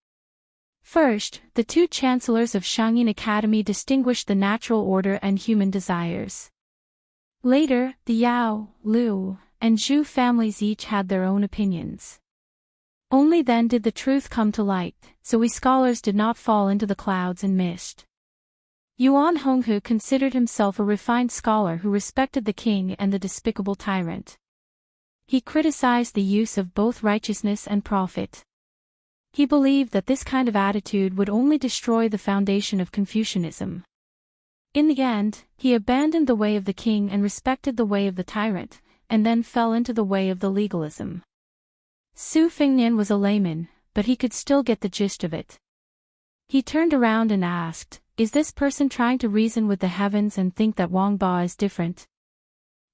First, the 2 chancellors of Shangyin Academy distinguished the natural order and human desires. Later, the Yao, Liu, and Zhu families each had their own opinions. Only then did the truth come to light, so we scholars did not fall into the clouds and mist. Yuan Honghu considered himself a refined scholar who respected the king and the despicable tyrant. He criticized the use of both righteousness and profit. He believed that this kind of attitude would only destroy the foundation of Confucianism. In the end, he abandoned the way of the king and respected the way of the tyrant, and then fell into the way of the legalism. Su Fengnian was a layman, but he could still get the gist of it. He turned around and asked, "Is this person trying to reason with the heavens and think that Wang Ba is different?"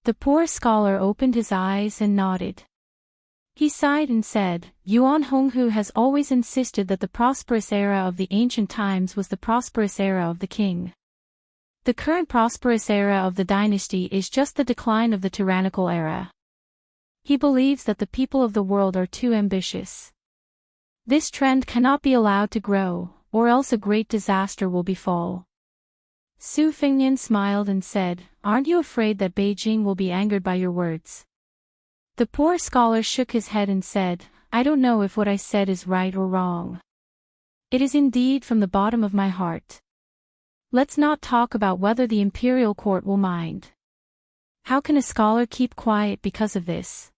The poor scholar opened his eyes and nodded. He sighed and said, "Yuan Honghu has always insisted that the prosperous era of the ancient times was the prosperous era of the king. The current prosperous era of the dynasty is just the decline of the tyrannical era. He believes that the people of the world are too ambitious. This trend cannot be allowed to grow, or else a great disaster will befall." Su Fengnian smiled and said, "Aren't you afraid that Beijing will be angered by your words?" The poor scholar shook his head and said, "I don't know if what I said is right or wrong. It is indeed from the bottom of my heart. Let's not talk about whether the imperial court will mind. How can a scholar keep quiet because of this?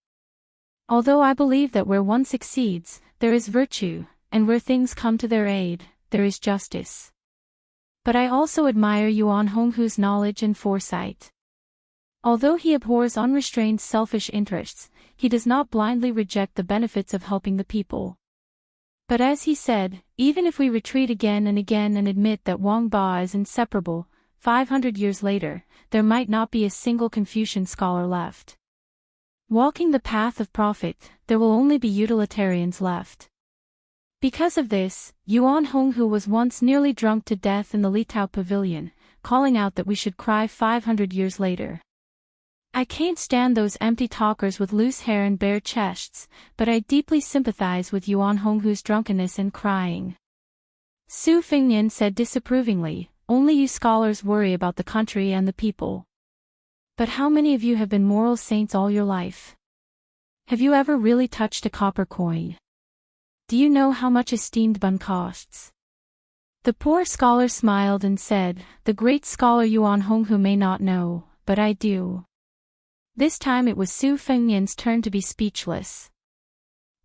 Although I believe that where one succeeds, there is virtue, and where things come to their aid, there is justice. But I also admire Yuan Honghu's knowledge and foresight. Although he abhors unrestrained selfish interests, he does not blindly reject the benefits of helping the people. But as he said, even if we retreat again and again and admit that Wang Ba is inseparable, 500 years later, there might not be a single Confucian scholar left. Walking the path of profit, there will only be utilitarians left." Because of this, Yuan Honghu was once nearly drunk to death in the Litao pavilion, calling out that we should cry 500 years later. "I can't stand those empty talkers with loose hair and bare chests, but I deeply sympathize with Yuan Honghu's drunkenness and crying." Su Fengnian said disapprovingly, only you scholars worry about the country and the people. But how many of you have been moral saints all your life? Have you ever really touched a copper coin? Do you know how much esteemed bun costs? The poor scholar smiled and said, the great scholar Yuan Honghu may not know, but I do. This time it was Su Fengnian's turn to be speechless.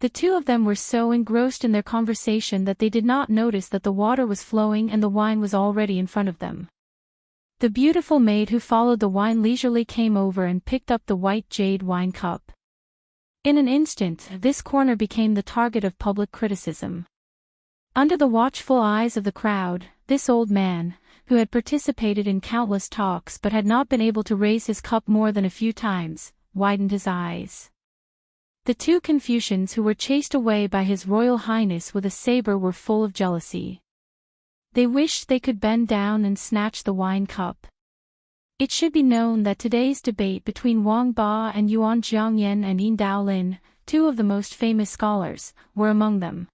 The two of them were so engrossed in their conversation that they did not notice that the water was flowing and the wine was already in front of them. The beautiful maid who followed the wine leisurely came over and picked up the white jade wine cup. In an instant, this corner became the target of public criticism. Under the watchful eyes of the crowd, this old man, who had participated in countless talks but had not been able to raise his cup more than a few times, widened his eyes. The two Confucians who were chased away by His Royal Highness with a saber were full of jealousy. They wished they could bend down and snatch the wine cup. It should be known that today's debate between Wang Ba and Yuan Jiangyan and Yin Daolin, two of the most famous scholars, were among them.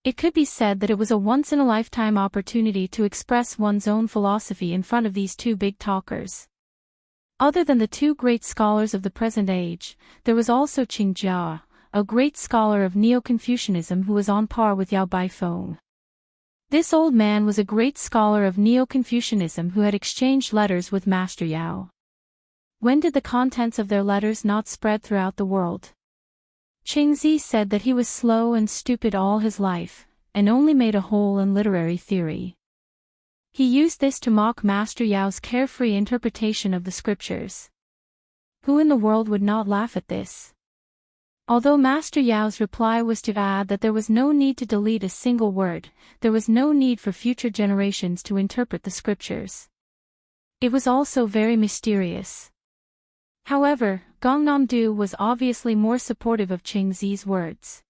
It could be said that it was a once-in-a-lifetime opportunity to express one's own philosophy in front of these two big talkers. Other than the two great scholars of the present age, there was also Qing Jia, a great scholar of Neo-Confucianism who was on par with Yao Baifeng. This old man was a great scholar of Neo-Confucianism who had exchanged letters with Master Yao. When did the contents of their letters not spread throughout the world? Qingzi said that he was slow and stupid all his life, and only made a hole in literary theory. He used this to mock Master Yao's carefree interpretation of the scriptures. Who in the world would not laugh at this? Although Master Yao's reply was to add that there was no need to delete a single word, there was no need for future generations to interpret the scriptures. It was also very mysterious. However, Gongnamdu was obviously more supportive of Qingzi's words.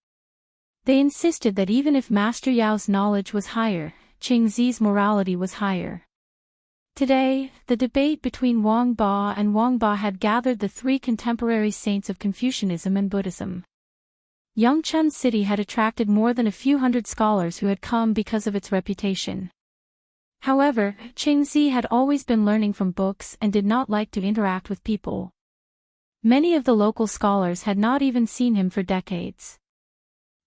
They insisted that even if Master Yao's knowledge was higher, Qingzi's morality was higher. Today, the debate between Wang Ba and Wang Ba had gathered the three contemporary saints of Confucianism and Buddhism. Yangchun City had attracted more than a few hundred scholars who had come because of its reputation. However, Qingzi had always been learning from books and did not like to interact with people. Many of the local scholars had not even seen him for decades.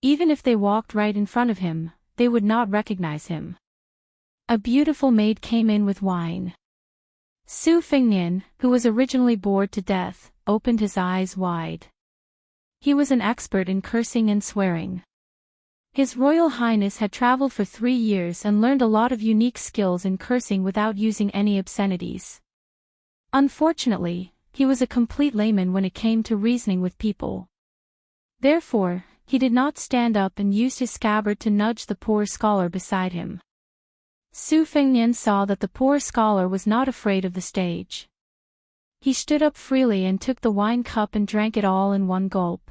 Even if they walked right in front of him, they would not recognize him. A beautiful maid came in with wine. Su Fengnian, who was originally bored to death, opened his eyes wide. He was an expert in cursing and swearing. His Royal Highness had traveled for 3 years and learned a lot of unique skills in cursing without using any obscenities. Unfortunately, he was a complete layman when it came to reasoning with people. Therefore, he did not stand up and used his scabbard to nudge the poor scholar beside him. Su Fengnian saw that the poor scholar was not afraid of the stage. He stood up freely and took the wine cup and drank it all in one gulp.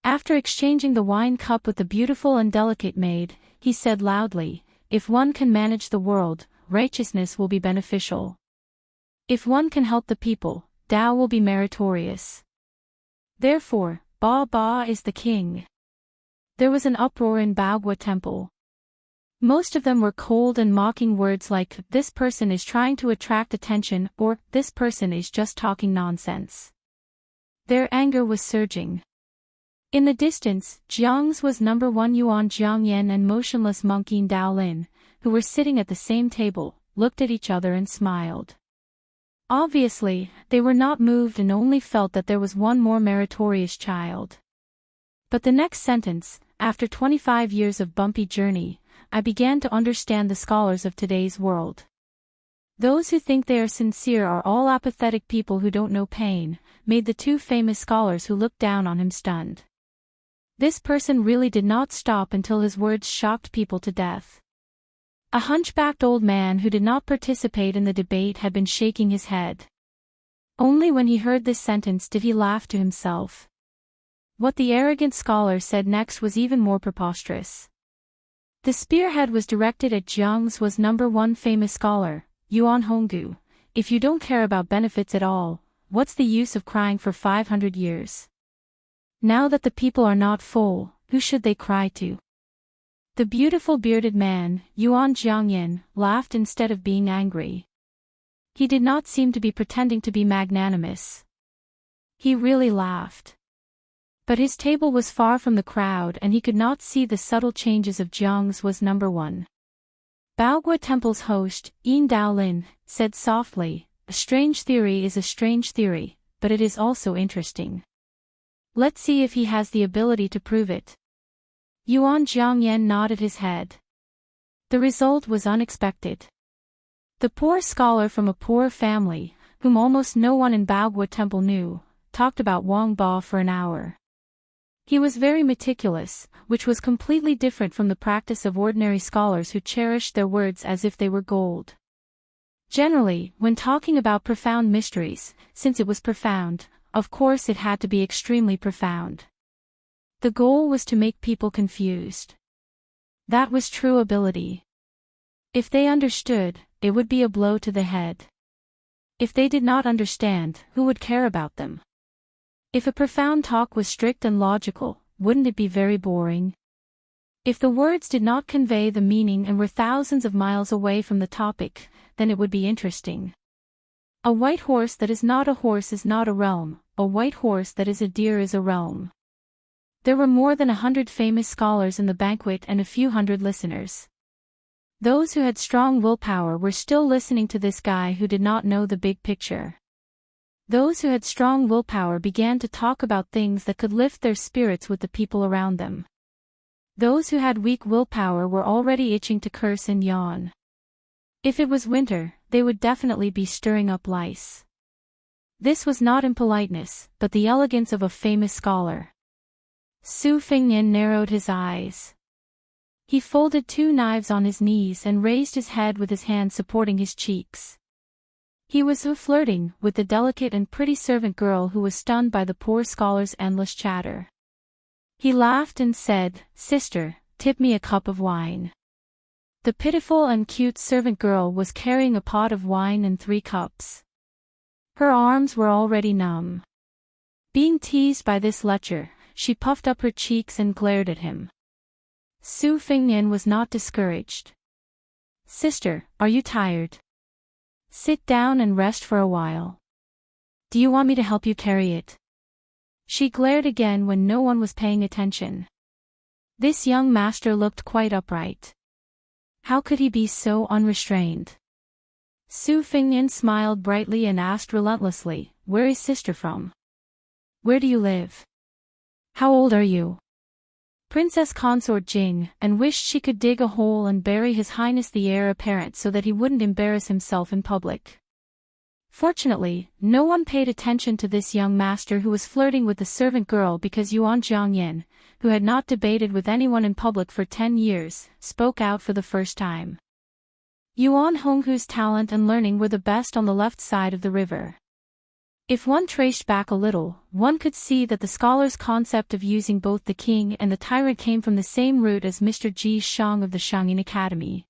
After exchanging the wine cup with the beautiful and delicate maid, he said loudly, "If one can manage the world, righteousness will be beneficial. If one can help the people, Tao will be meritorious. Therefore, Ba Ba is the king." There was an uproar in Baogua Temple. Most of them were cold and mocking words like, "This person is trying to attract attention," or, "This person is just talking nonsense." Their anger was surging. In the distance, Jiang's was number 1 Yuan Jiangyan and motionless monk Yin Daolin, who were sitting at the same table, looked at each other and smiled. Obviously, they were not moved and only felt that there was one more meritorious child. But the next sentence, "After 25 years of bumpy journey, I began to understand the scholars of today's world. Those who think they are sincere are all apathetic people who don't know pain," made the two famous scholars who looked down on him stunned. This person really did not stop until his words shocked people to death. A hunchbacked old man who did not participate in the debate had been shaking his head. Only when he heard this sentence did he laugh to himself. What the arrogant scholar said next was even more preposterous. The spearhead was directed at Jiang's was number 1 famous scholar, Yuan Honggu. "If you don't care about benefits at all, what's the use of crying for 500 years? Now that the people are not full, who should they cry to?" The beautiful bearded man, Yuan Jiangyan, laughed instead of being angry. He did not seem to be pretending to be magnanimous. He really laughed. But his table was far from the crowd and he could not see the subtle changes of Jiang's was number one. Baogua Temple's host, Yin Daolin, said softly, "A strange theory is a strange theory, but it is also interesting. Let's see if he has the ability to prove it." Yuan Jiangyan nodded his head. The result was unexpected. The poor scholar from a poor family, whom almost no one in Baogua Temple knew, talked about Wang Ba for an hour. He was very meticulous, which was completely different from the practice of ordinary scholars who cherished their words as if they were gold. Generally, when talking about profound mysteries, since it was profound, of course it had to be extremely profound. The goal was to make people confused. That was true ability. If they understood, it would be a blow to the head. If they did not understand, who would care about them? If a profound talk was strict and logical, wouldn't it be very boring? If the words did not convey the meaning and were thousands of miles away from the topic, then it would be interesting. A white horse that is not a horse is not a realm, a white horse that is a deer is a realm. There were more than 100 famous scholars in the banquet and a few hundred listeners. Those who had strong willpower were still listening to this guy who did not know the big picture. Those who had strong willpower began to talk about things that could lift their spirits with the people around them. Those who had weak willpower were already itching to curse and yawn. If it was winter, they would definitely be stirring up lice. This was not impoliteness, but the elegance of a famous scholar. Su Fingyan narrowed his eyes. He folded two knives on his knees and raised his head with his hand supporting his cheeks. He was flirting with the delicate and pretty servant girl who was stunned by the poor scholar's endless chatter. He laughed and said, "Sister, tip me a cup of wine." The pitiful and cute servant girl was carrying a pot of wine and 3 cups. Her arms were already numb. Being teased by this lecher, she puffed up her cheeks and glared at him. Su Fingyan was not discouraged. "Sister, are you tired? Sit down and rest for a while. Do you want me to help you carry it?" She glared again when no one was paying attention. This young master looked quite upright. How could he be so unrestrained? Su Fingyan smiled brightly and asked relentlessly, "Where is sister from? Where do you live? How old are you?" Princess Consort Jing, and wished she could dig a hole and bury His Highness the heir apparent so that he wouldn't embarrass himself in public. Fortunately, no one paid attention to this young master who was flirting with the servant girl because Yuan Jiangyan, who had not debated with anyone in public for 10 years, spoke out for the first time. Yuan Honghu's talent and learning were the best on the left side of the river. If one traced back a little, one could see that the scholar's concept of using both the king and the tyrant came from the same root as Mr. Ji Shang of the Shangyin Academy.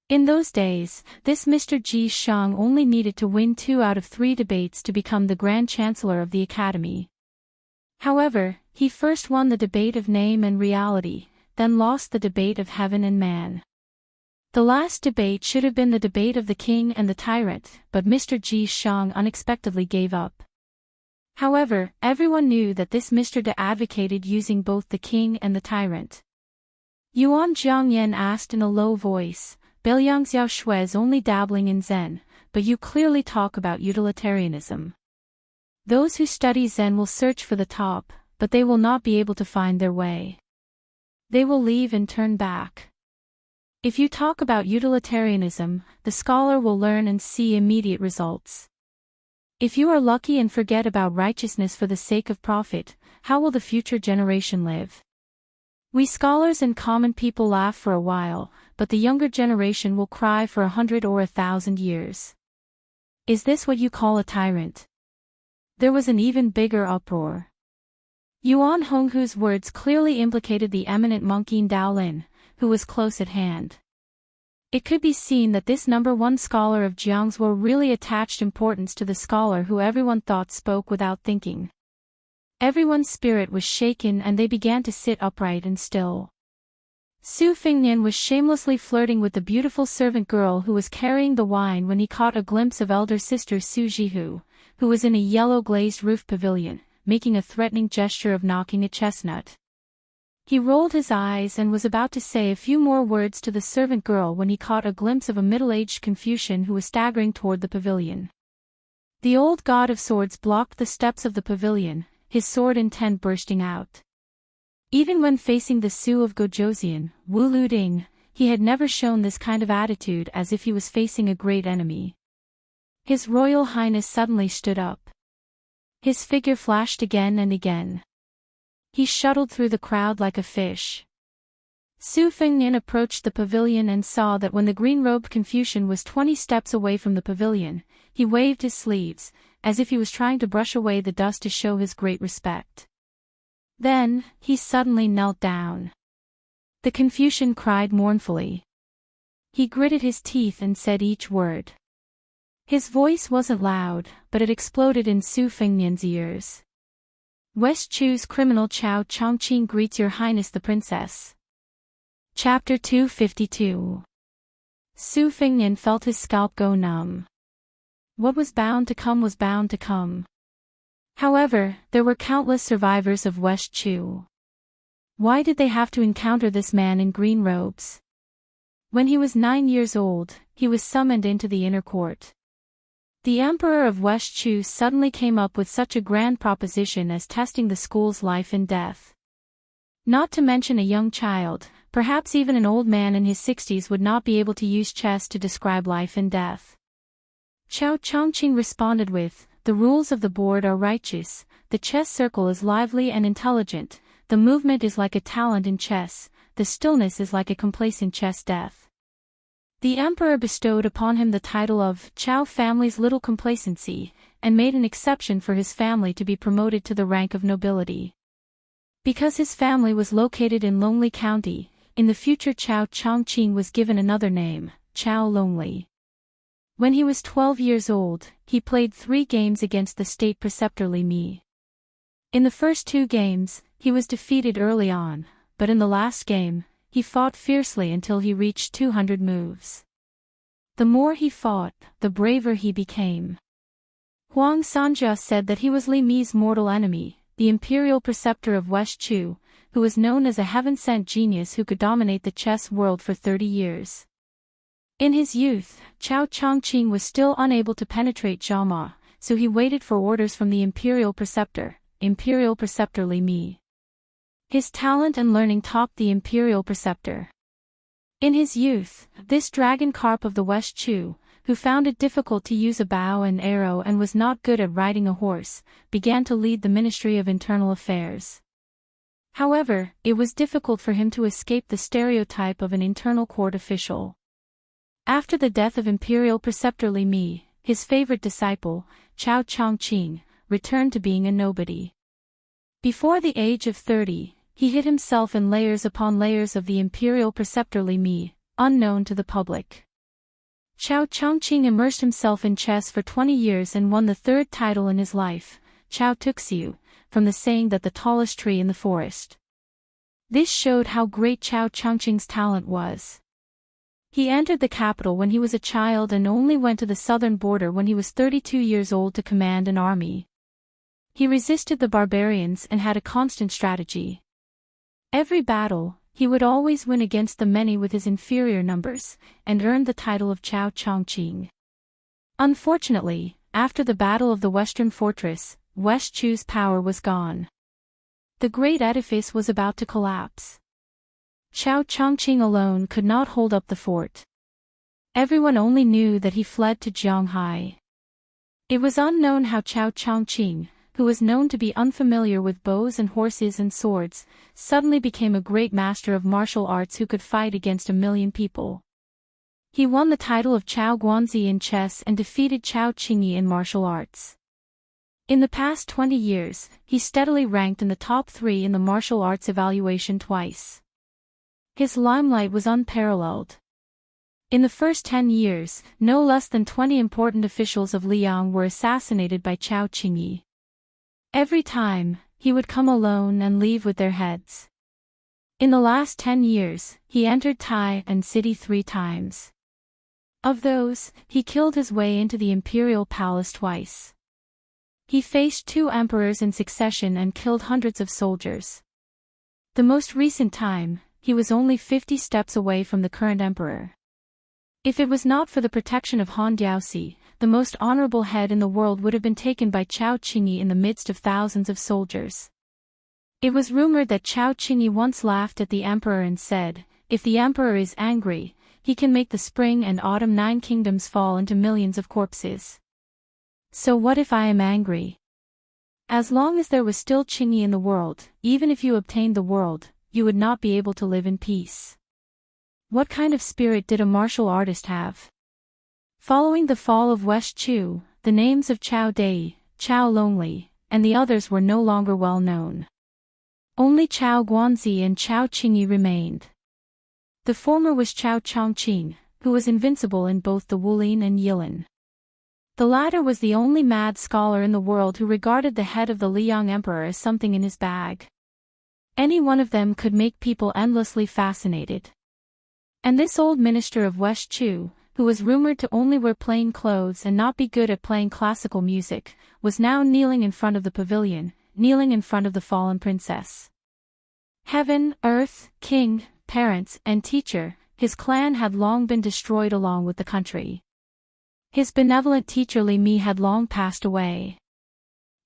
In those days, this Mr. Ji Shang only needed to win 2 out of 3 debates to become the Grand Chancellor of the Academy. However, he first won the debate of name and reality, then lost the debate of heaven and man. The last debate should have been the debate of the king and the tyrant, but Mr. Ji Shang unexpectedly gave up. However, everyone knew that this Mr. De advocated using both the king and the tyrant. Yuan Jiangyan asked in a low voice, "Beiliang Xiao Shui is only dabbling in Zen, but you clearly talk about utilitarianism. Those who study Zen will search for the top, but they will not be able to find their way. They will leave and turn back. If you talk about utilitarianism, the scholar will learn and see immediate results. If you are lucky and forget about righteousness for the sake of profit, how will the future generation live?" We scholars and common people laugh for a while, but the younger generation will cry for 100 or 1,000 years. Is this what you call a tyrant? There was an even bigger uproar. Yuan Honghu's words clearly implicated the eminent monk Yin Daolin, who was close at hand. It could be seen that this #1 scholar of Jiangsu really attached importance to the scholar who everyone thought spoke without thinking. Everyone's spirit was shaken and they began to sit upright and still. Su Fingnian was shamelessly flirting with the beautiful servant girl who was carrying the wine when he caught a glimpse of elder sister Su Jihu, who was in a yellow glazed roof pavilion, making a threatening gesture of knocking a chestnut. He rolled his eyes and was about to say a few more words to the servant girl when he caught a glimpse of a middle-aged Confucian who was staggering toward the pavilion. The old god of swords blocked the steps of the pavilion, his sword intent bursting out. Even when facing the Su of Gojoseon, Wu Luding, he had never shown this kind of attitude, as if he was facing a great enemy. His Royal Highness suddenly stood up. His figure flashed again and again. He shuttled through the crowd like a fish. Su Fingnian approached the pavilion and saw that when the green-robed Confucian was 20 steps away from the pavilion, he waved his sleeves, as if he was trying to brush away the dust to show his great respect. Then, he suddenly knelt down. The Confucian cried mournfully. He gritted his teeth and said each word. His voice wasn't loud, but it exploded in Su Fingnian's ears. West Chu's criminal Chao Chongqing greets Your Highness the Princess. Chapter 252. Su Fingnian felt his scalp go numb. What was bound to come was bound to come. However, there were countless survivors of West Chu. Why did they have to encounter this man in green robes? When he was 9 years old, he was summoned into the inner court. The Emperor of West Chu suddenly came up with such a grand proposition as testing the school's life and death. Not to mention a young child, perhaps even an old man in his 60s would not be able to use chess to describe life and death. Chao Chongqing responded with, The rules of the board are righteous, the chess circle is lively and intelligent, the movement is like a talent in chess, the stillness is like a complacent chess death. The emperor bestowed upon him the title of Chao family's little complacency, and made an exception for his family to be promoted to the rank of nobility. Because his family was located in Lonely County, in the future Chao Chongqing was given another name, Chao Lonely. When he was 12 years old, he played 3 games against the state preceptor Li Mi. In the first 2 games, he was defeated early on, but in the last game, he fought fiercely until he reached 200 moves. The more he fought, the braver he became. Huang Sanjia said that he was Li Mi's mortal enemy, the imperial preceptor of West Chu, who was known as a heaven-sent genius who could dominate the chess world for 30 years. In his youth, Chao Chongqing was still unable to penetrate Jiama, so he waited for orders from the imperial preceptor Li Mi. His talent and learning topped the imperial preceptor. In his youth, this dragon carp of the West Chu, who found it difficult to use a bow and arrow and was not good at riding a horse, began to lead the Ministry of Internal Affairs. However, it was difficult for him to escape the stereotype of an internal court official. After the death of imperial preceptor Li Mi, his favorite disciple, Chao Chongqing, returned to being a nobody. Before the age of 30, he hid himself in layers upon layers of the imperial preceptor Li Mi, unknown to the public. Chao Chongqing immersed himself in chess for 20 years and won the 3rd title in his life, Chao Tuxiu, from the saying that the tallest tree in the forest. This showed how great Chao Chongqing's talent was. He entered the capital when he was a child and only went to the southern border when he was 32 years old to command an army. He resisted the barbarians and had a constant strategy. Every battle, he would always win against the many with his inferior numbers, and earned the title of Chao Chongqing. Unfortunately, after the Battle of the Western Fortress, West Chu's power was gone. The great edifice was about to collapse. Chao Chongqing alone could not hold up the fort. Everyone only knew that he fled to Zhanghai. It was unknown how Chao Chongqing, who was known to be unfamiliar with bows and horses and swords, suddenly became a great master of martial arts who could fight against 1 million people. He won the title of Chao Guanzi in chess and defeated Chao Qingyi in martial arts. In the past 20 years, he steadily ranked in the top 3 in the martial arts evaluation twice. His limelight was unparalleled. In the first 10 years, no less than 20 important officials of Liang were assassinated by Chao Qingyi. Every time, he would come alone and leave with their heads. In the last 10 years, he entered Tai and city 3 times. Of those, he killed his way into the imperial palace twice. He faced 2 emperors in succession and killed hundreds of soldiers. The most recent time, he was only 50 steps away from the current emperor. If it was not for the protection of Han Diaoxi, the most honorable head in the world would have been taken by Chao Qingyi in the midst of thousands of soldiers. It was rumored that Chao Qingyi once laughed at the emperor and said, "If the emperor is angry, he can make the spring and autumn 9 kingdoms fall into millions of corpses. So what if I am angry? As long as there was still Qingyi in the world, even if you obtained the world, you would not be able to live in peace." What kind of spirit did a martial artist have? Following the fall of West Chu, the names of Chao Dai, Chao Lonely, and the others were no longer well known. Only Chao Guanzi and Chao Qingyi remained. The former was Chao Chongqing, who was invincible in both the Wulin and Yilin. The latter was the only mad scholar in the world who regarded the head of the Liang Emperor as something in his bag. Any one of them could make people endlessly fascinated. And this old minister of West Chu, who was rumored to only wear plain clothes and not be good at playing classical music, was now kneeling in front of the pavilion, kneeling in front of the fallen princess. Heaven, earth, king, parents, and teacher, his clan had long been destroyed along with the country. His benevolent teacher Li Mi had long passed away.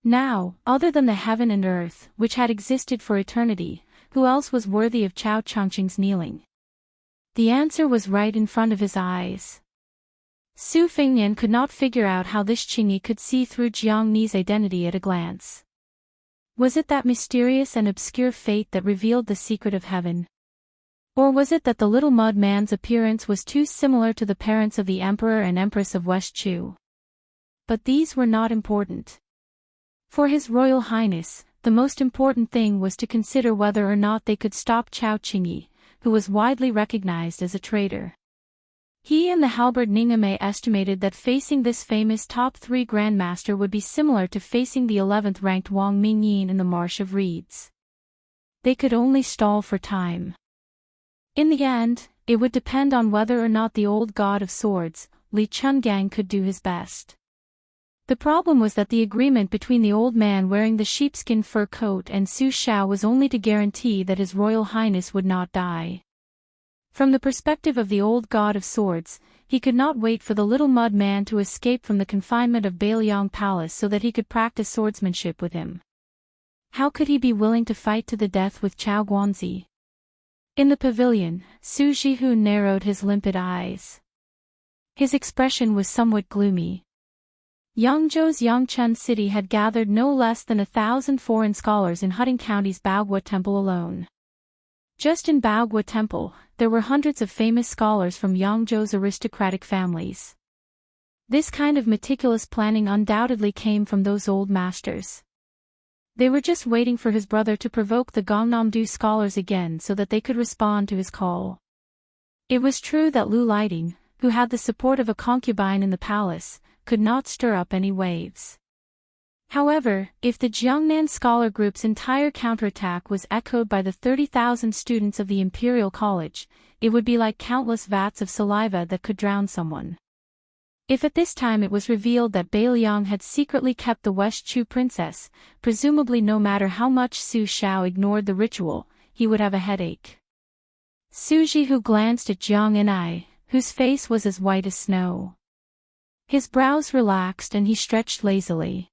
Now, other than the heaven and earth, which had existed for eternity, who else was worthy of Chao Chongqing's kneeling? The answer was right in front of his eyes. Su Fengnian could not figure out how this Qingyi could see through Jiang Ni's identity at a glance. Was it that mysterious and obscure fate that revealed the secret of heaven? Or was it that the little mud man's appearance was too similar to the parents of the Emperor and Empress of West Chu? But these were not important. For His Royal Highness, the most important thing was to consider whether or not they could stop Chao Qingyi, who was widely recognized as a traitor. He and the halberd Ningame estimated that facing this famous top 3 grandmaster would be similar to facing the 11th ranked Wang Mingyin in the Marsh of Reeds. They could only stall for time. In the end, it would depend on whether or not the old god of swords, Li Chungang, could do his best. The problem was that the agreement between the old man wearing the sheepskin fur coat and Su Shao was only to guarantee that His Royal Highness would not die. From the perspective of the old god of swords, he could not wait for the little mud man to escape from the confinement of Bailiang Palace so that he could practice swordsmanship with him. How could he be willing to fight to the death with Chao Guanzi? In the pavilion, Su Jihu narrowed his limpid eyes. His expression was somewhat gloomy. Yangzhou's Yangchun city had gathered no less than 1,000 foreign scholars in Hutting County's Baogua Temple alone. Just in Baogua Temple, there were hundreds of famous scholars from Yangzhou's aristocratic families. This kind of meticulous planning undoubtedly came from those old masters. They were just waiting for his brother to provoke the Gangnam-do scholars again so that they could respond to his call. It was true that Lu Lighting, who had the support of a concubine in the palace, could not stir up any waves. However, if the Jiangnan scholar group's entire counterattack was echoed by the 30,000 students of the Imperial College, it would be like countless vats of saliva that could drown someone. If at this time it was revealed that Bailiang had secretly kept the West Chu princess, presumably no matter how much Su Shao ignored the ritual, he would have a headache. Su Jihu glanced at Jiang Enai, whose face was as white as snow. His brows relaxed and he stretched lazily.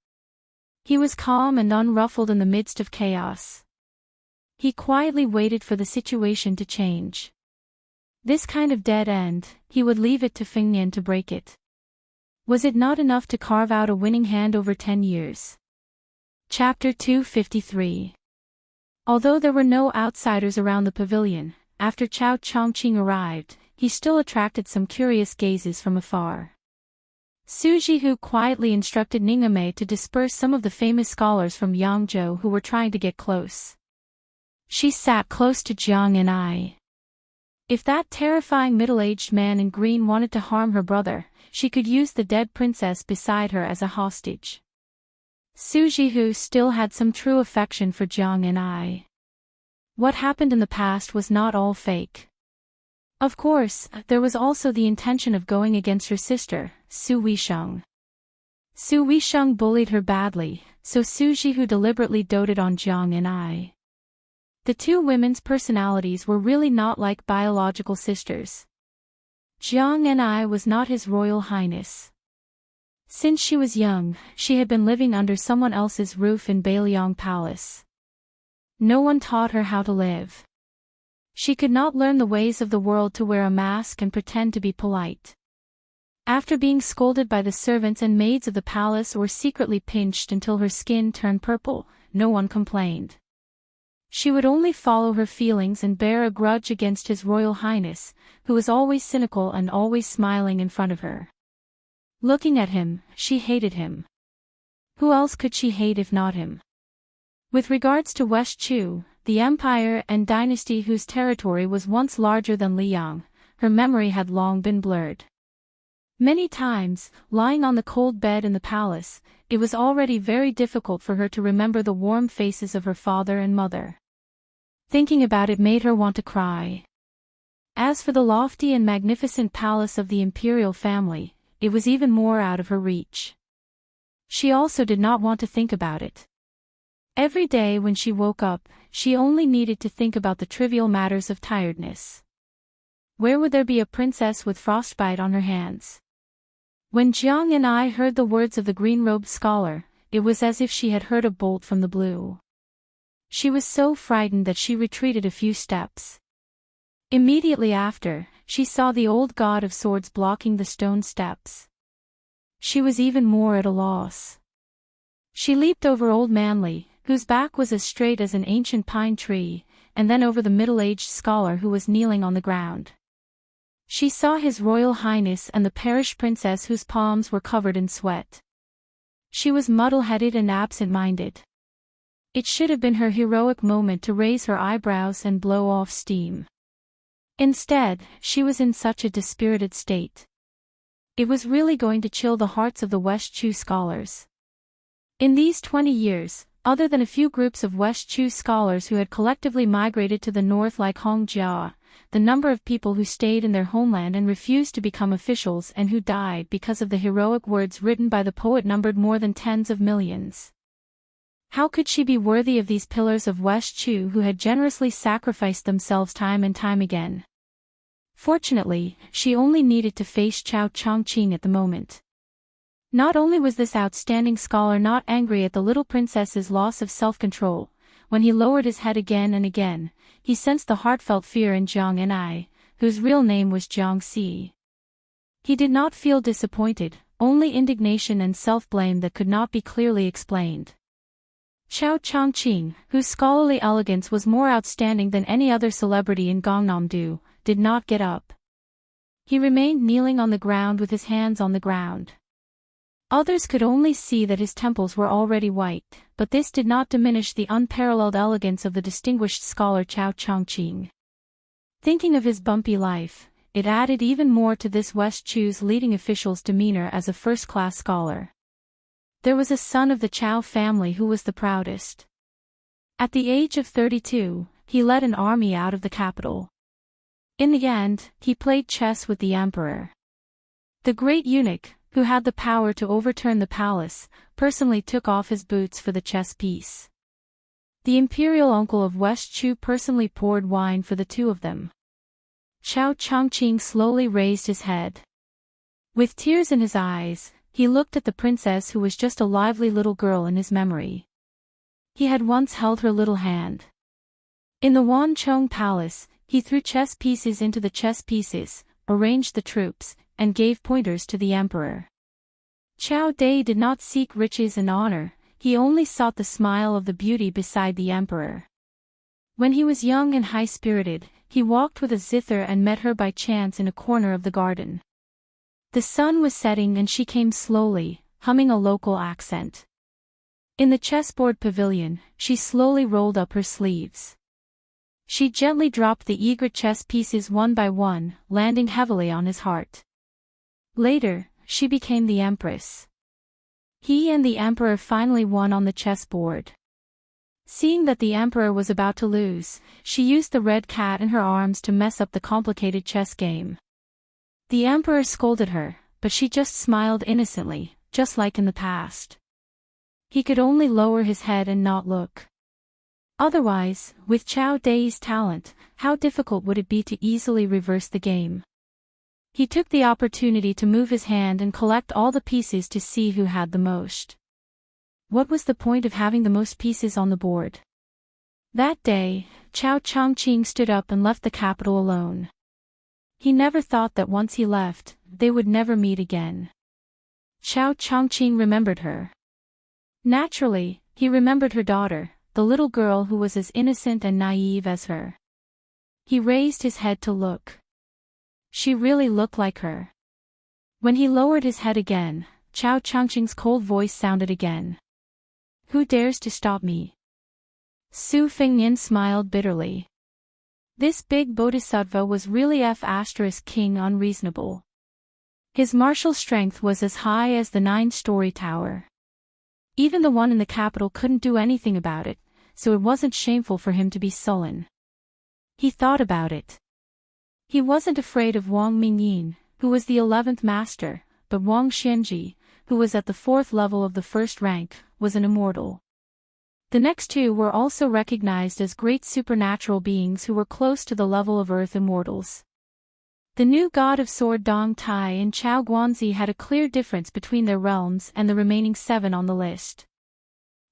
He was calm and unruffled in the midst of chaos. He quietly waited for the situation to change. This kind of dead end, he would leave it to Fengnian to break it. Was it not enough to carve out a winning hand over 10 years? Chapter 253. Although there were no outsiders around the pavilion, after Chao Chongqing arrived, he still attracted some curious gazes from afar. Su Jihu quietly instructed Ningame to disperse some of the famous scholars from Yangzhou who were trying to get close. She sat close to Jiang Enai. If that terrifying middle-aged man in green wanted to harm her brother, she could use the dead princess beside her as a hostage. Su Jihu still had some true affection for Jiang Enai. What happened in the past was not all fake. Of course, there was also the intention of going against her sister, Su Weisheng. Su Weisheng bullied her badly, so Su Jihu deliberately doted on Jiang and I. The two women's personalities were really not like biological sisters. Jiang and I was not His Royal Highness. Since she was young, she had been living under someone else's roof in Beiliang Palace. No one taught her how to live. She could not learn the ways of the world to wear a mask and pretend to be polite. After being scolded by the servants and maids of the palace or secretly pinched until her skin turned purple, no one complained. She would only follow her feelings and bear a grudge against His Royal Highness, who was always cynical and always smiling in front of her. Looking at him, she hated him. Who else could she hate if not him? With regards to West Chu, the empire and dynasty whose territory was once larger than Liang, her memory had long been blurred. Many times, lying on the cold bed in the palace, it was already very difficult for her to remember the warm faces of her father and mother. Thinking about it made her want to cry. As for the lofty and magnificent palace of the imperial family, it was even more out of her reach. She also did not want to think about it. Every day when she woke up, she only needed to think about the trivial matters of tiredness. Where would there be a princess with frostbite on her hands? When Jiang and I heard the words of the green-robed scholar, it was as if she had heard a bolt from the blue. She was so frightened that she retreated a few steps. Immediately after, she saw the old god of swords blocking the stone steps. She was even more at a loss. She leaped over old Manly, whose back was as straight as an ancient pine tree, and then over the middle-aged scholar who was kneeling on the ground. She saw His Royal Highness and the parish princess whose palms were covered in sweat. She was muddle-headed and absent-minded. It should have been her heroic moment to raise her eyebrows and blow off steam. Instead, she was in such a dispirited state. It was really going to chill the hearts of the West Chu scholars. In these 20 years, other than a few groups of West Chu scholars who had collectively migrated to the north like Hongjia, the number of people who stayed in their homeland and refused to become officials and who died because of the heroic words written by the poet numbered more than tens of millions. How could she be worthy of these pillars of West Chu who had generously sacrificed themselves time and time again? Fortunately, she only needed to face Chao Chongqing at the moment. Not only was this outstanding scholar not angry at the little princess's loss of self-control, when he lowered his head again and again, he sensed the heartfelt fear in Jiang and I, whose real name was Jiang Si. He did not feel disappointed, only indignation and self-blame that could not be clearly explained. Chao Chongqing, whose scholarly elegance was more outstanding than any other celebrity in Gangnam-do, did not get up. He remained kneeling on the ground with his hands on the ground. Others could only see that his temples were already white, but this did not diminish the unparalleled elegance of the distinguished scholar Chao Chongqing. Thinking of his bumpy life, it added even more to this West Chu's leading official's demeanor as a first-class scholar. There was a son of the Chao family who was the proudest. At the age of 32, he led an army out of the capital. In the end, he played chess with the emperor. The great eunuch, who had the power to overturn the palace, personally took off his boots for the chess piece. The imperial uncle of West Chu personally poured wine for the two of them. Chao Chongqing slowly raised his head. With tears in his eyes, he looked at the princess who was just a lively little girl in his memory. He had once held her little hand. In the Wanchong Palace, he threw chess pieces into the chess pieces, arranged the troops, and gave pointers to the emperor. Chao Dai did not seek riches and honor, he only sought the smile of the beauty beside the emperor. When he was young and high-spirited, he walked with a zither and met her by chance in a corner of the garden. The sun was setting and she came slowly, humming a local accent. In the chessboard pavilion, she slowly rolled up her sleeves. She gently dropped the eager chess pieces one by one, landing heavily on his heart. Later, she became the empress. He and the emperor finally won on the chessboard. Seeing that the emperor was about to lose, she used the red cat in her arms to mess up the complicated chess game. The emperor scolded her, but she just smiled innocently, just like in the past. He could only lower his head and not look. Otherwise, with Chao Dai's talent, how difficult would it be to easily reverse the game? He took the opportunity to move his hand and collect all the pieces to see who had the most. What was the point of having the most pieces on the board? That day, Chao Chongqing stood up and left the capital alone. He never thought that once he left, they would never meet again. Chao Chongqing remembered her. Naturally, he remembered her daughter, the little girl who was as innocent and naive as her. He raised his head to look. She really looked like her. When he lowered his head again, Chao Chongqing's cold voice sounded again. Who dares to stop me? Su Fengnian smiled bitterly. This big bodhisattva was really King unreasonable. His martial strength was as high as the 9-story tower. Even the one in the capital couldn't do anything about it, so it wasn't shameful for him to be sullen. He thought about it. He wasn't afraid of Wang Mingyin, who was the 11th master, but Wang Xianji, who was at the 4th level of the 1st rank, was an immortal. The next two were also recognized as great supernatural beings who were close to the level of earth immortals. The new god of sword Dong Tai and Chao Guanzi had a clear difference between their realms and the remaining 7 on the list.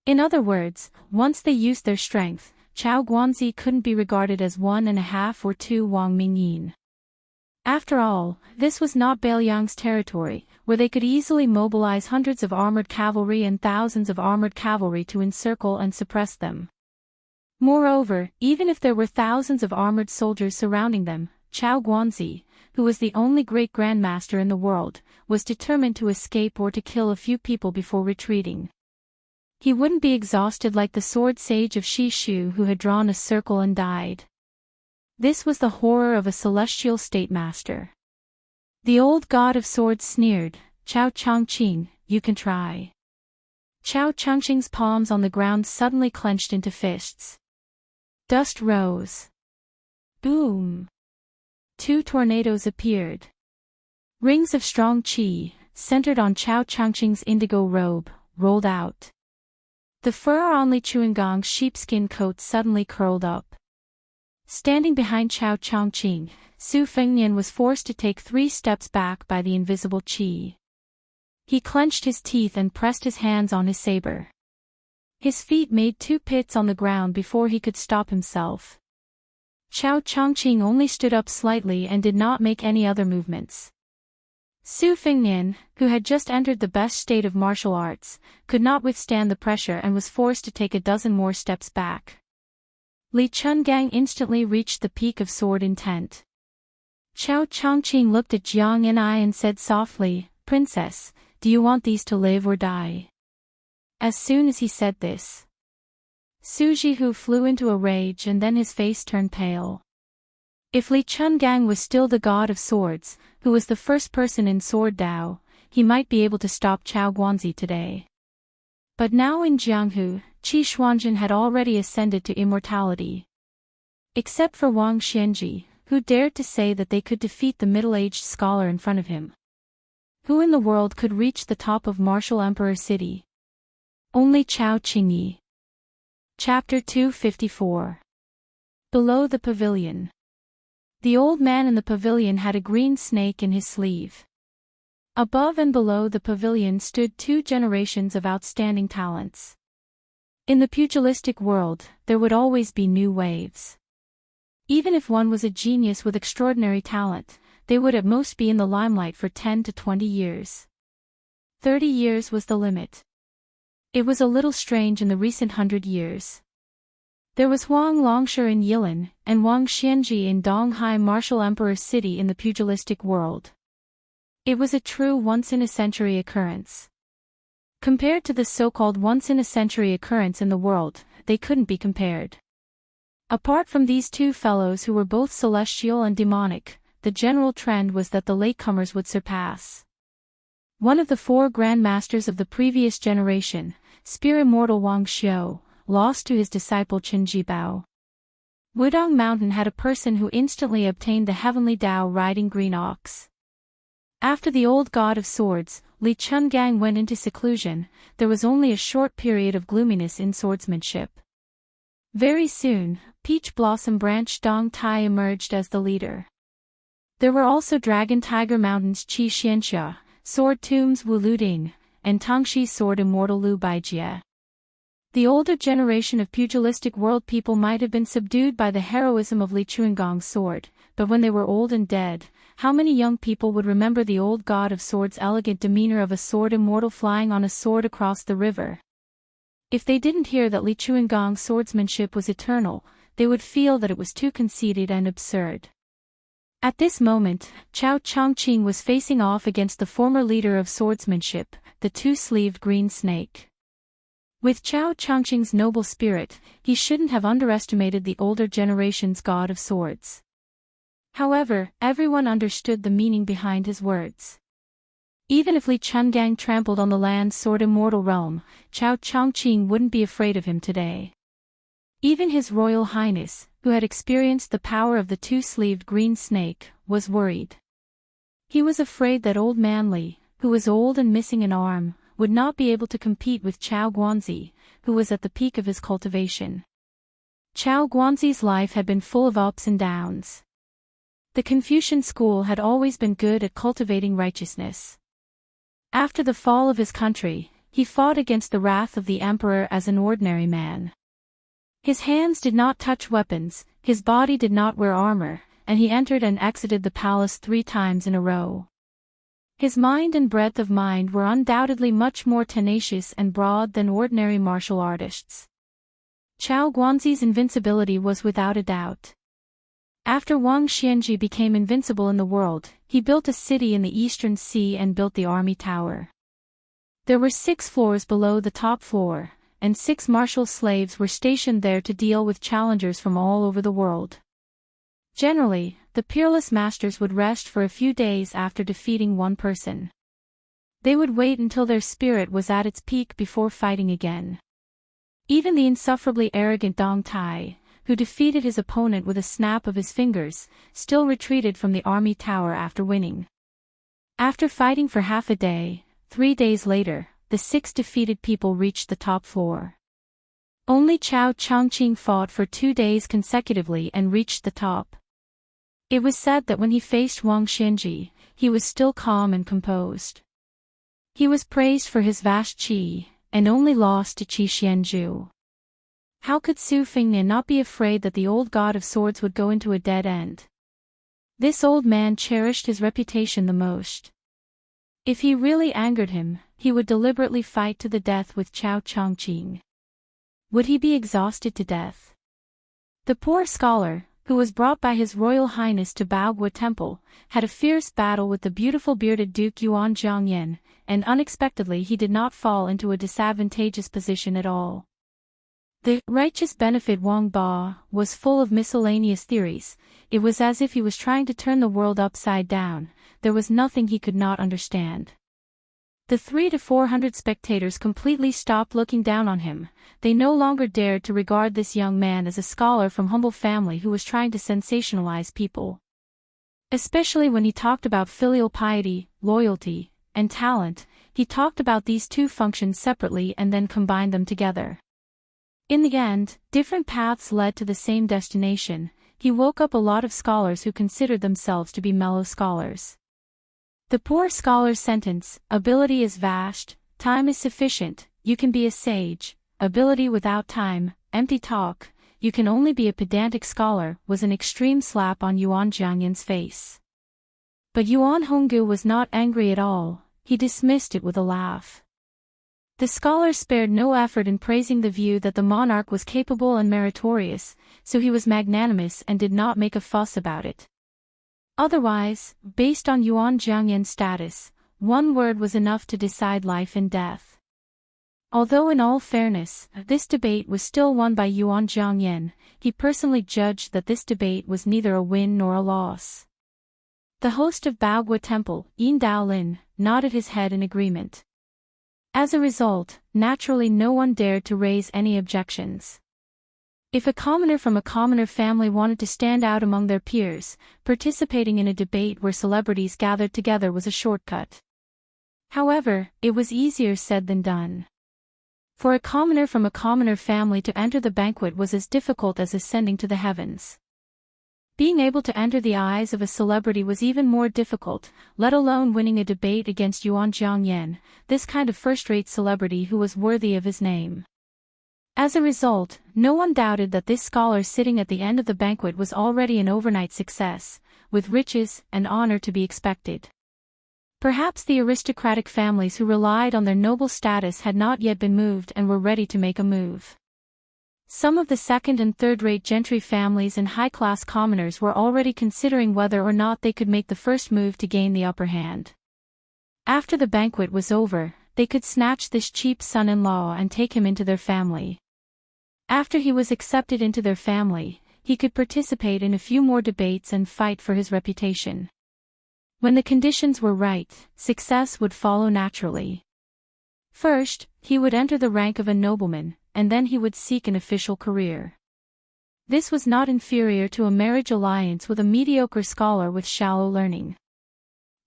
In other words, once they used their strength, Chao Guanzi couldn't be regarded as 1.5 or 2 Wang Mingyin. After all, this was not Bailiang's territory, where they could easily mobilize hundreds of armored cavalry and thousands of armored cavalry to encircle and suppress them. Moreover, even if there were thousands of armored soldiers surrounding them, Chao Guanzi, who was the only great grandmaster in the world, was determined to escape or to kill a few people before retreating. He wouldn't be exhausted like the sword sage of Shishu who had drawn a circle and died. This was the horror of a celestial state master. The old god of swords sneered, Chao Chongqing, you can try. Chao Chongqing's palms on the ground suddenly clenched into fists. Dust rose. Boom! 2 tornadoes appeared. Rings of strong qi, centered on Chao Chongqing's indigo robe, rolled out. The fur on Li Chuangong's sheepskin coat suddenly curled up. Standing behind Chao Chongqing, Su Fengnian was forced to take 3 steps back by the invisible qi. He clenched his teeth and pressed his hands on his saber. His feet made 2 pits on the ground before he could stop himself. Chao Chongqing only stood up slightly and did not make any other movements. Su Fengnian, who had just entered the best state of martial arts, could not withstand the pressure and was forced to take a dozen more steps back. Li Chungang instantly reached the peak of sword intent. Chao Chongqing looked at Jiang Yan'ai and said softly, Princess, do you want these to live or die? As soon as he said this, Su Jihu flew into a rage and then his face turned pale. If Li Chungang was still the god of swords, who was the first person in Sword Dao, he might be able to stop Chao Guanzi today. But now in Jianghu, Qi Xuanjun had already ascended to immortality. Except for Wang Xianji, who dared to say that they could defeat the middle-aged scholar in front of him. Who in the world could reach the top of Martial Emperor City? Only Chao Qingyi. Chapter 254. Below the Pavilion. The old man in the pavilion had a green snake in his sleeve. Above and below the pavilion stood 2 generations of outstanding talents. In the pugilistic world, there would always be new waves. Even if one was a genius with extraordinary talent, they would at most be in the limelight for 10 to 20 years. 30 years was the limit. It was a little strange in the recent 100 years. There was Huang Longsher in Yilin, and Wang Xianji in Donghai Martial Emperor City in the pugilistic world. It was a true once-in-a-century occurrence. Compared to the so-called once-in-a-century occurrence in the world, they couldn't be compared. Apart from these 2 fellows who were both celestial and demonic, the general trend was that the latecomers would surpass. One of the 4 grandmasters of the previous generation, Spear Immortal Wang Xiu, lost to his disciple Qinjibao. Wudong Mountain had a person who instantly obtained the heavenly Dao riding green ox. After the old god of swords, Li Chungang went into seclusion, there was only a short period of gloominess in swordsmanship. Very soon, Peach Blossom Branch Dong Tai emerged as the leader. There were also Dragon Tiger Mountains Qi Xianxia, Sword Tombs Wu Luding, and Tongshi Sword Immortal Lu Baijie. The older generation of pugilistic world people might have been subdued by the heroism of Li Chuangong's sword, but when they were old and dead, how many young people would remember the old god of swords' elegant demeanor of a sword immortal flying on a sword across the river? If they didn't hear that Li Chuangong's swordsmanship was eternal, they would feel that it was too conceited and absurd. At this moment, Chao Chongqing was facing off against the former leader of swordsmanship, the two-sleeved green snake. With Chao Chongqing's noble spirit, he shouldn't have underestimated the older generation's god of swords. However, everyone understood the meaning behind his words. Even if Li Chungang trampled on the land's sword immortal realm, Chao Chongqing wouldn't be afraid of him today. Even His Royal Highness, who had experienced the power of the two-sleeved green snake, was worried. He was afraid that old man Li, who was old and missing an arm, would not be able to compete with Chao Guanzi, who was at the peak of his cultivation. Chao Guanzi's life had been full of ups and downs. The Confucian school had always been good at cultivating righteousness. After the fall of his country, he fought against the wrath of the emperor as an ordinary man. His hands did not touch weapons, his body did not wear armor, and he entered and exited the palace 3 times in a row. His mind and breadth of mind were undoubtedly much more tenacious and broad than ordinary martial artists. Chao Guanzi's invincibility was without a doubt. After Wang Xianji became invincible in the world, he built a city in the eastern sea and built the army tower. There were 6 floors below the top floor, and 6 martial slaves were stationed there to deal with challengers from all over the world. Generally, the peerless masters would rest for a few days after defeating one person. They would wait until their spirit was at its peak before fighting again. Even the insufferably arrogant Dong Tai, who defeated his opponent with a snap of his fingers, still retreated from the army tower after winning. After fighting for half a day, 3 days later, the 6 defeated people reached the top floor. Only Chao Chongqing fought for 2 days consecutively and reached the top. It was said that when he faced Wang Xianji, he was still calm and composed. He was praised for his vast qi, and only lost to Qi Xianju. How could Su Fingnian not be afraid that the old god of swords would go into a dead end? This old man cherished his reputation the most. If he really angered him, he would deliberately fight to the death with Chao Chongqing. Would he be exhausted to death? The poor scholar, who was brought by His Royal Highness to Baogua Temple, had a fierce battle with the beautiful bearded Duke Yuan Zhangyan, and unexpectedly he did not fall into a disadvantageous position at all. The righteous benefit Wang Ba was full of miscellaneous theories. It was as if he was trying to turn the world upside down. There was nothing he could not understand. The 300 to 400 spectators completely stopped looking down on him. They no longer dared to regard this young man as a scholar from humble family who was trying to sensationalize people. Especially when he talked about filial piety, loyalty, and talent, he talked about these 2 functions separately and then combined them together. In the end, different paths led to the same destination. He woke up a lot of scholars who considered themselves to be mellow scholars. The poor scholar's sentence, "Ability is vast, time is sufficient, you can be a sage, ability without time, empty talk, you can only be a pedantic scholar," was an extreme slap on Yuan Zhangyan's face. But Yuan Honggu was not angry at all, he dismissed it with a laugh. The scholar spared no effort in praising the view that the monarch was capable and meritorious, so he was magnanimous and did not make a fuss about it. Otherwise, based on Yuan Zhangyan's status, one word was enough to decide life and death. Although in all fairness, this debate was still won by Yuan Zhangyan, he personally judged that this debate was neither a win nor a loss. The host of Baogua Temple, Yin Daolin, nodded his head in agreement. As a result, naturally no one dared to raise any objections. If a commoner from a commoner family wanted to stand out among their peers, participating in a debate where celebrities gathered together was a shortcut. However, it was easier said than done. For a commoner from a commoner family to enter the banquet was as difficult as ascending to the heavens. Being able to enter the eyes of a celebrity was even more difficult, let alone winning a debate against Yuan Zhangyan, this kind of first-rate celebrity who was worthy of his name. As a result, no one doubted that this scholar sitting at the end of the banquet was already an overnight success, with riches and honor to be expected. Perhaps the aristocratic families who relied on their noble status had not yet been moved and were ready to make a move. Some of the second- and third-rate gentry families and high-class commoners were already considering whether or not they could make the first move to gain the upper hand. After the banquet was over, they could snatch this cheap son-in-law and take him into their family. After he was accepted into their family, he could participate in a few more debates and fight for his reputation. When the conditions were right, success would follow naturally. First, he would enter the rank of a nobleman, and then he would seek an official career. This was not inferior to a marriage alliance with a mediocre scholar with shallow learning.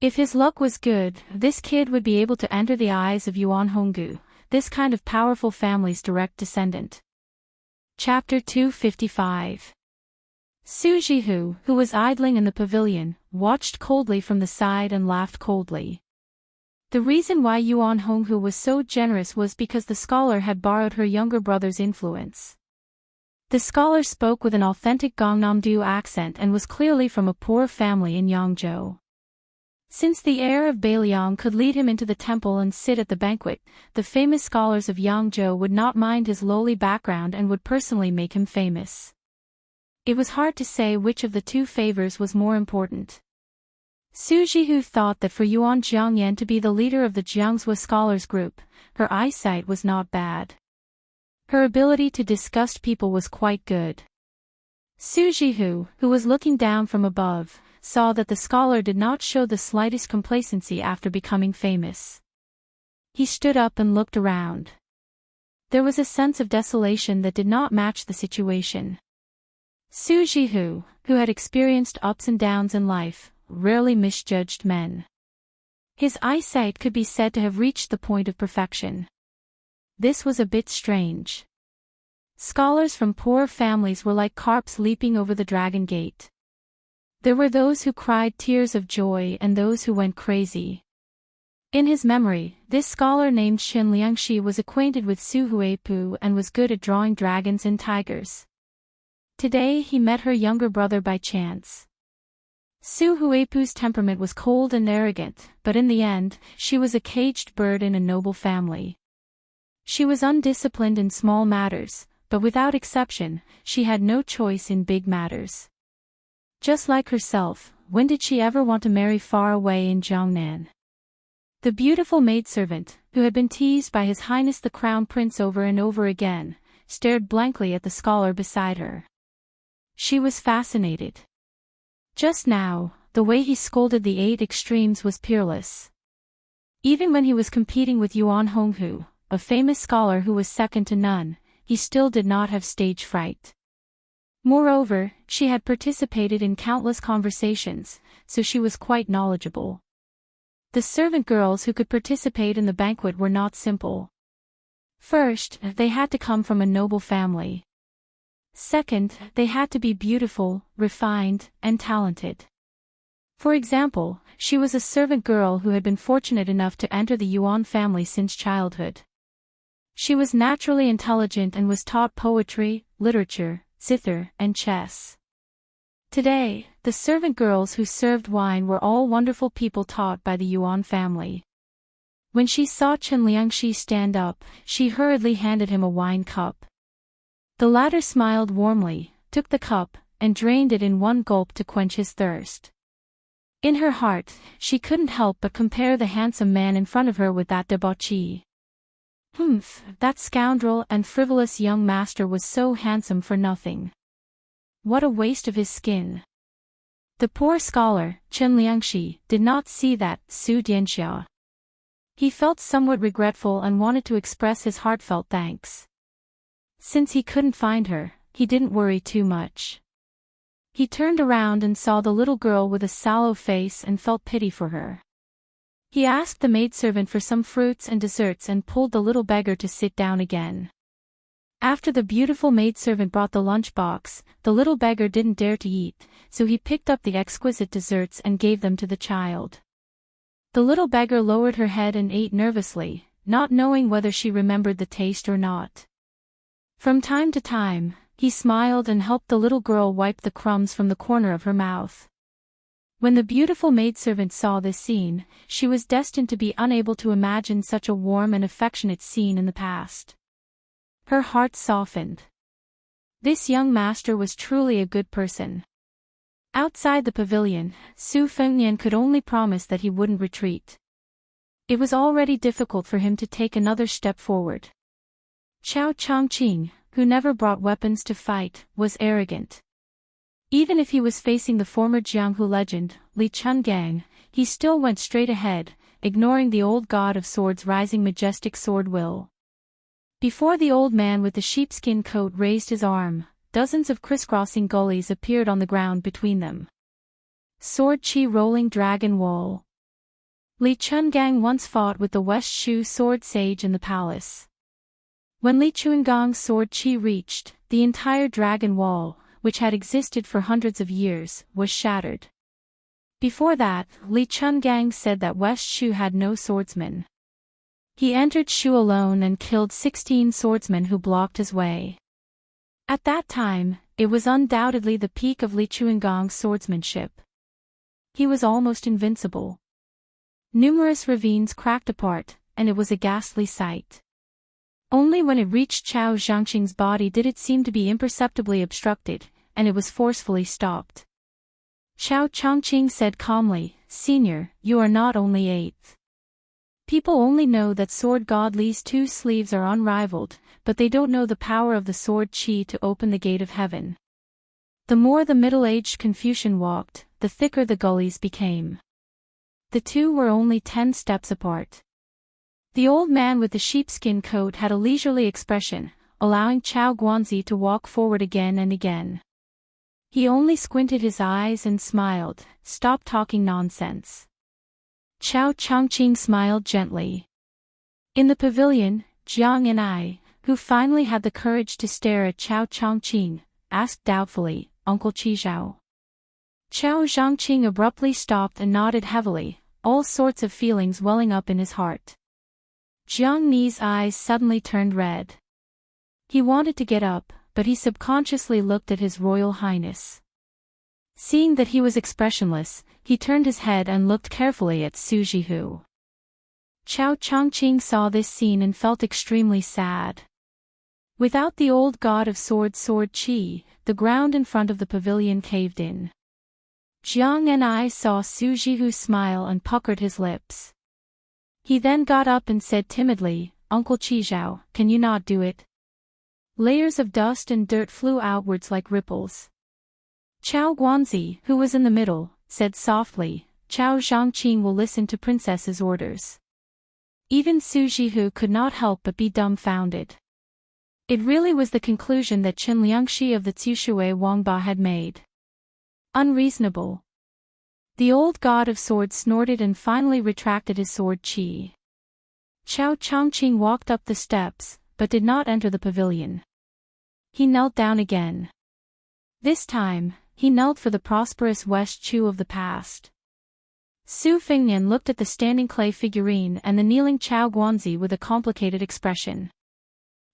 If his luck was good, this kid would be able to enter the eyes of Yuan Honggu, this kind of powerful family's direct descendant. Chapter 255. Su Jihu, who was idling in the pavilion, watched coldly from the side and laughed coldly. The reason why Yuan Honghu was so generous was because the scholar had borrowed her younger brother's influence. The scholar spoke with an authentic Gangnam-do accent and was clearly from a poor family in Yangzhou. Since the heir of Beiliang could lead him into the temple and sit at the banquet, the famous scholars of Yangzhou would not mind his lowly background and would personally make him famous. It was hard to say which of the two favors was more important. Su Jihu thought that for Yuan Zhangyan to be the leader of the Jiangzhou scholars group, her eyesight was not bad. Her ability to disgust people was quite good. Su Jihu, who was looking down from above, saw that the scholar did not show the slightest complacency after becoming famous. He stood up and looked around. There was a sense of desolation that did not match the situation. Su Jihu, who had experienced ups and downs in life, rarely misjudged men. His eyesight could be said to have reached the point of perfection. This was a bit strange. Scholars from poor families were like carps leaping over the dragon gate. There were those who cried tears of joy and those who went crazy. In his memory, this scholar named Xin Liangxi was acquainted with Su Huipu and was good at drawing dragons and tigers. Today he met her younger brother by chance. Su Huipu's temperament was cold and arrogant, but in the end, she was a caged bird in a noble family. She was undisciplined in small matters, but without exception, she had no choice in big matters. Just like herself, when did she ever want to marry far away in Jiangnan? The beautiful maidservant, who had been teased by His Highness the Crown Prince over and over again, stared blankly at the scholar beside her. She was fascinated. Just now, the way he scolded the 8 extremes was peerless. Even when he was competing with Yuan Honghu, a famous scholar who was second to none, he still did not have stage fright. Moreover, she had participated in countless conversations, so she was quite knowledgeable. The servant girls who could participate in the banquet were not simple. First, they had to come from a noble family. Second, they had to be beautiful, refined, and talented. For example, she was a servant girl who had been fortunate enough to enter the Yuan family since childhood. She was naturally intelligent and was taught poetry, literature, zither, and chess. Today, the servant girls who served wine were all wonderful people taught by the Yuan family. When she saw Chen Liangxi stand up, she hurriedly handed him a wine cup. The latter smiled warmly, took the cup, and drained it in one gulp to quench his thirst. In her heart, she couldn't help but compare the handsome man in front of her with that debauchee. That scoundrel and frivolous young master was so handsome for nothing. What a waste of his skin. The poor scholar, Chen Liangxi, did not see that, Su Dianxia. He felt somewhat regretful and wanted to express his heartfelt thanks. Since he couldn't find her, he didn't worry too much. He turned around and saw the little girl with a sallow face and felt pity for her. He asked the maidservant for some fruits and desserts and pulled the little beggar to sit down again. After the beautiful maidservant brought the lunchbox, the little beggar didn't dare to eat, so he picked up the exquisite desserts and gave them to the child. The little beggar lowered her head and ate nervously, not knowing whether she remembered the taste or not. From time to time, he smiled and helped the little girl wipe the crumbs from the corner of her mouth. When the beautiful maidservant saw this scene, she was destined to be unable to imagine such a warm and affectionate scene in the past. Her heart softened. This young master was truly a good person. Outside the pavilion, Su Fengnian could only promise that he wouldn't retreat. It was already difficult for him to take another step forward. Qiao Chongqing, who never brought weapons to fight, was arrogant. Even if he was facing the former Jianghu legend, Li Chungang, he still went straight ahead, ignoring the old god of swords' rising majestic sword will. Before the old man with the sheepskin coat raised his arm, dozens of crisscrossing gullies appeared on the ground between them. Sword Chi Rolling Dragon Wall. Li Chungang once fought with the West Shu sword sage in the palace. When Li Chungang's sword Chi reached, the entire dragon wall, which had existed for hundreds of years, was shattered. Before that, Li Chungang said that West Shu had no swordsmen. He entered Shu alone and killed 16 swordsmen who blocked his way. At that time, it was undoubtedly the peak of Li Chungang's swordsmanship. He was almost invincible. Numerous ravines cracked apart, and it was a ghastly sight. Only when it reached Qiao Zhangqing's body did it seem to be imperceptibly obstructed, and it was forcefully stopped. Qiao Chongqing said calmly, "Senior, you are not only eighth. People only know that sword god Li's 2 sleeves are unrivaled, but they don't know the power of the sword Qi to open the gate of heaven." The more the middle-aged Confucian walked, the thicker the gullies became. The two were only 10 steps apart. The old man with the sheepskin coat had a leisurely expression, allowing Qiao Guanzi to walk forward again and again. He only squinted his eyes and smiled, "Stop talking nonsense." Qiao Chongqing smiled gently. In the pavilion, Jiang and I, who finally had the courage to stare at Qiao Chongqing, asked doubtfully, "Uncle Qizhao?" Qiao Zhangqing abruptly stopped and nodded heavily, all sorts of feelings welling up in his heart. Jiang Ni's eyes suddenly turned red. He wanted to get up, but he subconsciously looked at His Royal Highness. Seeing that he was expressionless, he turned his head and looked carefully at Su Jihu. Qiao Chongqing saw this scene and felt extremely sad. Without the old god of swords Sword Qi, the ground in front of the pavilion caved in. Jiang and I saw Su Jihu smile and puckered his lips. He then got up and said timidly, "Uncle Qizhao, can you not do it?" Layers of dust and dirt flew outwards like ripples. Qiao Guanzi, who was in the middle, said softly, "Qiao Zhangqing will listen to princess's orders." Even Su Jihu could not help but be dumbfounded. It really was the conclusion that Chen Liangxi of the Tsushui Wangba had made. Unreasonable. The old god of swords snorted and finally retracted his sword Qi. Qiao Chongqing walked up the steps, but did not enter the pavilion. He knelt down again. This time, he knelt for the prosperous West Chu of the past. Su Fengnian looked at the standing clay figurine and the kneeling Qiao Guanzi with a complicated expression.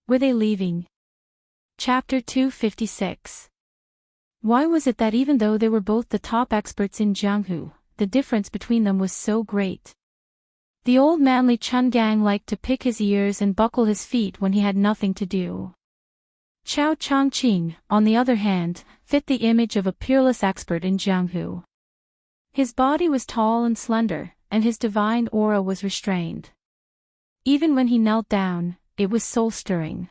Were they leaving? Chapter 256. Why was it that even though they were both the top experts in Jianghu, the difference between them was so great? The old man Li Chungang liked to pick his ears and buckle his feet when he had nothing to do. Qiao Chongqing, on the other hand, fit the image of a peerless expert in Jianghu. His body was tall and slender, and his divine aura was restrained. Even when he knelt down, it was soul-stirring.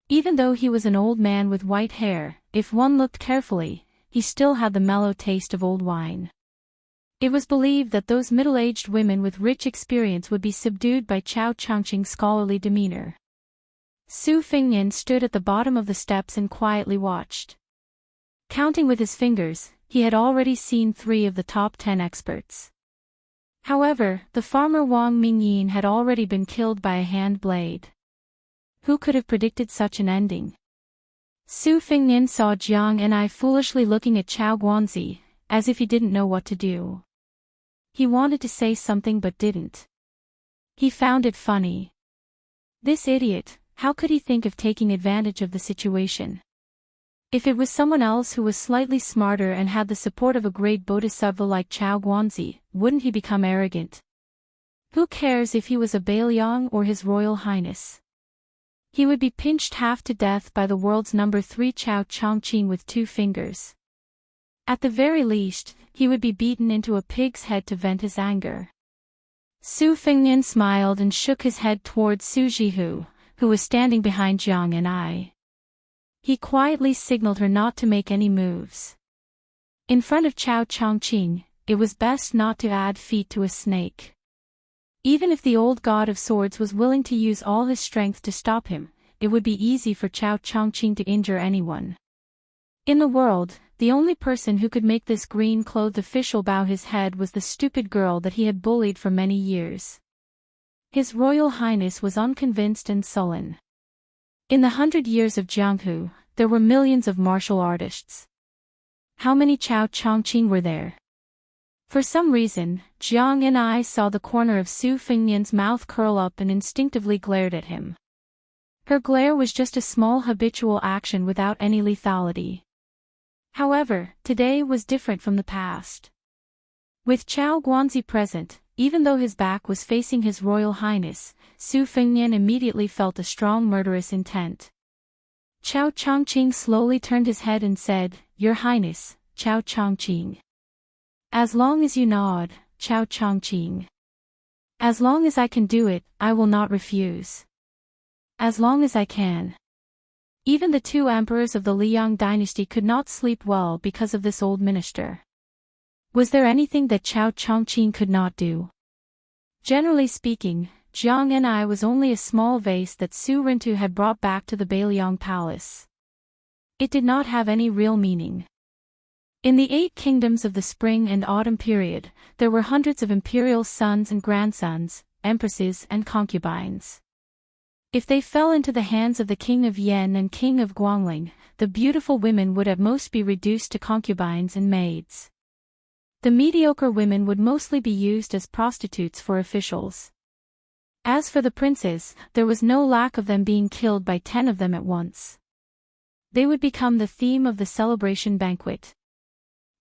Even though he was an old man with white hair, if one looked carefully, he still had the mellow taste of old wine. It was believed that those middle-aged women with rich experience would be subdued by Chao Changqing's scholarly demeanor. Su Fengnian stood at the bottom of the steps and quietly watched. Counting with his fingers, he had already seen 3 of the top 10 experts. However, the farmer Wang Mingyin had already been killed by a hand blade. Who could have predicted such an ending? Su Fengnian saw Jiang and I foolishly looking at Chao Guanzi, as if he didn't know what to do. He wanted to say something but didn't. He found it funny. This idiot, how could he think of taking advantage of the situation? If it was someone else who was slightly smarter and had the support of a great bodhisattva like Chao Guanzi, wouldn't he become arrogant? Who cares if he was a Bailiang or His Royal Highness? He would be pinched half to death by the world's number 3 Chao Changqing with 2 fingers. At the very least, he would be beaten into a pig's head to vent his anger. Su Fengnian smiled and shook his head towards Su Jihu, who was standing behind Jiang and I. He quietly signaled her not to make any moves. In front of Chao Changqing, it was best not to add feet to a snake. Even if the old god of swords was willing to use all his strength to stop him, it would be easy for Chao Changqing to injure anyone. In the world, the only person who could make this green-clothed official bow his head was the stupid girl that he had bullied for many years. His Royal Highness was unconvinced and sullen. In the 100 years of Jianghu, there were millions of martial artists. How many Chao Changqing were there? For some reason, Jiang and I saw the corner of Su Fengnian's mouth curl up and instinctively glared at him. Her glare was just a small habitual action without any lethality. However, today was different from the past. With Chao Guanzi present, even though his back was facing His Royal Highness, Su Fengnian immediately felt a strong murderous intent. Chao Changqing slowly turned his head and said, "Your Highness, Chao Changqing." "As long as you nod, Chao Changqing. As long as I can do it, I will not refuse. As long as I can." Even the 2 emperors of the Liang dynasty could not sleep well because of this old minister. Was there anything that Chao Changqing could not do? Generally speaking, Jiang and I was only a small vase that Su Rintu had brought back to the Bailiang palace. It did not have any real meaning. In the 8 kingdoms of the spring and autumn period, there were hundreds of imperial sons and grandsons, empresses and concubines. If they fell into the hands of the King of Yen and King of Guangling, the beautiful women would at most be reduced to concubines and maids. The mediocre women would mostly be used as prostitutes for officials. As for the princes, there was no lack of them being killed by 10 of them at once. They would become the theme of the celebration banquet.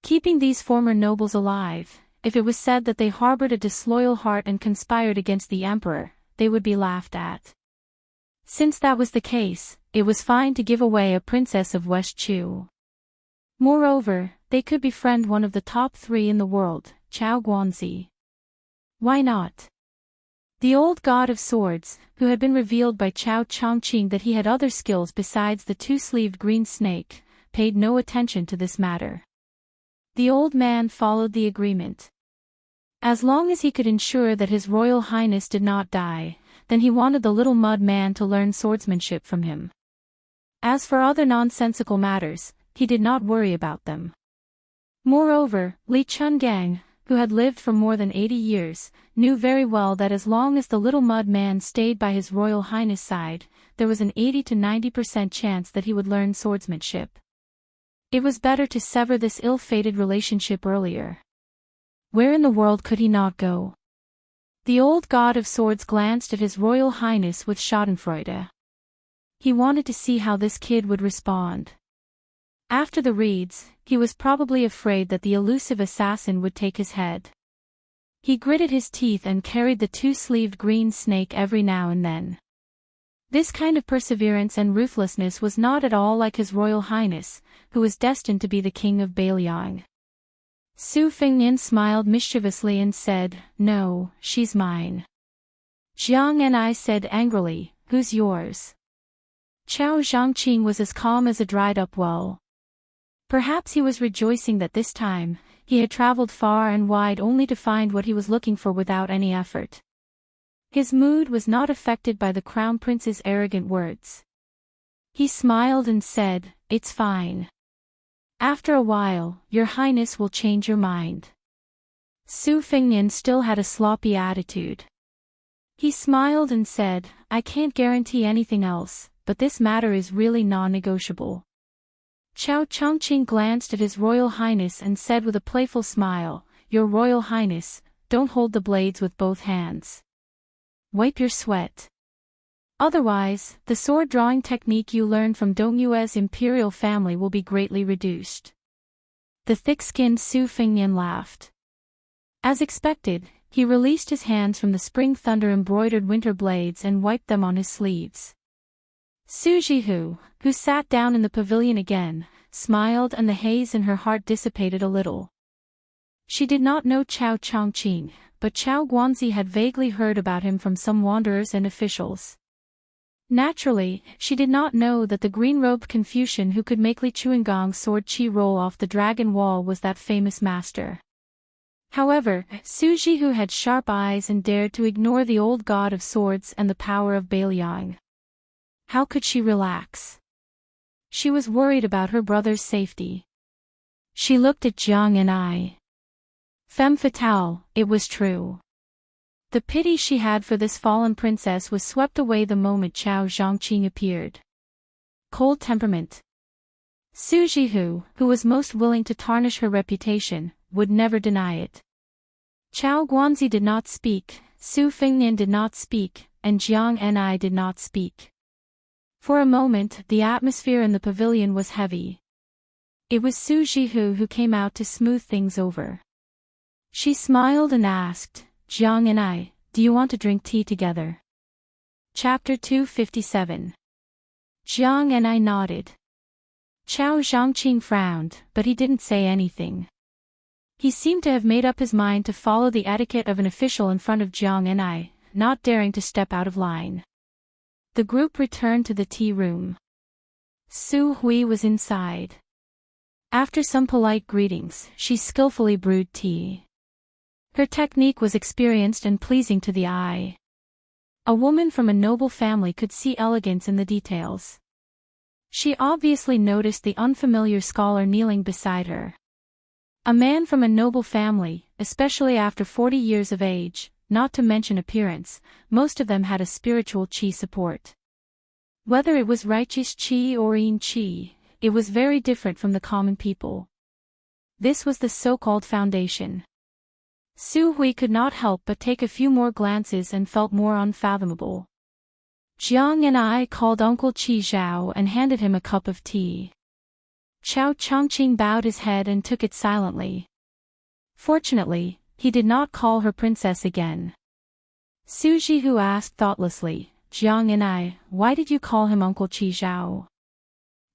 Keeping these former nobles alive, if it was said that they harbored a disloyal heart and conspired against the emperor, they would be laughed at. Since that was the case, it was fine to give away a princess of West Chu. Moreover, they could befriend one of the top 3 in the world, Chao Guanzi. Why not? The old god of swords, who had been revealed by Chao Changqing that he had other skills besides the 2-sleeved green snake, paid no attention to this matter. The old man followed the agreement. As long as he could ensure that His Royal Highness did not die, then he wanted the little mud man to learn swordsmanship from him. As for other nonsensical matters, he did not worry about them. Moreover, Li Chungang, who had lived for more than 80 years, knew very well that as long as the little mud man stayed by His Royal Highness' side, there was an 80 to 90% chance that he would learn swordsmanship. It was better to sever this ill-fated relationship earlier. Where in the world could he not go? The old god of swords glanced at His Royal Highness with schadenfreude. He wanted to see how this kid would respond. After the reeds, he was probably afraid that the elusive assassin would take his head. He gritted his teeth and carried the 2-sleeved green snake every now and then. This kind of perseverance and ruthlessness was not at all like His Royal Highness, who was destined to be the king of Bailiang. Su Fengnian smiled mischievously and said, "No, she's mine." Jiang and I said angrily, "Who's yours?" Chao Zhangqing was as calm as a dried-up well. Perhaps he was rejoicing that this time, he had traveled far and wide only to find what he was looking for without any effort. His mood was not affected by the crown prince's arrogant words. He smiled and said, "It's fine. After a while, your highness will change your mind." Su Fengnian still had a sloppy attitude. He smiled and said, "I can't guarantee anything else, but this matter is really non-negotiable." Chao Chongqing glanced at His Royal Highness and said with a playful smile, "Your Royal Highness, don't hold the blades with both hands. Wipe your sweat. Otherwise, the sword drawing technique you learned from Dongyue's imperial family will be greatly reduced." The thick-skinned Su Fengnian laughed. As expected, he released his hands from the spring thunder-embroidered winter blades and wiped them on his sleeves. Su Jihu, who sat down in the pavilion again, smiled and the haze in her heart dissipated a little. She did not know Chao Chongqing, but Chao Guanzi had vaguely heard about him from some wanderers and officials. Naturally, she did not know that the green-robed Confucian who could make Li Chuangong's sword chi roll off the dragon wall was that famous master. However, Su Jihu had sharp eyes and dared to ignore the old god of swords and the power of Bailiang. How could she relax? She was worried about her brother's safety. She looked at Jiang and I. Femme fatale, it was true. The pity she had for this fallen princess was swept away the moment Chao Zhongqing appeared. Cold temperament. Su Jihu, who was most willing to tarnish her reputation, would never deny it. Chao Guanzi did not speak, Su Fengnian did not speak, and Jiang and I did not speak. For a moment, the atmosphere in the pavilion was heavy. It was Su Jihu who came out to smooth things over. She smiled and asked, "Jiang and I, do you want to drink tea together?" Chapter 257. Jiang and I nodded. Chao Zhongqing frowned, but he didn't say anything. He seemed to have made up his mind to follow the etiquette of an official in front of Jiang and I, not daring to step out of line. The group returned to the tea room. Su Hui was inside. After some polite greetings, she skillfully brewed tea. Her technique was experienced and pleasing to the eye. A woman from a noble family could see elegance in the details. She obviously noticed the unfamiliar scholar kneeling beside her. A man from a noble family, especially after 40 years of age, not to mention appearance, most of them had a spiritual qi support. Whether it was righteous qi or yin qi, it was very different from the common people. This was the so-called foundation. Su Hui could not help but take a few more glances and felt more unfathomable. Jiang and I called Uncle Qi Zhao and handed him a cup of tea. Chao Chongqing bowed his head and took it silently. Fortunately, he did not call her princess again. Su Jihu asked thoughtlessly, "Jiang and I, why did you call him Uncle Qi Zhao?"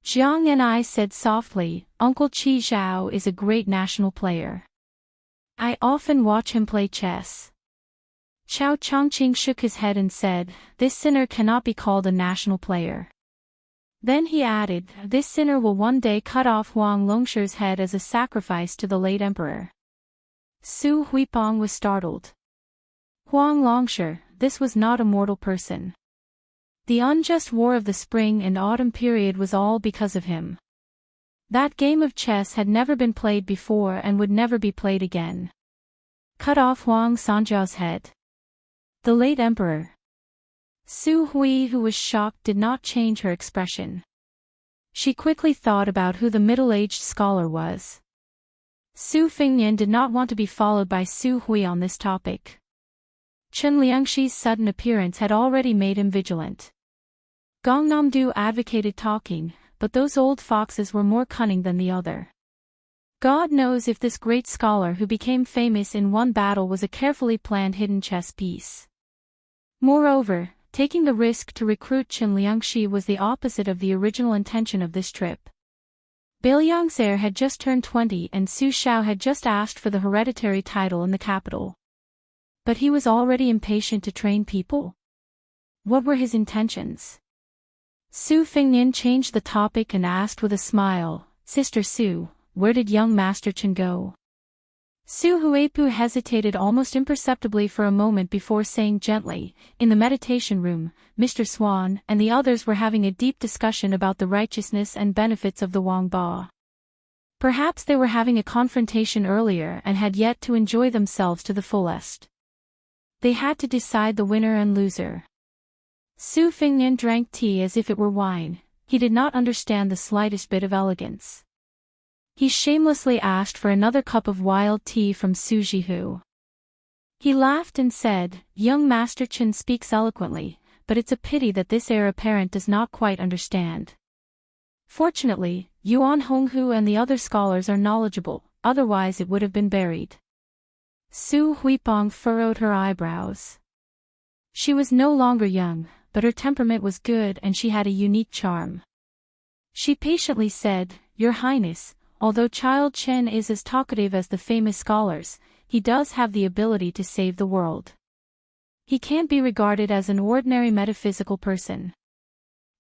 Jiang and I said softly, "Uncle Qi Zhao is a great national player. I often watch him play chess." Chao Chongqing shook his head and said, "This sinner cannot be called a national player." Then he added, "This sinner will one day cut off Huang Longshi's head as a sacrifice to the late emperor." Su Huipong was startled. Huang Longshi, this was not a mortal person. The unjust war of the spring and autumn period was all because of him. That game of chess had never been played before and would never be played again. Cut off Huang Sanjiao's head. The late emperor. Su Hui, who was shocked, did not change her expression. She quickly thought about who the middle-aged scholar was. Su Fengnian did not want to be followed by Su Hui on this topic. Chen Liangxi's sudden appearance had already made him vigilant. Gong Namdu advocated talking, but those old foxes were more cunning than the other. God knows if this great scholar who became famous in one battle was a carefully planned hidden chess piece. Moreover, taking the risk to recruit Chen Liangxi was the opposite of the original intention of this trip. Bailiang's heir had just turned 20 and Su Shao had just asked for the hereditary title in the capital. But he was already impatient to train people? What were his intentions? Su Fengnian changed the topic and asked with a smile, "Sister Su, where did young Master Chen go?" Su Huipu hesitated almost imperceptibly for a moment before saying gently, "In the meditation room, Mr. Swan and the others were having a deep discussion about the righteousness and benefits of the Wang Ba. Perhaps they were having a confrontation earlier and had yet to enjoy themselves to the fullest. They had to decide the winner and loser." Su Fingnian drank tea as if it were wine. He did not understand the slightest bit of elegance. He shamelessly asked for another cup of wild tea from Su Jihu. He laughed and said, "Young Master Chen speaks eloquently, but it's a pity that this heir apparent does not quite understand. Fortunately, Yuan Honghu and the other scholars are knowledgeable, otherwise it would have been buried." Su Huipong furrowed her eyebrows. She was no longer young, but her temperament was good and she had a unique charm. She patiently said, "Your Highness, although Child Chen is as talkative as the famous scholars, he does have the ability to save the world. He can't be regarded as an ordinary metaphysical person."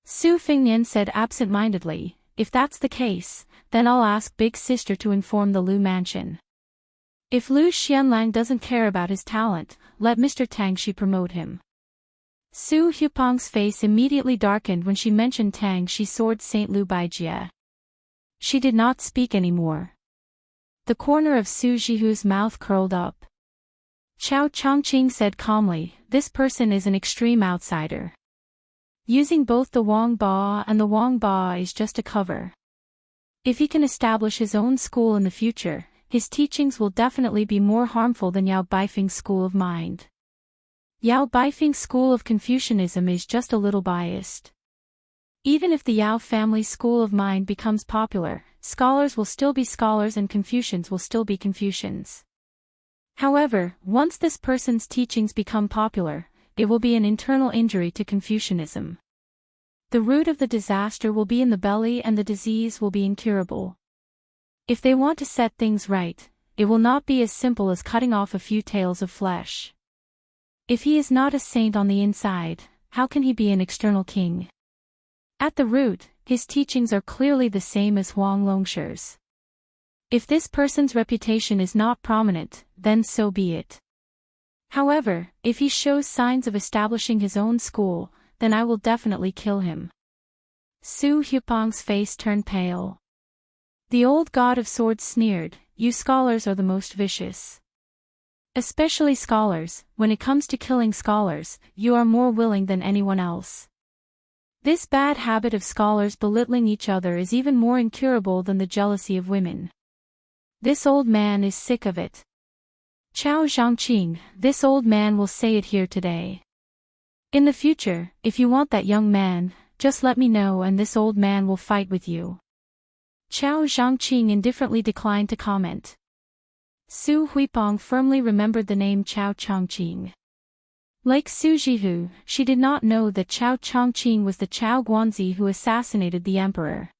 Su Fingnian said absent-mindedly, "If that's the case, then I'll ask Big Sister to inform the Lu Mansion. If Lu Xianlang doesn't care about his talent, let Mr. Tang Shi promote him." Su Hupong's face immediately darkened when she mentioned Tang Shi soared St. Lu Baijie. She did not speak anymore. The corner of Su Jihu's mouth curled up. Chao Chongqing said calmly, "This person is an extreme outsider. Using both the Wang Ba and the Wang Ba is just a cover. If he can establish his own school in the future, his teachings will definitely be more harmful than Yao Baifeng's school of mind. Yao Baifeng's school of Confucianism is just a little biased. Even if the Yao family school of mind becomes popular, scholars will still be scholars and Confucians will still be Confucians. However, once this person's teachings become popular, it will be an internal injury to Confucianism. The root of the disaster will be in the belly and the disease will be incurable. If they want to set things right, it will not be as simple as cutting off a few tails of flesh. If he is not a saint on the inside, how can he be an external king? At the root, his teachings are clearly the same as Huang Longshi's. If this person's reputation is not prominent, then so be it. However, if he shows signs of establishing his own school, then I will definitely kill him." Su Hupong's face turned pale. The old god of swords sneered, "You scholars are the most vicious. Especially scholars, when it comes to killing scholars, you are more willing than anyone else. This bad habit of scholars belittling each other is even more incurable than the jealousy of women. This old man is sick of it. Chao Zhangqing, this old man will say it here today. In the future, if you want that young man, just let me know and this old man will fight with you." Chao Zhangqing indifferently declined to comment. Su Huipong firmly remembered the name Chao Chongqing. Like Su Jihu, she did not know that Chao Chongqing was the Chao Guanzi who assassinated the emperor.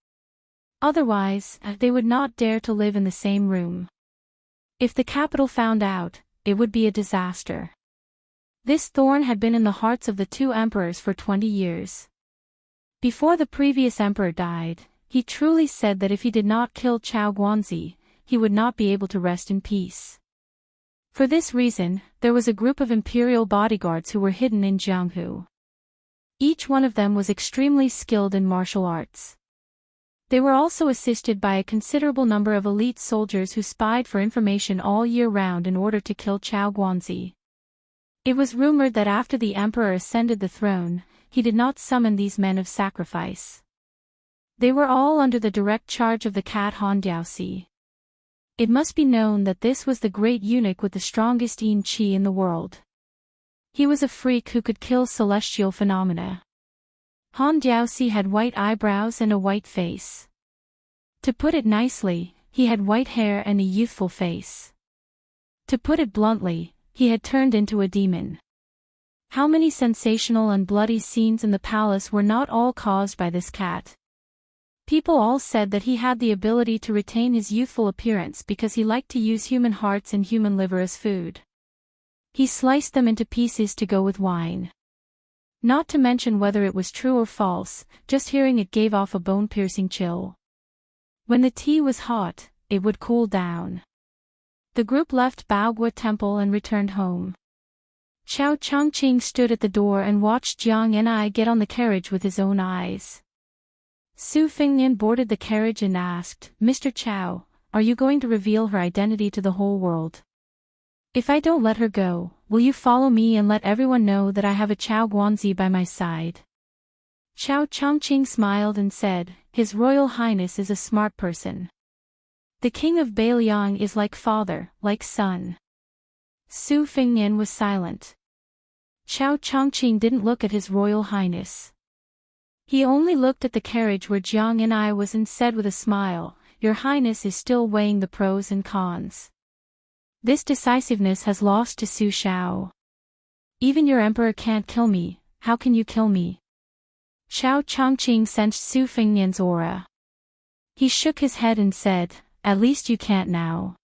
Otherwise, they would not dare to live in the same room. If the capital found out, it would be a disaster. This thorn had been in the hearts of the two emperors for 20 years. Before the previous emperor died, he truly said that if he did not kill Chao Guanzi, he would not be able to rest in peace. For this reason, there was a group of imperial bodyguards who were hidden in Jianghu. Each one of them was extremely skilled in martial arts. They were also assisted by a considerable number of elite soldiers who spied for information all year round in order to kill Chao Guanzi. It was rumored that after the emperor ascended the throne, he did not summon these men of sacrifice. They were all under the direct charge of the cat Han Diaoxi. It must be known that this was the great eunuch with the strongest yin qi in the world. He was a freak who could kill celestial phenomena. Han Diaoxi had white eyebrows and a white face. To put it nicely, he had white hair and a youthful face. To put it bluntly, he had turned into a demon. How many sensational and bloody scenes in the palace were not all caused by this cat? People all said that he had the ability to retain his youthful appearance because he liked to use human hearts and human liver as food. He sliced them into pieces to go with wine. Not to mention whether it was true or false, just hearing it gave off a bone-piercing chill. When the tea was hot, it would cool down. The group left Baogua Temple and returned home. Chao Chongqing stood at the door and watched Jiang Enai get on the carriage with his own eyes. Su Fengnian boarded the carriage and asked, "Mr. Chao, are you going to reveal her identity to the whole world? If I don't let her go, will you follow me and let everyone know that I have a Chao Guanzi by my side?" Chao Chongqing smiled and said, "His Royal Highness is a smart person. The king of Beiliang is like father, like son." Su Fengnian was silent. Chao Chongqing didn't look at his Royal Highness. He only looked at the carriage where Jiang Enai was and said with a smile, "Your Highness is still weighing the pros and cons. This decisiveness has lost to Su Shao. Even your emperor can't kill me, how can you kill me?" Chao Chongqing sensed Su Fengnian's aura. He shook his head and said, "At least you can't now.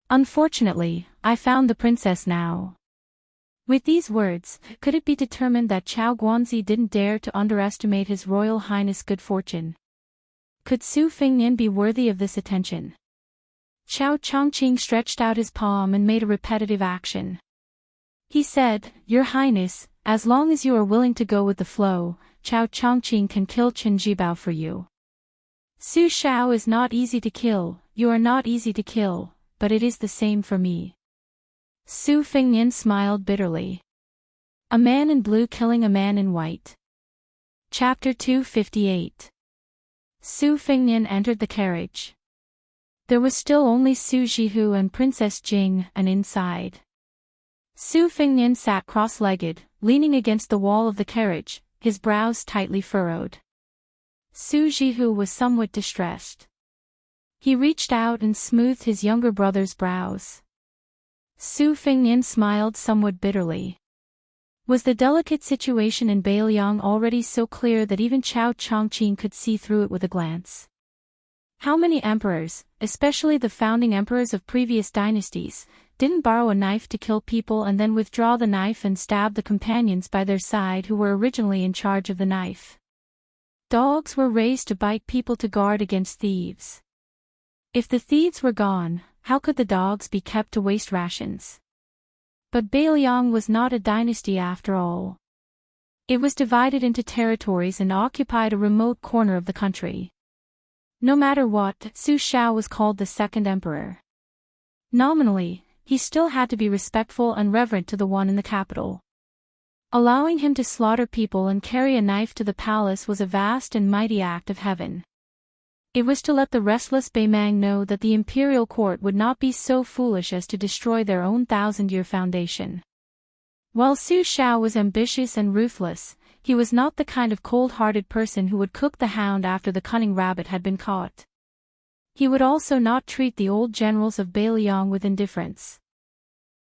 Unfortunately, I found the princess now." With these words, could it be determined that Chao Guanzi didn't dare to underestimate his Royal Highness' good fortune? Could Su Fengnian be worthy of this attention? Chao Chongqing stretched out his palm and made a repetitive action. He said, "Your Highness, as long as you are willing to go with the flow, Chao Chongqing can kill Chen Jibao for you. Su Shao is not easy to kill, you are not easy to kill, but it is the same for me." Su Fengnian smiled bitterly. A man in blue killing a man in white. Chapter 258. Su Fengnian entered the carriage. There was still only Su Jihu and Princess Jing, and inside. Su Fengnian sat cross-legged, leaning against the wall of the carriage, his brows tightly furrowed. Su Jihu was somewhat distressed. He reached out and smoothed his younger brother's brows. Su Fengnian smiled somewhat bitterly. Was the delicate situation in Beiliang already so clear that even Chao Chongqing could see through it with a glance? How many emperors, especially the founding emperors of previous dynasties, didn't borrow a knife to kill people and then withdraw the knife and stab the companions by their side who were originally in charge of the knife? Dogs were raised to bite people to guard against thieves. If the thieves were gone, how could the dogs be kept to waste rations? But Beiliang was not a dynasty after all. It was divided into territories and occupied a remote corner of the country. No matter what, Su Shao was called the second emperor. Nominally, he still had to be respectful and reverent to the one in the capital. Allowing him to slaughter people and carry a knife to the palace was a vast and mighty act of heaven. It was to let the restless Beimang know that the imperial court would not be so foolish as to destroy their own thousand-year foundation. While Su Shao was ambitious and ruthless, he was not the kind of cold-hearted person who would cook the hound after the cunning rabbit had been caught. He would also not treat the old generals of Beiliang with indifference.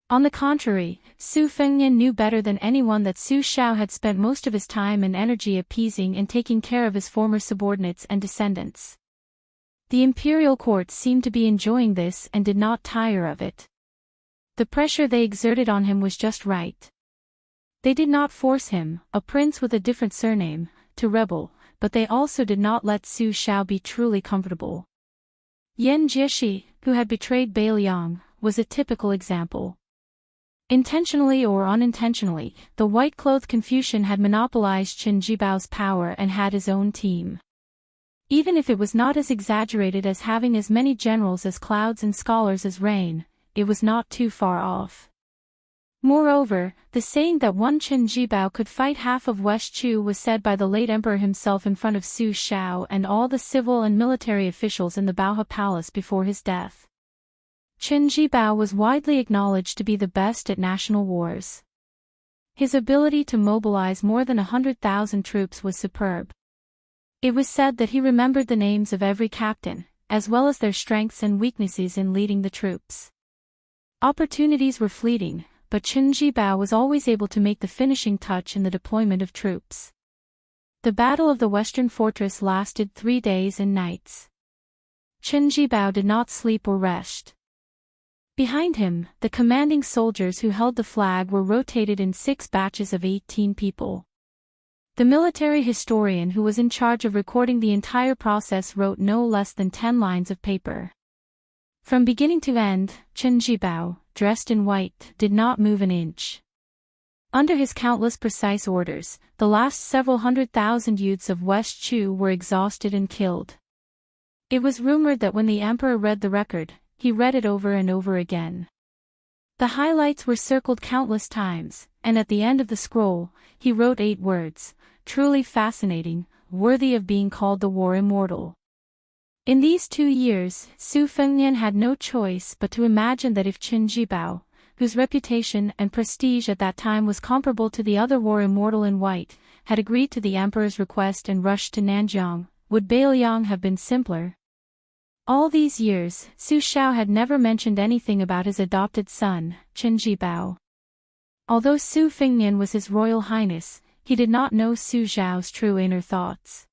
On the contrary, Su Fengnian knew better than anyone that Su Shao had spent most of his time and energy appeasing and taking care of his former subordinates and descendants. The imperial court seemed to be enjoying this and did not tire of it. The pressure they exerted on him was just right. They did not force him, a prince with a different surname, to rebel, but they also did not let Su Shao be truly comfortable. Yan Jieshi, who had betrayed Beiliang, was a typical example. Intentionally or unintentionally, the white-clothed Confucian had monopolized Chen Jibao's power and had his own team. Even if it was not as exaggerated as having as many generals as clouds and scholars as rain, it was not too far off. Moreover, the saying that one Chen Jibao could fight half of West Chu was said by the late emperor himself in front of Su Shao and all the civil and military officials in the Baohe Palace before his death. Chen Jibao was widely acknowledged to be the best at national wars. His ability to mobilize more than 100,000 troops was superb. It was said that he remembered the names of every captain, as well as their strengths and weaknesses in leading the troops. Opportunities were fleeting, but Chen Jibao was always able to make the finishing touch in the deployment of troops. The Battle of the Western Fortress lasted 3 days and nights. Chen Jibao did not sleep or rest. Behind him, the commanding soldiers who held the flag were rotated in 6 batches of 18 people. The military historian who was in charge of recording the entire process wrote no less than 10 lines of paper. From beginning to end, Chen Jibao, dressed in white, did not move an inch. Under his countless precise orders, the last several 100,000 youths of West Chu were exhausted and killed. It was rumored that when the emperor read the record, he read it over and over again. The highlights were circled countless times, and at the end of the scroll, he wrote 8 words, truly fascinating, worthy of being called the war immortal. In these 2 years, Su Fengnian had no choice but to imagine that if Qin Jibao, whose reputation and prestige at that time was comparable to the other war immortal in white, had agreed to the emperor's request and rushed to Nanjiang, would Bailiang have been simpler? All these years, Su Xiao had never mentioned anything about his adopted son, Qin Jibao. Although Su Fengnian was His Royal Highness, he did not know Su Xiao's true inner thoughts.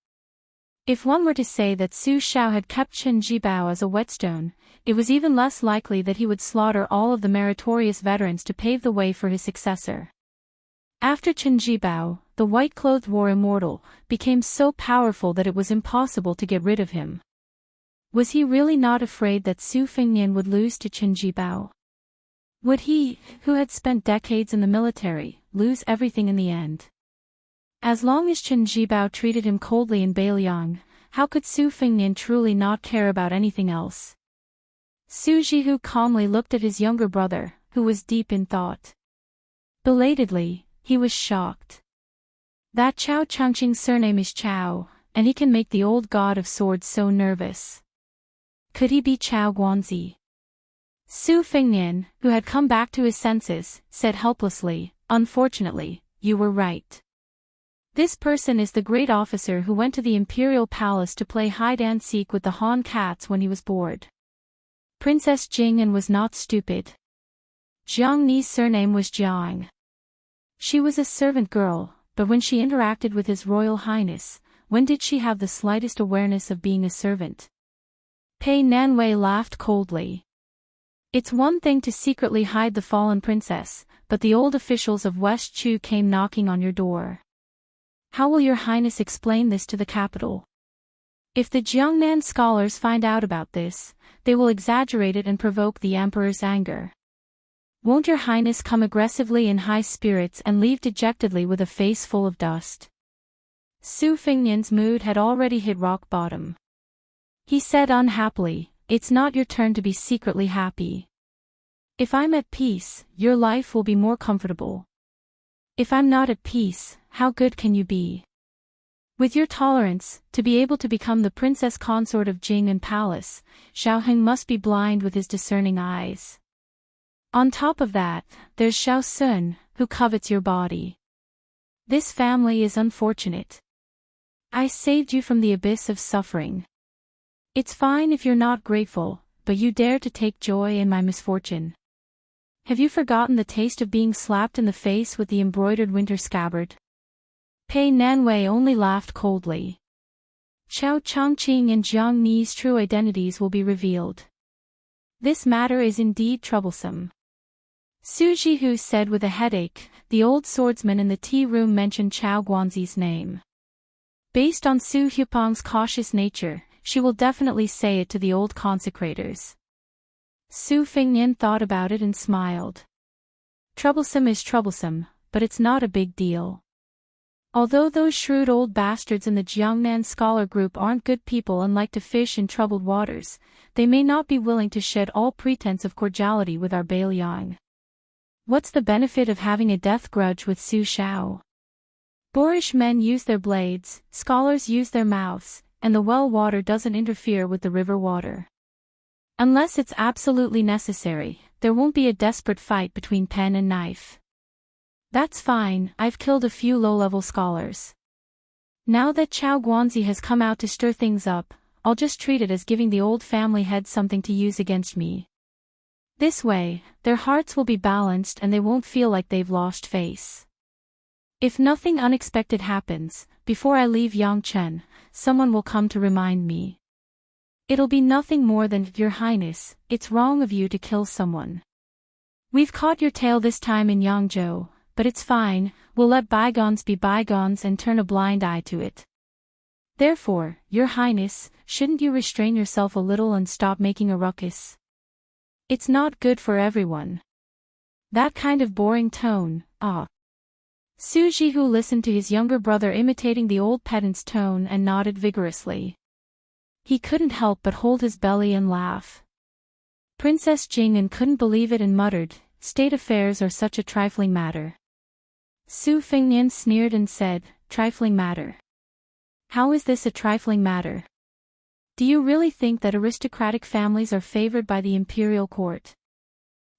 If one were to say that Su Xiao had kept Qin Jibao as a whetstone, it was even less likely that he would slaughter all of the meritorious veterans to pave the way for his successor. After Qin Jibao, the white-clothed war immortal, became so powerful that it was impossible to get rid of him. Was he really not afraid that Su Fengnian would lose to Qin Jibao? Would he, who had spent decades in the military, lose everything in the end? As long as Qin Jibao treated him coldly in Bailiang, how could Su Fengnian truly not care about anything else? Su Jihu calmly looked at his younger brother, who was deep in thought. Belatedly, he was shocked. That Chao Changqing's surname is Chao, and he can make the old god of swords so nervous. Could he be Chao Guanzi? Su Fengnian, who had come back to his senses, said helplessly, "Unfortunately, you were right. This person is the great officer who went to the imperial palace to play hide-and-seek with the Han cats when he was bored. Princess Jing and was not stupid. Jiang Ni's surname was Jiang. She was a servant girl, but when she interacted with His Royal Highness, when did she have the slightest awareness of being a servant?" Pei Nanwei laughed coldly. "It's one thing to secretly hide the fallen princess, but the old officials of West Chu came knocking on your door. How will your highness explain this to the capital? If the Jiangnan scholars find out about this, they will exaggerate it and provoke the emperor's anger. Won't your highness come aggressively in high spirits and leave dejectedly with a face full of dust?" Su Fengnian's mood had already hit rock bottom. He said unhappily, "It's not your turn to be secretly happy. If I'm at peace, your life will be more comfortable. If I'm not at peace, how good can you be? With your tolerance, to be able to become the princess consort of Jing and Palace, Xiaoheng must be blind with his discerning eyes. On top of that, there's Xiao Sun, who covets your body. This family is unfortunate. I saved you from the abyss of suffering. It's fine if you're not grateful, but you dare to take joy in my misfortune. Have you forgotten the taste of being slapped in the face with the embroidered winter scabbard?" Pei Nanwei only laughed coldly. Chao Changqing and Jiang Ni's true identities will be revealed. This matter is indeed troublesome. Su Jihu said with a headache. The old swordsman in the tea room mentioned Chao Guanzi's name. Based on Su Hupong's cautious nature, she will definitely say it to the old consecrators. Su Fengnian thought about it and smiled. Troublesome is troublesome, but it's not a big deal. Although those shrewd old bastards in the Jiangnan scholar group aren't good people and like to fish in troubled waters, they may not be willing to shed all pretense of cordiality with our Bailiang. What's the benefit of having a death grudge with Su Xiao? Boorish men use their blades, scholars use their mouths, and the well water doesn't interfere with the river water. Unless it's absolutely necessary, there won't be a desperate fight between pen and knife. That's fine, I've killed a few low-level scholars. Now that Chao Guanzi has come out to stir things up, I'll just treat it as giving the old family head something to use against me. This way, their hearts will be balanced and they won't feel like they've lost face. If nothing unexpected happens, before I leave Yangchen, someone will come to remind me. It'll be nothing more than, Your Highness, it's wrong of you to kill someone. We've caught your tail this time in Yangzhou, but it's fine, we'll let bygones be bygones and turn a blind eye to it. Therefore, Your Highness, shouldn't you restrain yourself a little and stop making a ruckus? It's not good for everyone. That kind of boring tone, ah. Su Jihu listened to his younger brother imitating the old pedant's tone and nodded vigorously. He couldn't help but hold his belly and laugh. Princess Jing'an couldn't believe it and muttered, "State affairs are such a trifling matter." Su Fengnian sneered and said, "Trifling matter? How is this a trifling matter? Do you really think that aristocratic families are favored by the imperial court?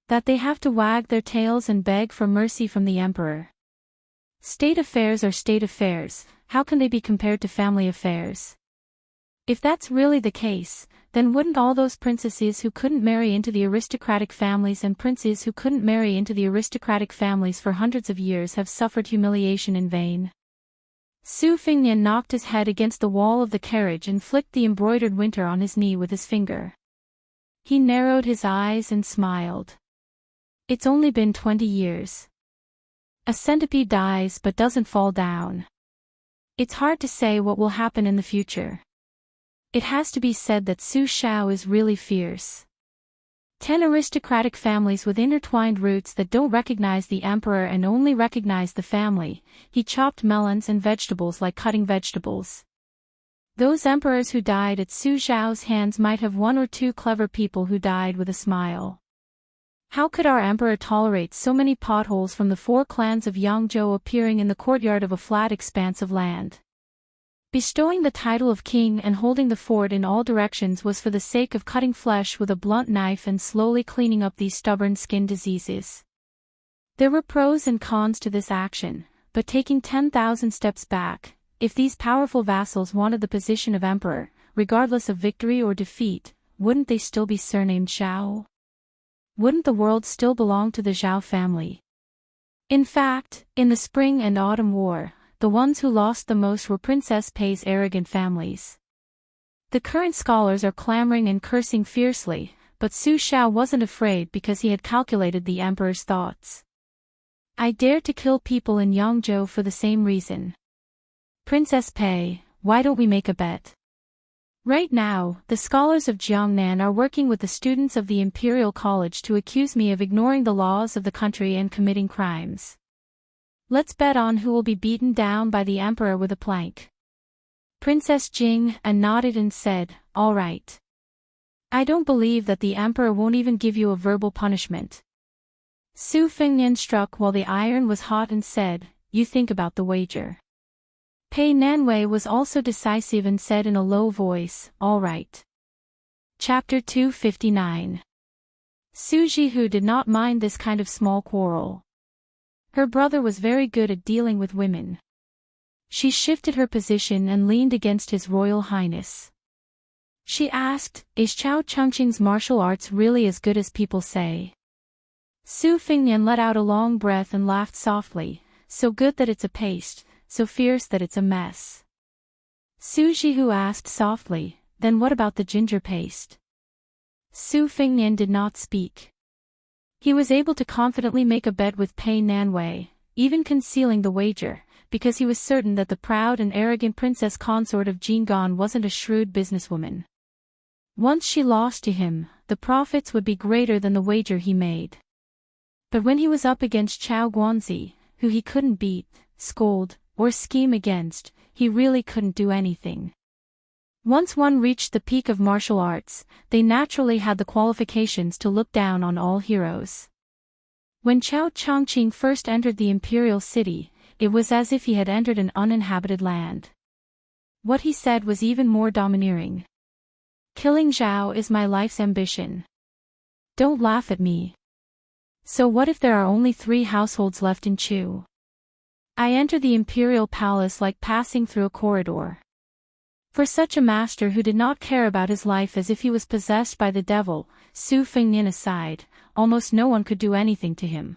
That they have to wag their tails and beg for mercy from the emperor? State affairs are state affairs, how can they be compared to family affairs? If that's really the case, then wouldn't all those princesses who couldn't marry into the aristocratic families and princes who couldn't marry into the aristocratic families for hundreds of years have suffered humiliation in vain?" Su Fengnian knocked his head against the wall of the carriage and flicked the embroidered winter on his knee with his finger. He narrowed his eyes and smiled. "It's only been 20 years. A centipede dies but doesn't fall down. It's hard to say what will happen in the future. It has to be said that Su Xiao is really fierce. 10 aristocratic families with intertwined roots that don't recognize the emperor and only recognize the family. He chopped melons and vegetables like cutting vegetables. Those emperors who died at Su Xiao's hands might have 1 or 2 clever people who died with a smile. How could our emperor tolerate so many potholes from the 4 clans of Yangzhou appearing in the courtyard of a flat expanse of land? Bestowing the title of king and holding the fort in all directions was for the sake of cutting flesh with a blunt knife and slowly cleaning up these stubborn skin diseases. There were pros and cons to this action, but taking 10,000 steps back, if these powerful vassals wanted the position of emperor, regardless of victory or defeat, wouldn't they still be surnamed Xiao? Wouldn't the world still belong to the Zhao family? In fact, in the Spring and Autumn War, the ones who lost the most were Princess Pei's arrogant families. The current scholars are clamoring and cursing fiercely, but Su Xiao wasn't afraid because he had calculated the emperor's thoughts. "I dare to kill people in Yangzhou for the same reason. Princess Pei, why don't we make a bet?" Right now, the scholars of Jiangnan are working with the students of the Imperial College to accuse me of ignoring the laws of the country and committing crimes. Let's bet on who will be beaten down by the emperor with a plank. Princess Jing nodded and said, "All right. I don't believe that the emperor won't even give you a verbal punishment." Su Fengnian struck while the iron was hot and said, "You think about the wager." Pei Nanwei was also decisive and said in a low voice, "All right." Chapter 259. Su Jihu did not mind this kind of small quarrel. Her brother was very good at dealing with women. She shifted her position and leaned against His Royal Highness. She asked, "Is Chao Chengqing's martial arts really as good as people say?" Su Fengnian let out a long breath and laughed softly, "So good that it's a paste, so fierce that it's a mess." Su Jihu asked softly, "Then what about the ginger paste?" Su Fengnian did not speak. He was able to confidently make a bet with Pei Nanwei, even concealing the wager, because he was certain that the proud and arrogant princess consort of Jinggan wasn't a shrewd businesswoman. Once she lost to him, the profits would be greater than the wager he made. But when he was up against Chao Guanzi, who he couldn't beat, scold, or scheme against, he really couldn't do anything. Once one reached the peak of martial arts, they naturally had the qualifications to look down on all heroes. When Chao Chengqing first entered the imperial city, it was as if he had entered an uninhabited land. What he said was even more domineering. "Killing Zhao is my life's ambition. Don't laugh at me. So what if there are only 3 households left in Chu? I enter the imperial palace like passing through a corridor." For such a master who did not care about his life as if he was possessed by the devil, Su Fengnian aside, almost no one could do anything to him.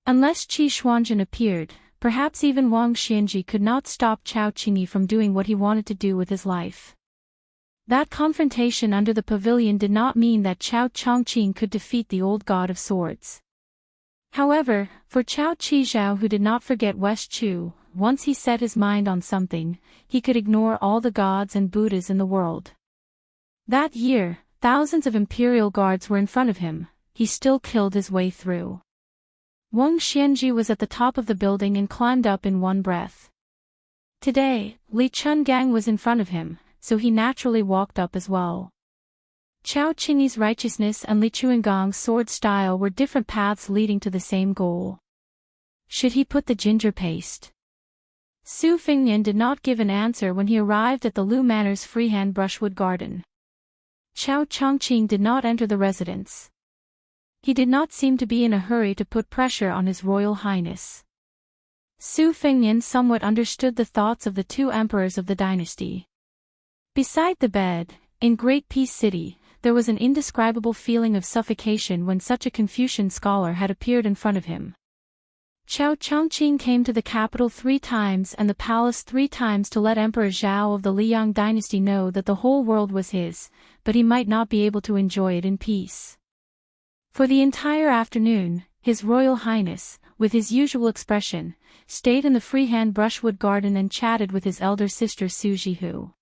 Unless Qi Xuanzhen appeared, perhaps even Wang Xianji could not stop Chao Qingyi from doing what he wanted to do with his life. That confrontation under the pavilion did not mean that Chao Chengqing could defeat the old god of swords. However, for Chao Qizhao, who did not forget West Chu, once he set his mind on something, he could ignore all the gods and Buddhas in the world. That year, thousands of imperial guards were in front of him, he still killed his way through. Wang Xianji was at the top of the building and climbed up in one breath. Today, Li Chungang was in front of him, so he naturally walked up as well. Chao Qingyi's righteousness and Li Chuangang's sword style were different paths leading to the same goal. Should he put the ginger paste? Su Fengnian did not give an answer when he arrived at the Lu Manor's freehand brushwood garden. Chao Chongqing did not enter the residence. He did not seem to be in a hurry to put pressure on His Royal Highness. Su Fengnian somewhat understood the thoughts of the two emperors of the dynasty. Beside the bed, in Great Peace City, there was an indescribable feeling of suffocation when such a Confucian scholar had appeared in front of him. Chao Chongqing came to the capital 3 times and the palace 3 times to let Emperor Zhao of the Liang dynasty know that the whole world was his, but he might not be able to enjoy it in peace. For the entire afternoon, His Royal Highness, with his usual expression, stayed in the freehand brushwood garden and chatted with his elder sister Su Jihu.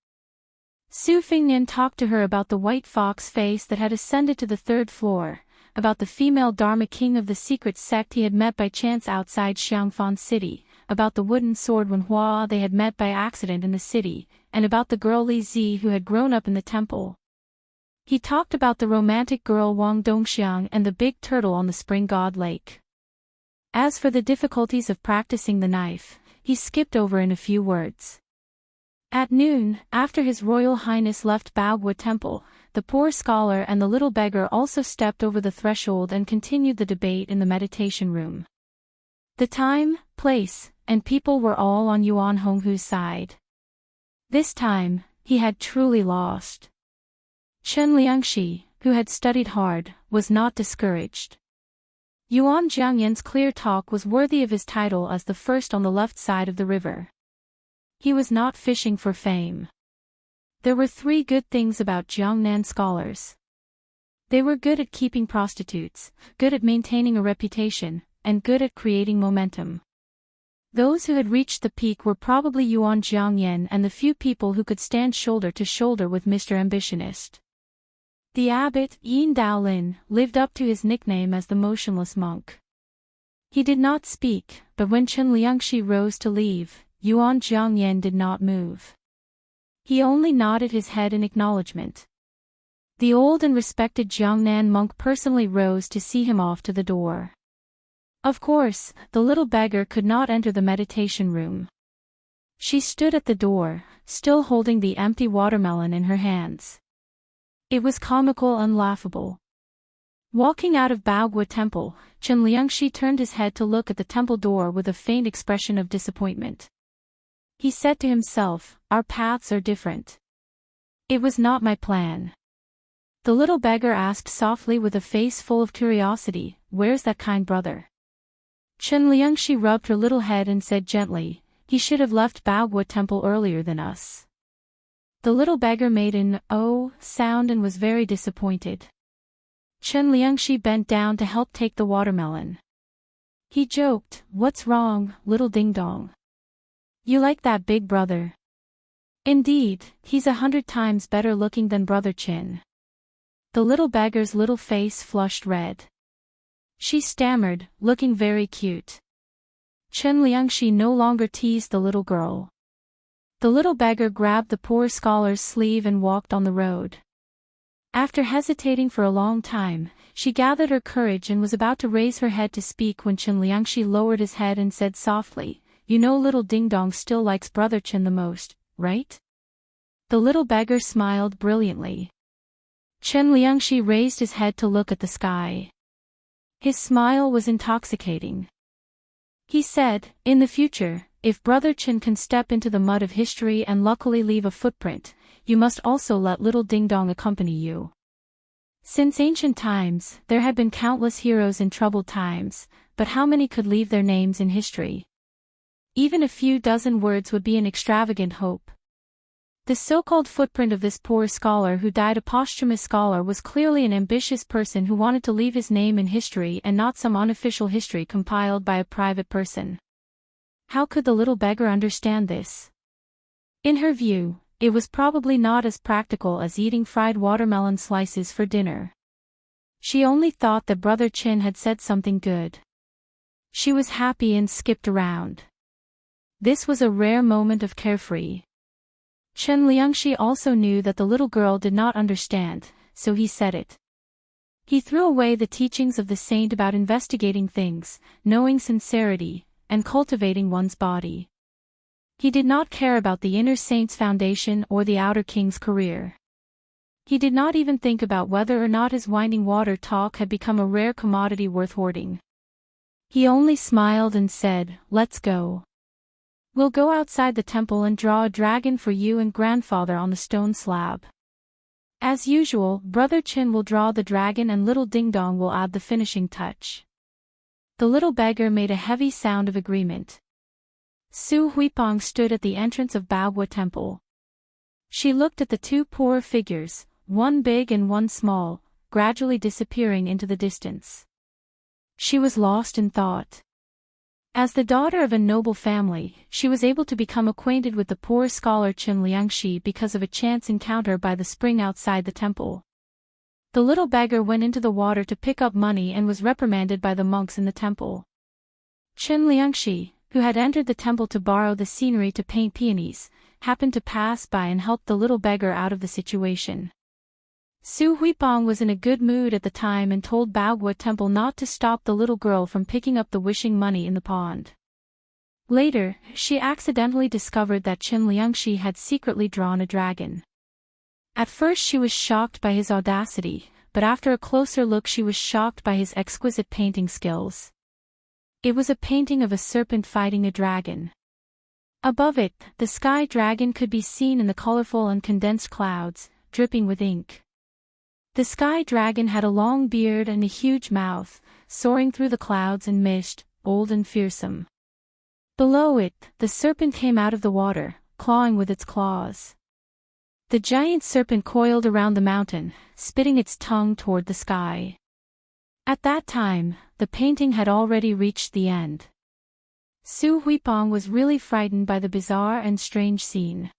Su Fengnian talked to her about the white fox face that had ascended to the 3rd floor, about the female Dharma king of the secret sect he had met by chance outside Xiangfan City, about the wooden sword Wenhua they had met by accident in the city, and about the girl Li Zi who had grown up in the temple. He talked about the romantic girl Wang Dongxiang and the big turtle on the Spring God Lake. As for the difficulties of practicing the knife, he skipped over in a few words. At noon, after His Royal Highness left Baogua Temple, the poor scholar and the little beggar also stepped over the threshold and continued the debate in the meditation room. The time, place, and people were all on Yuan Honghu's side. This time, he had truly lost. Chen Liangxi, who had studied hard, was not discouraged. Yuan Jiangyan's clear talk was worthy of his title as the first on the left side of the river. He was not fishing for fame. There were 3 good things about Jiangnan scholars. They were good at keeping prostitutes, good at maintaining a reputation, and good at creating momentum. Those who had reached the peak were probably Yuan Jiangyan and the few people who could stand shoulder to shoulder with Mr. Ambitionist. The abbot, Yin Daolin, lived up to his nickname as the Motionless Monk. He did not speak, but when Chen Liangxi rose to leave, Yuan Jiangyan did not move. He only nodded his head in acknowledgement. The old and respected Jiangnan monk personally rose to see him off to the door. Of course, the little beggar could not enter the meditation room. She stood at the door, still holding the empty watermelon in her hands. It was comical and laughable. Walking out of Baogua Temple, Chen Liangxi turned his head to look at the temple door with a faint expression of disappointment. He said to himself, "Our paths are different." It was not my plan. The little beggar asked softly with a face full of curiosity, "Where's that kind brother?" Chen Liangxi rubbed her little head and said gently, "He should have left Baogua Temple earlier than us." The little beggar made an "oh" sound and was very disappointed. Chen Liangxi bent down to help take the watermelon. He joked, "What's wrong, little ding-dong? You like that big brother?" Indeed, he's 100 times better looking than Brother Chin. The little beggar's little face flushed red. She stammered, looking very cute. Chen Liangxi no longer teased the little girl. The little beggar grabbed the poor scholar's sleeve and walked on the road. After hesitating for a long time, she gathered her courage and was about to raise her head to speak when Chen Liangxi lowered his head and said softly, "You know little ding-dong still likes Brother Chen the most, right?" The little beggar smiled brilliantly. Chen Liangxi raised his head to look at the sky. His smile was intoxicating. He said, "In the future, if Brother Chen can step into the mud of history and luckily leave a footprint, you must also let little ding-dong accompany you." Since ancient times, there had been countless heroes in troubled times, but how many could leave their names in history? Even a few dozen words would be an extravagant hope. The so-called footprint of this poor scholar who died a posthumous scholar was clearly an ambitious person who wanted to leave his name in history and not some unofficial history compiled by a private person. How could the little beggar understand this? In her view, it was probably not as practical as eating fried watermelon slices for dinner. She only thought that Brother Chin had said something good. She was happy and skipped around. This was a rare moment of carefree. Chen Liangxi also knew that the little girl did not understand, so he said it. He threw away the teachings of the saint about investigating things, knowing sincerity, and cultivating one's body. He did not care about the inner saint's foundation or the outer king's career. He did not even think about whether or not his winding water talk had become a rare commodity worth hoarding. He only smiled and said, "Let's go. We'll go outside the temple and draw a dragon for you and grandfather on the stone slab. As usual, Brother Chin will draw the dragon and little Ding Dong will add the finishing touch." The little beggar made a heavy sound of agreement. Su Huipong stood at the entrance of Baogua Temple. She looked at the two poor figures, one big and one small, gradually disappearing into the distance. She was lost in thought. As the daughter of a noble family, she was able to become acquainted with the poor scholar Chen Liangxi because of a chance encounter by the spring outside the temple. The little beggar went into the water to pick up money and was reprimanded by the monks in the temple. Chen Liangxi, who had entered the temple to borrow the scenery to paint peonies, happened to pass by and helped the little beggar out of the situation. Su Huipong was in a good mood at the time and told Baogua Temple not to stop the little girl from picking up the wishing money in the pond. Later, she accidentally discovered that Chen Liangxi had secretly drawn a dragon. At first she was shocked by his audacity, but after a closer look she was shocked by his exquisite painting skills. It was a painting of a serpent fighting a dragon. Above it, the sky dragon could be seen in the colorful and condensed clouds, dripping with ink. The sky dragon had a long beard and a huge mouth, soaring through the clouds and mist, old and fearsome. Below it, the serpent came out of the water, clawing with its claws. The giant serpent coiled around the mountain, spitting its tongue toward the sky. At that time, the painting had already reached the end. Su Huipong was really frightened by the bizarre and strange scene.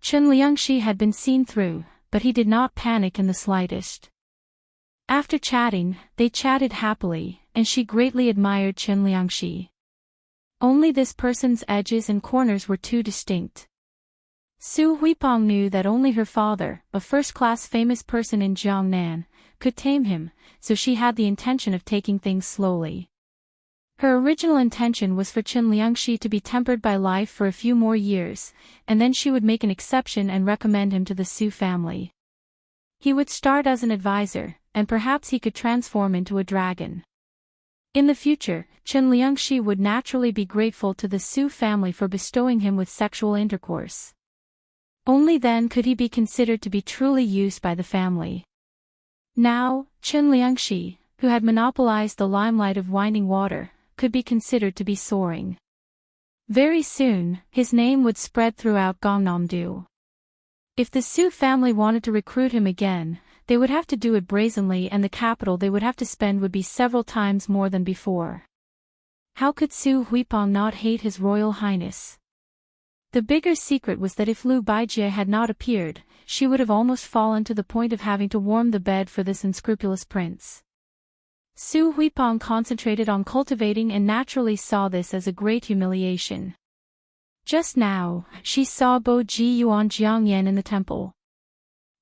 Chen Liangxi had been seen through, but he did not panic in the slightest. After chatting, they chatted happily, and she greatly admired Chen Liangxi. Only this person's edges and corners were too distinct. Su Huipong knew that only her father, a first-class famous person in Jiangnan, could tame him, so she had the intention of taking things slowly. Her original intention was for Chen Liangxi to be tempered by life for a few more years, and then she would make an exception and recommend him to the Su family. He would start as an advisor, and perhaps he could transform into a dragon. In the future, Chen Liangxi would naturally be grateful to the Su family for bestowing him with sexual intercourse. Only then could he be considered to be truly used by the family. Now, Chen Liangxi, who had monopolized the limelight of winding water, could be considered to be soaring. Very soon, his name would spread throughout Gangnam-do. If the Su family wanted to recruit him again, they would have to do it brazenly and the capital they would have to spend would be several times more than before. How could Su Huipong not hate His Royal Highness? The bigger secret was that if Lu Baijie had not appeared, she would have almost fallen to the point of having to warm the bed for this unscrupulous prince. Su Huipong concentrated on cultivating and naturally saw this as a great humiliation. Just now, she saw Bo Ji Yuan Jiangyan in the temple.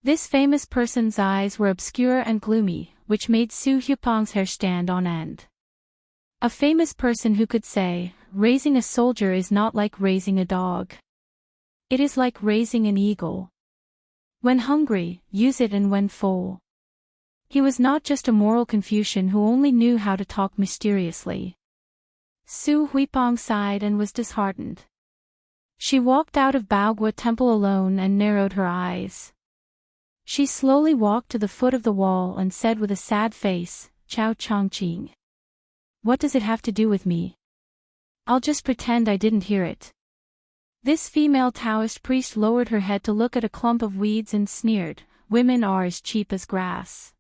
This famous person's eyes were obscure and gloomy, which made Su Huipong's hair stand on end. A famous person who could say, "Raising a soldier is not like raising a dog. It is like raising an eagle. When hungry, use it, and when full." He was not just a moral Confucian who only knew how to talk mysteriously. Su Huipong sighed and was disheartened. She walked out of Baogua Temple alone and narrowed her eyes. She slowly walked to the foot of the wall and said with a sad face, "Chao Chongqing. What does it have to do with me? I'll just pretend I didn't hear it." This female Taoist priest lowered her head to look at a clump of weeds and sneered, "Women are as cheap as grass."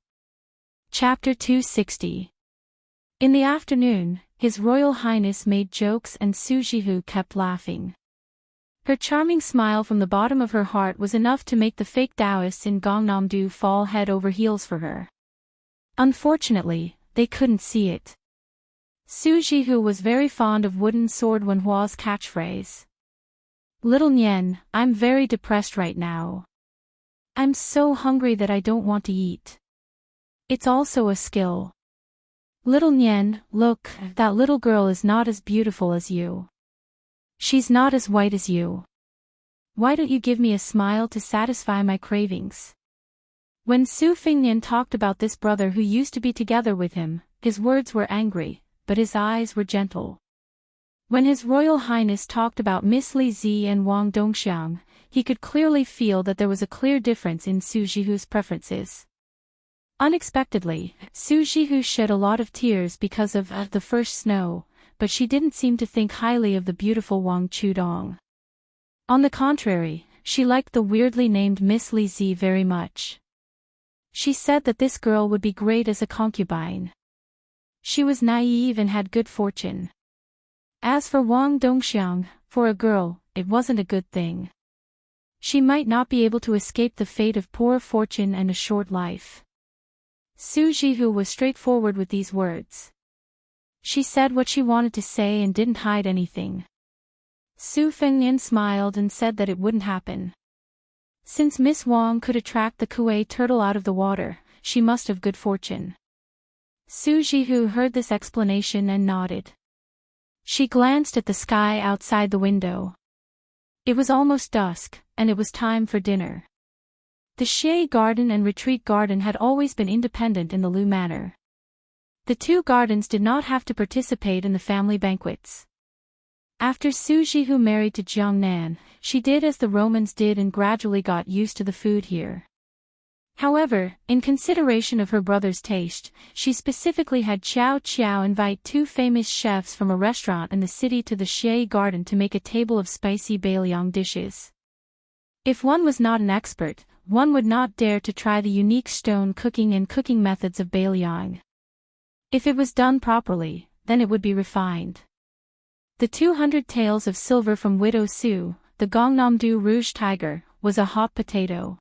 Chapter 260. In the afternoon, His Royal Highness made jokes and Su Jihu kept laughing. Her charming smile from the bottom of her heart was enough to make the fake Taoists in Gangnam-do fall head over heels for her. Unfortunately, they couldn't see it. Su Jihu was very fond of wooden sword Wenhua's catchphrase. Little Nian, I'm very depressed right now. I'm so hungry that I don't want to eat. It's also a skill. Little Nian, look, that little girl is not as beautiful as you. She's not as white as you. Why don't you give me a smile to satisfy my cravings? When Su Fingnian talked about this brother who used to be together with him, his words were angry, but his eyes were gentle. When His Royal Highness talked about Miss Li Zi and Wang Dongxiang, he could clearly feel that there was a clear difference in Su Jihu's preferences. Unexpectedly, Su Jihu shed a lot of tears because of the first snow, but she didn't seem to think highly of the beautiful Wang Chudong. On the contrary, she liked the weirdly named Miss Li Zi very much. She said that this girl would be great as a concubine. She was naive and had good fortune. As for Wang Dongxiang, for a girl, it wasn't a good thing. She might not be able to escape the fate of poor fortune and a short life. Su Jihu was straightforward with these words. She said what she wanted to say and didn't hide anything. Su Fengnian smiled and said that it wouldn't happen. Since Miss Wang could attract the Kuei turtle out of the water, she must have good fortune. Su Jihu heard this explanation and nodded. She glanced at the sky outside the window. It was almost dusk, and it was time for dinner. The Xie Garden and Retreat Garden had always been independent in the Lu Manor. The two gardens did not have to participate in the family banquets. After Su Jihu married to Jiangnan, she did as the Romans did and gradually got used to the food here. However, in consideration of her brother's taste, she specifically had Qiao Qiao invite two famous chefs from a restaurant in the city to the Xie Garden to make a table of spicy Beiliang dishes. If one was not an expert, one would not dare to try the unique stone cooking and cooking methods of Beiliang. If it was done properly, then it would be refined. The 200 taels of silver from Widow Su, the Gangnam-do Rouge Tiger, was a hot potato.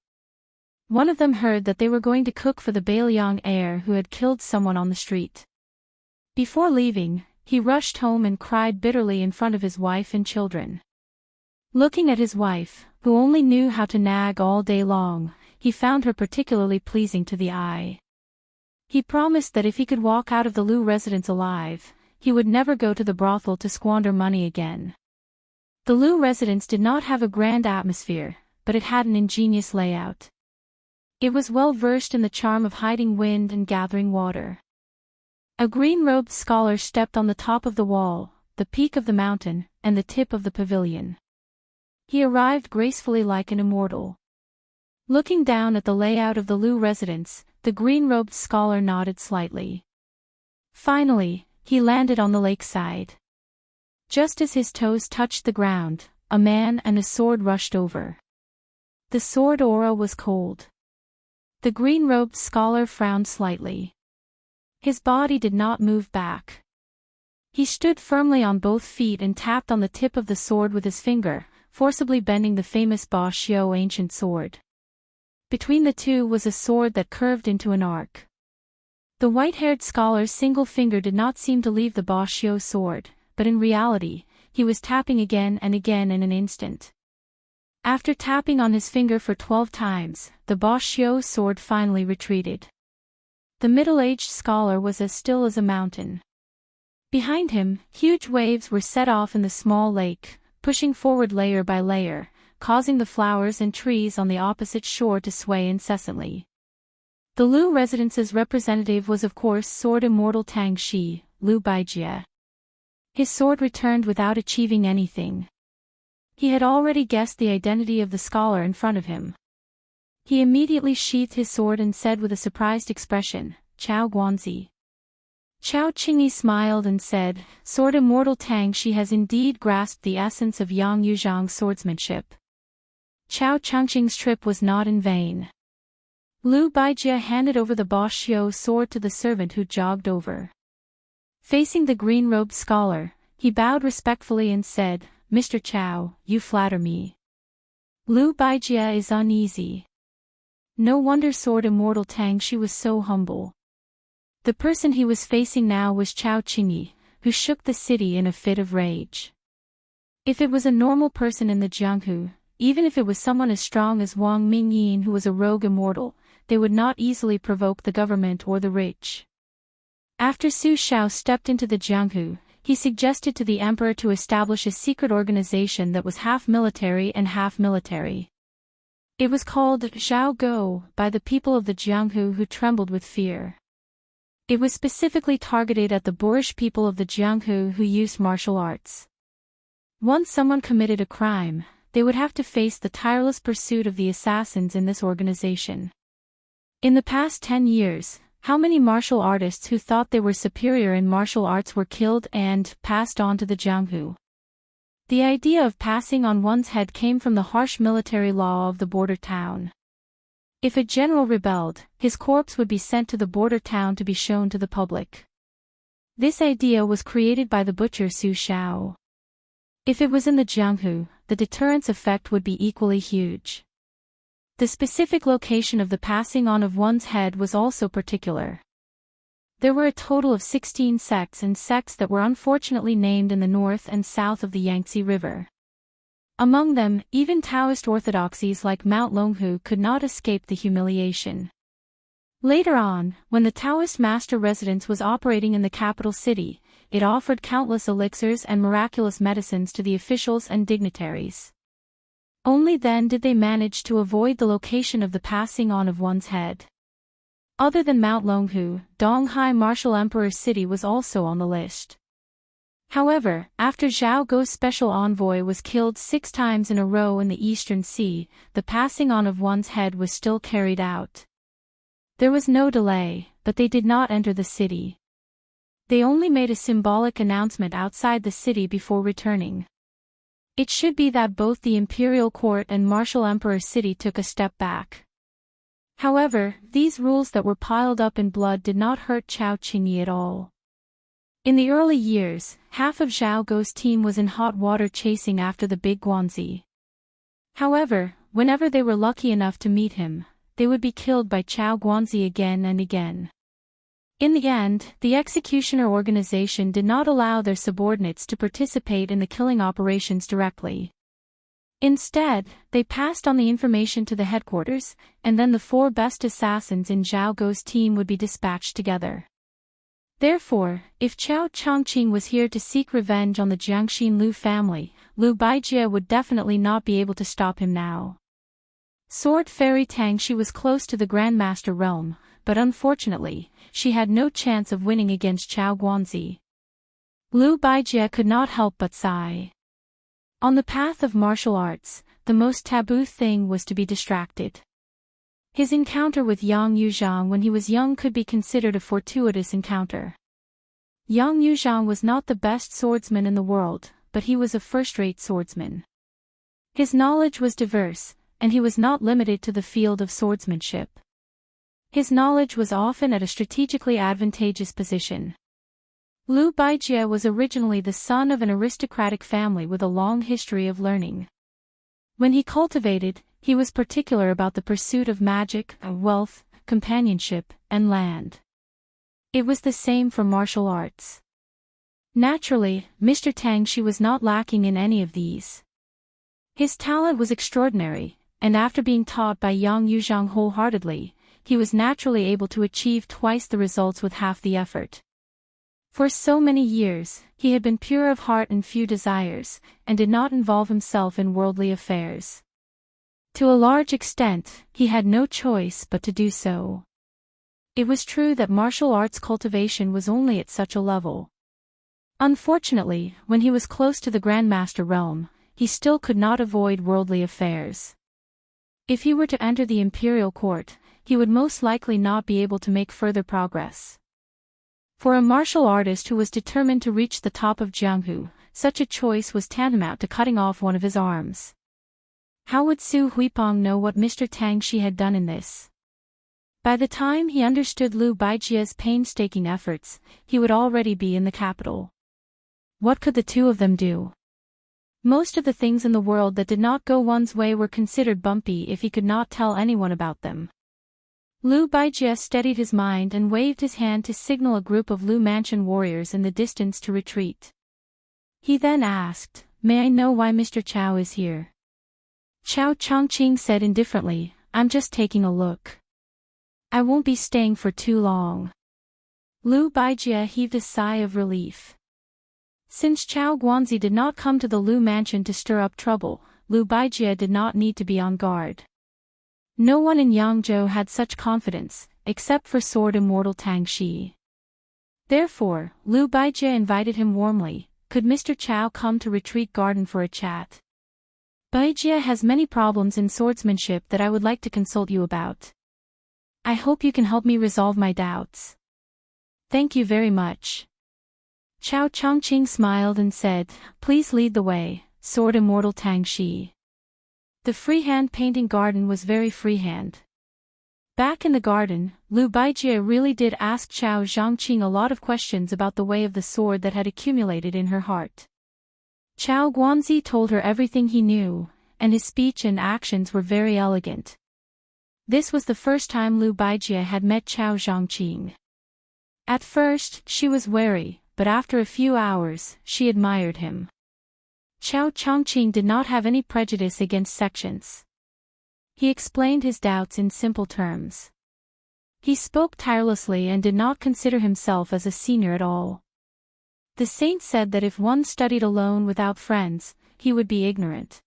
One of them heard that they were going to cook for the Beiliang heir who had killed someone on the street. Before leaving, he rushed home and cried bitterly in front of his wife and children. Looking at his wife, who only knew how to nag all day long, he found her particularly pleasing to the eye. He promised that if he could walk out of the Lu residence alive, he would never go to the brothel to squander money again. The Lu residence did not have a grand atmosphere, but it had an ingenious layout. It was well versed in the charm of hiding wind and gathering water. A green-robed scholar stepped on the top of the wall, the peak of the mountain, and the tip of the pavilion. He arrived gracefully like an immortal. Looking down at the layout of the Lu residence, the green-robed scholar nodded slightly. Finally, he landed on the lakeside. Just as his toes touched the ground, a man and a sword rushed over. The sword aura was cold. The green-robed scholar frowned slightly. His body did not move back. He stood firmly on both feet and tapped on the tip of the sword with his finger, forcibly bending the famous Ba Xiu ancient sword. Between the two was a sword that curved into an arc. The white-haired scholar's single finger did not seem to leave the Ba Xiu sword, but in reality, he was tapping again and again in an instant. After tapping on his finger for 12 times, the Ba Xiu sword finally retreated. The middle-aged scholar was as still as a mountain. Behind him, huge waves were set off in the small lake, pushing forward layer by layer, causing the flowers and trees on the opposite shore to sway incessantly. The Lu residence's representative was of course Sword Immortal Tang Shi, Lu Baijie. His sword returned without achieving anything. He had already guessed the identity of the scholar in front of him. He immediately sheathed his sword and said with a surprised expression, "Chao Guanzi." Chao Qingyi smiled and said, "Sword Immortal Tang Shi has indeed grasped the essence of Yang Yuzhang's swordsmanship." Chao Changqing's trip was not in vain. Lu Baijie handed over the Ba Xiu sword to the servant who jogged over. Facing the green-robed scholar, he bowed respectfully and said, "Mr. Chow, you flatter me." Liu Baijie is uneasy. No wonder Sword Immortal Tang Shi was so humble. The person he was facing now was Chao Qingyi, who shook the city in a fit of rage. If it was a normal person in the Jianghu, even if it was someone as strong as Wang Mingyin who was a rogue immortal, they would not easily provoke the government or the rich. After Su Shao stepped into the Jianghu, he suggested to the emperor to establish a secret organization that was half military and half military. It was called Zhao Go by the people of the Jianghu who trembled with fear. It was specifically targeted at the boorish people of the Jianghu who used martial arts. Once someone committed a crime, they would have to face the tireless pursuit of the assassins in this organization. In the past 10 years, how many martial artists who thought they were superior in martial arts were killed and passed on to the Jianghu? The idea of passing on one's head came from the harsh military law of the border town. If a general rebelled, his corpse would be sent to the border town to be shown to the public. This idea was created by the butcher Su Shao. If it was in the Jianghu, the deterrence effect would be equally huge. The specific location of the passing on of one's head was also particular. There were a total of 16 sects and sects that were unfortunately named in the north and south of the Yangtze River. Among them, even Taoist orthodoxies like Mount Longhu could not escape the humiliation. Later on, when the Taoist master residence was operating in the capital city, it offered countless elixirs and miraculous medicines to the officials and dignitaries. Only then did they manage to avoid the location of the passing on of one's head. Other than Mount Longhu, Donghai Martial Emperor City was also on the list. However, after Zhao Go's special envoy was killed 6 times in a row in the Eastern Sea, the passing on of one's head was still carried out. There was no delay, but they did not enter the city. They only made a symbolic announcement outside the city before returning. It should be that both the imperial court and martial emperor city took a step back. However, these rules that were piled up in blood did not hurt Chao Qingyi at all. In the early years, half of Zhao Go's team was in hot water chasing after the big Guanzi. However, whenever they were lucky enough to meet him, they would be killed by Chao Guanzi again and again. In the end, the executioner organization did not allow their subordinates to participate in the killing operations directly. Instead, they passed on the information to the headquarters, and then the 4 best assassins in Zhao Go's team would be dispatched together. Therefore, if Chao Chongqing was here to seek revenge on the Jiangxin Lu family, Liu Baijie would definitely not be able to stop him now. Sword Fairy Tang Shi was close to the Grandmaster realm, but unfortunately, she had no chance of winning against Chao Guanzi. Liu Baijie could not help but sigh. On the path of martial arts, the most taboo thing was to be distracted. His encounter with Yang Yuzhang when he was young could be considered a fortuitous encounter. Yang Yuzhang was not the best swordsman in the world, but he was a first-rate swordsman. His knowledge was diverse, and he was not limited to the field of swordsmanship. His knowledge was often at a strategically advantageous position. Liu Baijie was originally the son of an aristocratic family with a long history of learning. When he cultivated, he was particular about the pursuit of magic, wealth, companionship, and land. It was the same for martial arts. Naturally, Mr. Tang Shi was not lacking in any of these. His talent was extraordinary, and after being taught by Yang Yuzhang wholeheartedly, he was naturally able to achieve twice the results with half the effort. For so many years, he had been pure of heart and few desires, and did not involve himself in worldly affairs. To a large extent, he had no choice but to do so. It was true that martial arts cultivation was only at such a level. Unfortunately, when he was close to the Grandmaster realm, he still could not avoid worldly affairs. If he were to enter the imperial court, he would most likely not be able to make further progress. For a martial artist who was determined to reach the top of Jianghu, such a choice was tantamount to cutting off one of his arms. How would Su Huipeng know what Mr. Tang Shi had done in this? By the time he understood Liu Baijie's painstaking efforts, he would already be in the capital. What could the two of them do? Most of the things in the world that did not go one's way were considered bumpy if he could not tell anyone about them. Liu Baijie steadied his mind and waved his hand to signal a group of Lu Mansion warriors in the distance to retreat. He then asked, "May I know why Mr. Chao is here?" Chao Chongqing said indifferently, "I'm just taking a look. I won't be staying for too long." Liu Baijie heaved a sigh of relief. Since Chao Guanzi did not come to the Lu Mansion to stir up trouble, Liu Baijie did not need to be on guard. No one in Yangzhou had such confidence, except for Sword Immortal Tang Shi. Therefore, Liu Baijie invited him warmly, "Could Mr. Chao come to Retreat Garden for a chat? Baijie has many problems in swordsmanship that I would like to consult you about. I hope you can help me resolve my doubts." "Thank you very much." Chao Chongqing smiled and said, "Please lead the way, Sword Immortal Tang Shi." The freehand painting garden was very freehand. Back in the garden, Liu Baijie really did ask Chao Zhangqing a lot of questions about the way of the sword that had accumulated in her heart. Chao Guanzi told her everything he knew, and his speech and actions were very elegant. This was the first time Liu Baijie had met Chao Zhangqing. At first, she was wary, but after a few hours, she admired him. Chao Chongqing did not have any prejudice against sections. He explained his doubts in simple terms. He spoke tirelessly and did not consider himself as a senior at all. The saint said that if one studied alone without friends, he would be ignorant.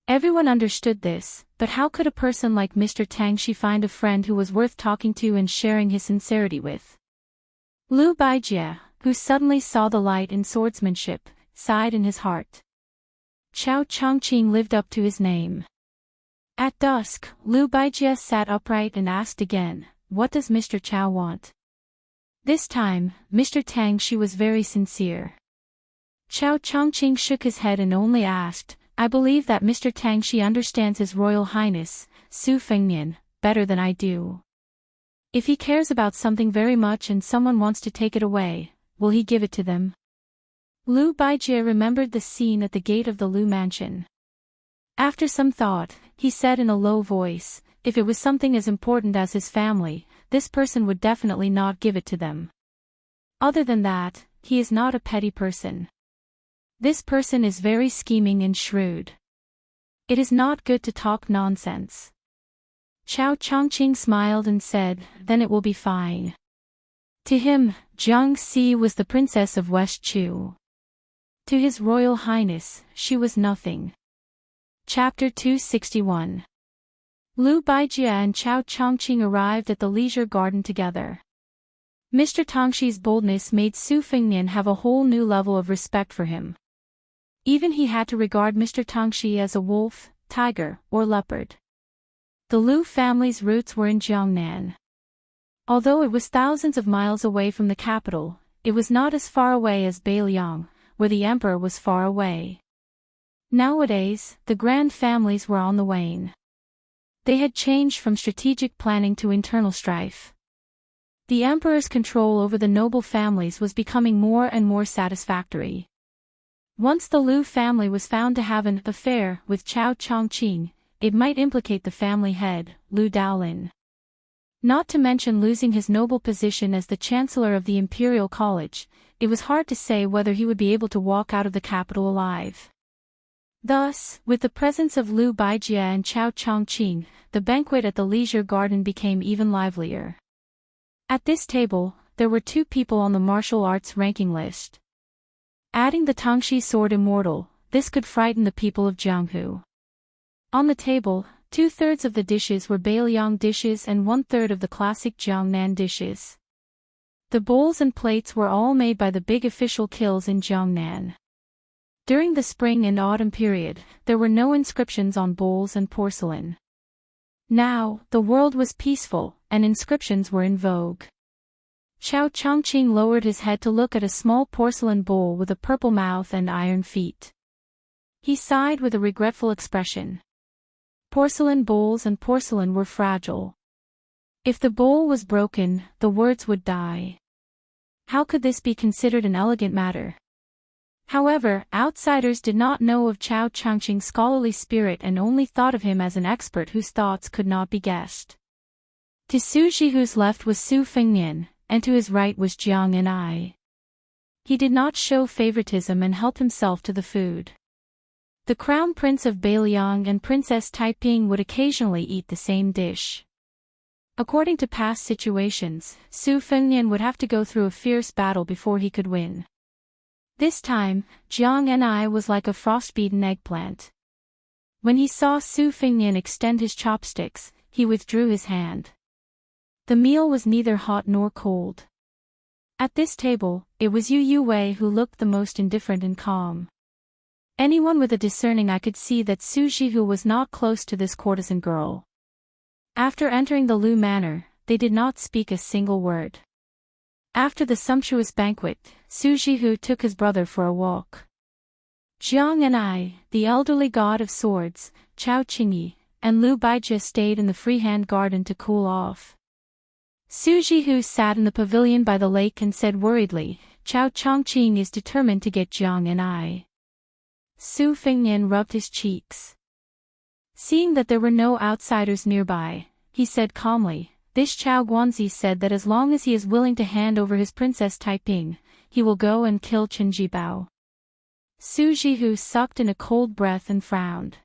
Everyone understood this, but how could a person like Mr. Tang Shi find a friend who was worth talking to and sharing his sincerity with? Liu Baijie, who suddenly saw the light in swordsmanship, sighed in his heart. Chao Chongqing lived up to his name. At dusk, Liu Baijie sat upright and asked again, "What does Mr. Chao want?" This time, Mr. Tang Shi was very sincere. Chao Chongqing shook his head and only asked, "I believe that Mr. Tang Shi understands His Royal Highness, Su Fengnian, better than I do. If he cares about something very much and someone wants to take it away, will he give it to them?" Liu Baijie remembered the scene at the gate of the Lu Mansion. After some thought, he said in a low voice, "If it was something as important as his family, this person would definitely not give it to them. Other than that, he is not a petty person. This person is very scheming and shrewd. It is not good to talk nonsense." Chao Chongqing smiled and said, "Then it will be fine." To him, Jiang Si was the princess of West Chu. To His Royal Highness, she was nothing. Chapter 261. Liu Baijie and Chao Chongqing arrived at the leisure garden together. Mr. Tangshi's boldness made Su Fengnian have a whole new level of respect for him. Even he had to regard Mr. Tangshi as a wolf, tiger, or leopard. The Liu family's roots were in Jiangnan. Although it was thousands of miles away from the capital, it was not as far away as Beiliang, where the emperor was far away. Nowadays, the grand families were on the wane. They had changed from strategic planning to internal strife. The emperor's control over the noble families was becoming more and more satisfactory. Once the Liu family was found to have an affair with Chao Chongqing, it might implicate the family head, Liu Daolin. Not to mention losing his noble position as the chancellor of the Imperial College, it was hard to say whether he would be able to walk out of the capital alive. Thus, with the presence of Liu Baijie and Chao Chongqing, the banquet at the leisure garden became even livelier. At this table, there were 2 people on the martial arts ranking list. Adding the Tangshi sword Immortal, this could frighten the people of Jianghu. On the table, 2/3 of the dishes were Beiliang dishes and 1/3 of the classic Jiangnan dishes. The bowls and plates were all made by the big official kilns in Jiangnan. During the spring and autumn period, there were no inscriptions on bowls and porcelain. Now, the world was peaceful, and inscriptions were in vogue. Chao Chongqing lowered his head to look at a small porcelain bowl with a purple mouth and iron feet. He sighed with a regretful expression. Porcelain bowls and porcelain were fragile. If the bowl was broken, the words would die. How could this be considered an elegant matter? However, outsiders did not know of Chao Changqing's scholarly spirit and only thought of him as an expert whose thoughts could not be guessed. To Su Jihu's left was Su Fengnian, and to his right was Jiang Enai. He did not show favoritism and helped himself to the food. The Crown Prince of Beiliang and Princess Taiping would occasionally eat the same dish. According to past situations, Su Fengnian would have to go through a fierce battle before he could win. This time, Jiang Enai was like a frost-beaten eggplant. When he saw Su Fengnian extend his chopsticks, he withdrew his hand. The meal was neither hot nor cold. At this table, it was Yu Wei who looked the most indifferent and calm. Anyone with a discerning eye could see that Su Jihu was not close to this courtesan girl. After entering the Lu manor, they did not speak a single word. After the sumptuous banquet, Su Jihu took his brother for a walk. Jiang Enai, the elderly god of swords, Chao Qingyi, and Lu Baijia stayed in the freehand garden to cool off. Su Jihu sat in the pavilion by the lake and said worriedly, Chao Changqing is determined to get Jiang Enai. Su Fengnian rubbed his cheeks. Seeing that there were no outsiders nearby, he said calmly, this Chao Guanzi said that as long as he is willing to hand over his Princess Taiping, he will go and kill Qin Jibao. Su Jihu sucked in a cold breath and frowned.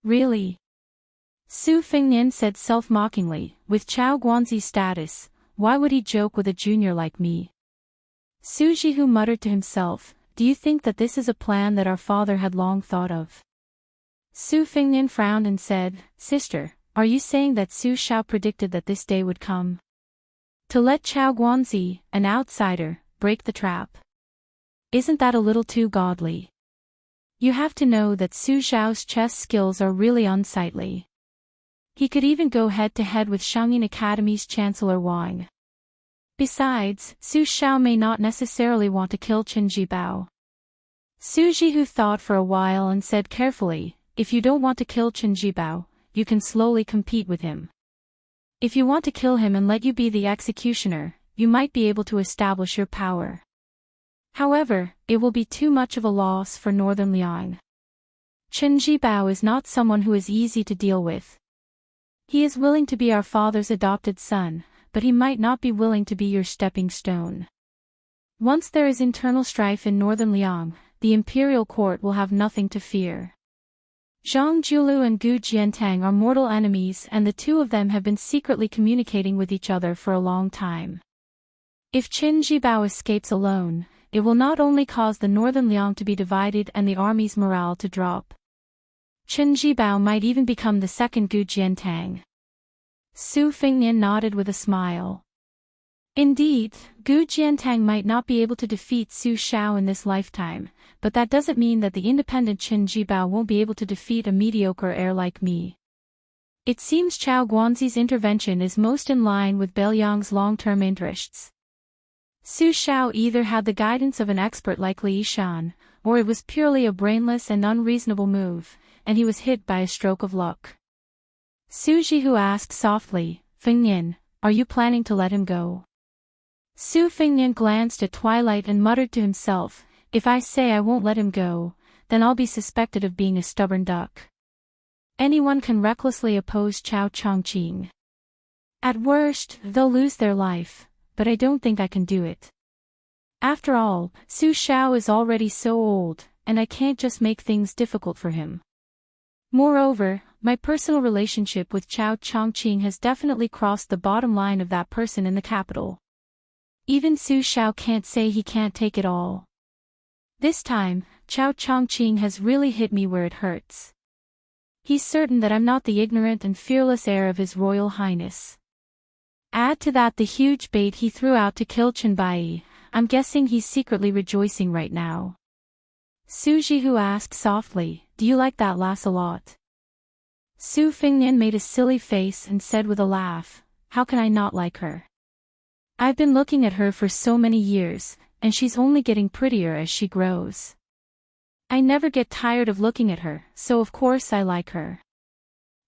Really? Su Fengnian said self-mockingly, with Chao Guanzi's status, why would he joke with a junior like me? Su Jihu muttered to himself, do you think that this is a plan that our father had long thought of? Su Fengnian frowned and said, sister, are you saying that Su Shao predicted that this day would come? To let Chao Guanzi, an outsider, break the trap? Isn't that a little too godly? You have to know that Su Shao's chess skills are really unsightly. He could even go head-to-head with Shangyin Academy's Chancellor Wang. Besides, Su Shao may not necessarily want to kill Qin Jibao. Su Jihu thought for a while and said carefully, if you don't want to kill Qin Jibao, you can slowly compete with him. If you want to kill him and let you be the executioner, you might be able to establish your power. However, it will be too much of a loss for Northern Liang. Qin Jibao is not someone who is easy to deal with. He is willing to be our father's adopted son, but he might not be willing to be your stepping stone. Once there is internal strife in Northern Liang, the imperial court will have nothing to fear. Zhang Julu and Gu Jiantang are mortal enemies and the two of them have been secretly communicating with each other for a long time. If Qin Jibao escapes alone, it will not only cause the Northern Liang to be divided and the army's morale to drop. Qin Jibao might even become the second Gu Jiantang. Su Fengnian nodded with a smile. Indeed, Gu Jiantang might not be able to defeat Su Shao in this lifetime, but that doesn't mean that the independent Qin Jibao won't be able to defeat a mediocre heir like me. It seems Chao Guanzi's intervention is most in line with Beiliang's long-term interests. Su Shao either had the guidance of an expert like Li Yishan, or it was purely a brainless and unreasonable move, and he was hit by a stroke of luck. Su Jihu asked softly, Fengnian, are you planning to let him go? Su Fengnian glanced at Twilight and muttered to himself, if I say I won't let him go, then I'll be suspected of being a stubborn duck. Anyone can recklessly oppose Chao Changqing. At worst, they'll lose their life, but I don't think I can do it. After all, Su Shao is already so old, and I can't just make things difficult for him. Moreover, my personal relationship with Chao Changqing has definitely crossed the bottom line of that person in the capital. Even Su Shao can't say he can't take it all. This time, Chao Changqing has really hit me where it hurts. He's certain that I'm not the ignorant and fearless heir of His Royal Highness. Add to that the huge bait he threw out to kill Bai. I'm guessing he's secretly rejoicing right now. Su Jihu asked softly, do you like that lass a lot? Su Fengnian made a silly face and said with a laugh, how can I not like her? I've been looking at her for so many years, and she's only getting prettier as she grows. I never get tired of looking at her, so of course I like her.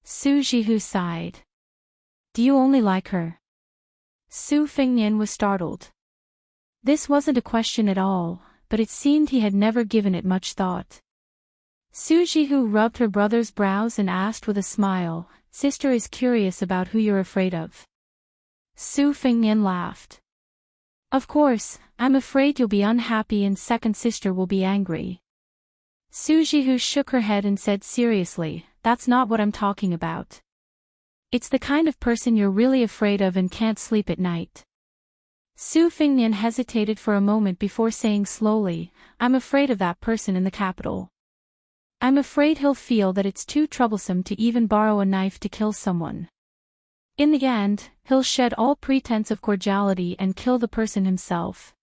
Su Jihu sighed. Do you only like her? Su Fengnian was startled. This wasn't a question at all, but it seemed he had never given it much thought. Su Jihu rubbed her brother's brows and asked with a smile, "Sister is curious about who you're afraid of." Su Fengnian laughed. "Of course, I'm afraid you'll be unhappy and second sister will be angry." Su Jihu shook her head and said seriously, "That's not what I'm talking about. It's the kind of person you're really afraid of and can't sleep at night." Su Fengnian hesitated for a moment before saying slowly, "I'm afraid of that person in the capital. I'm afraid he'll feel that it's too troublesome to even borrow a knife to kill someone. In the end, he'll shed all pretense of cordiality and kill the person himself."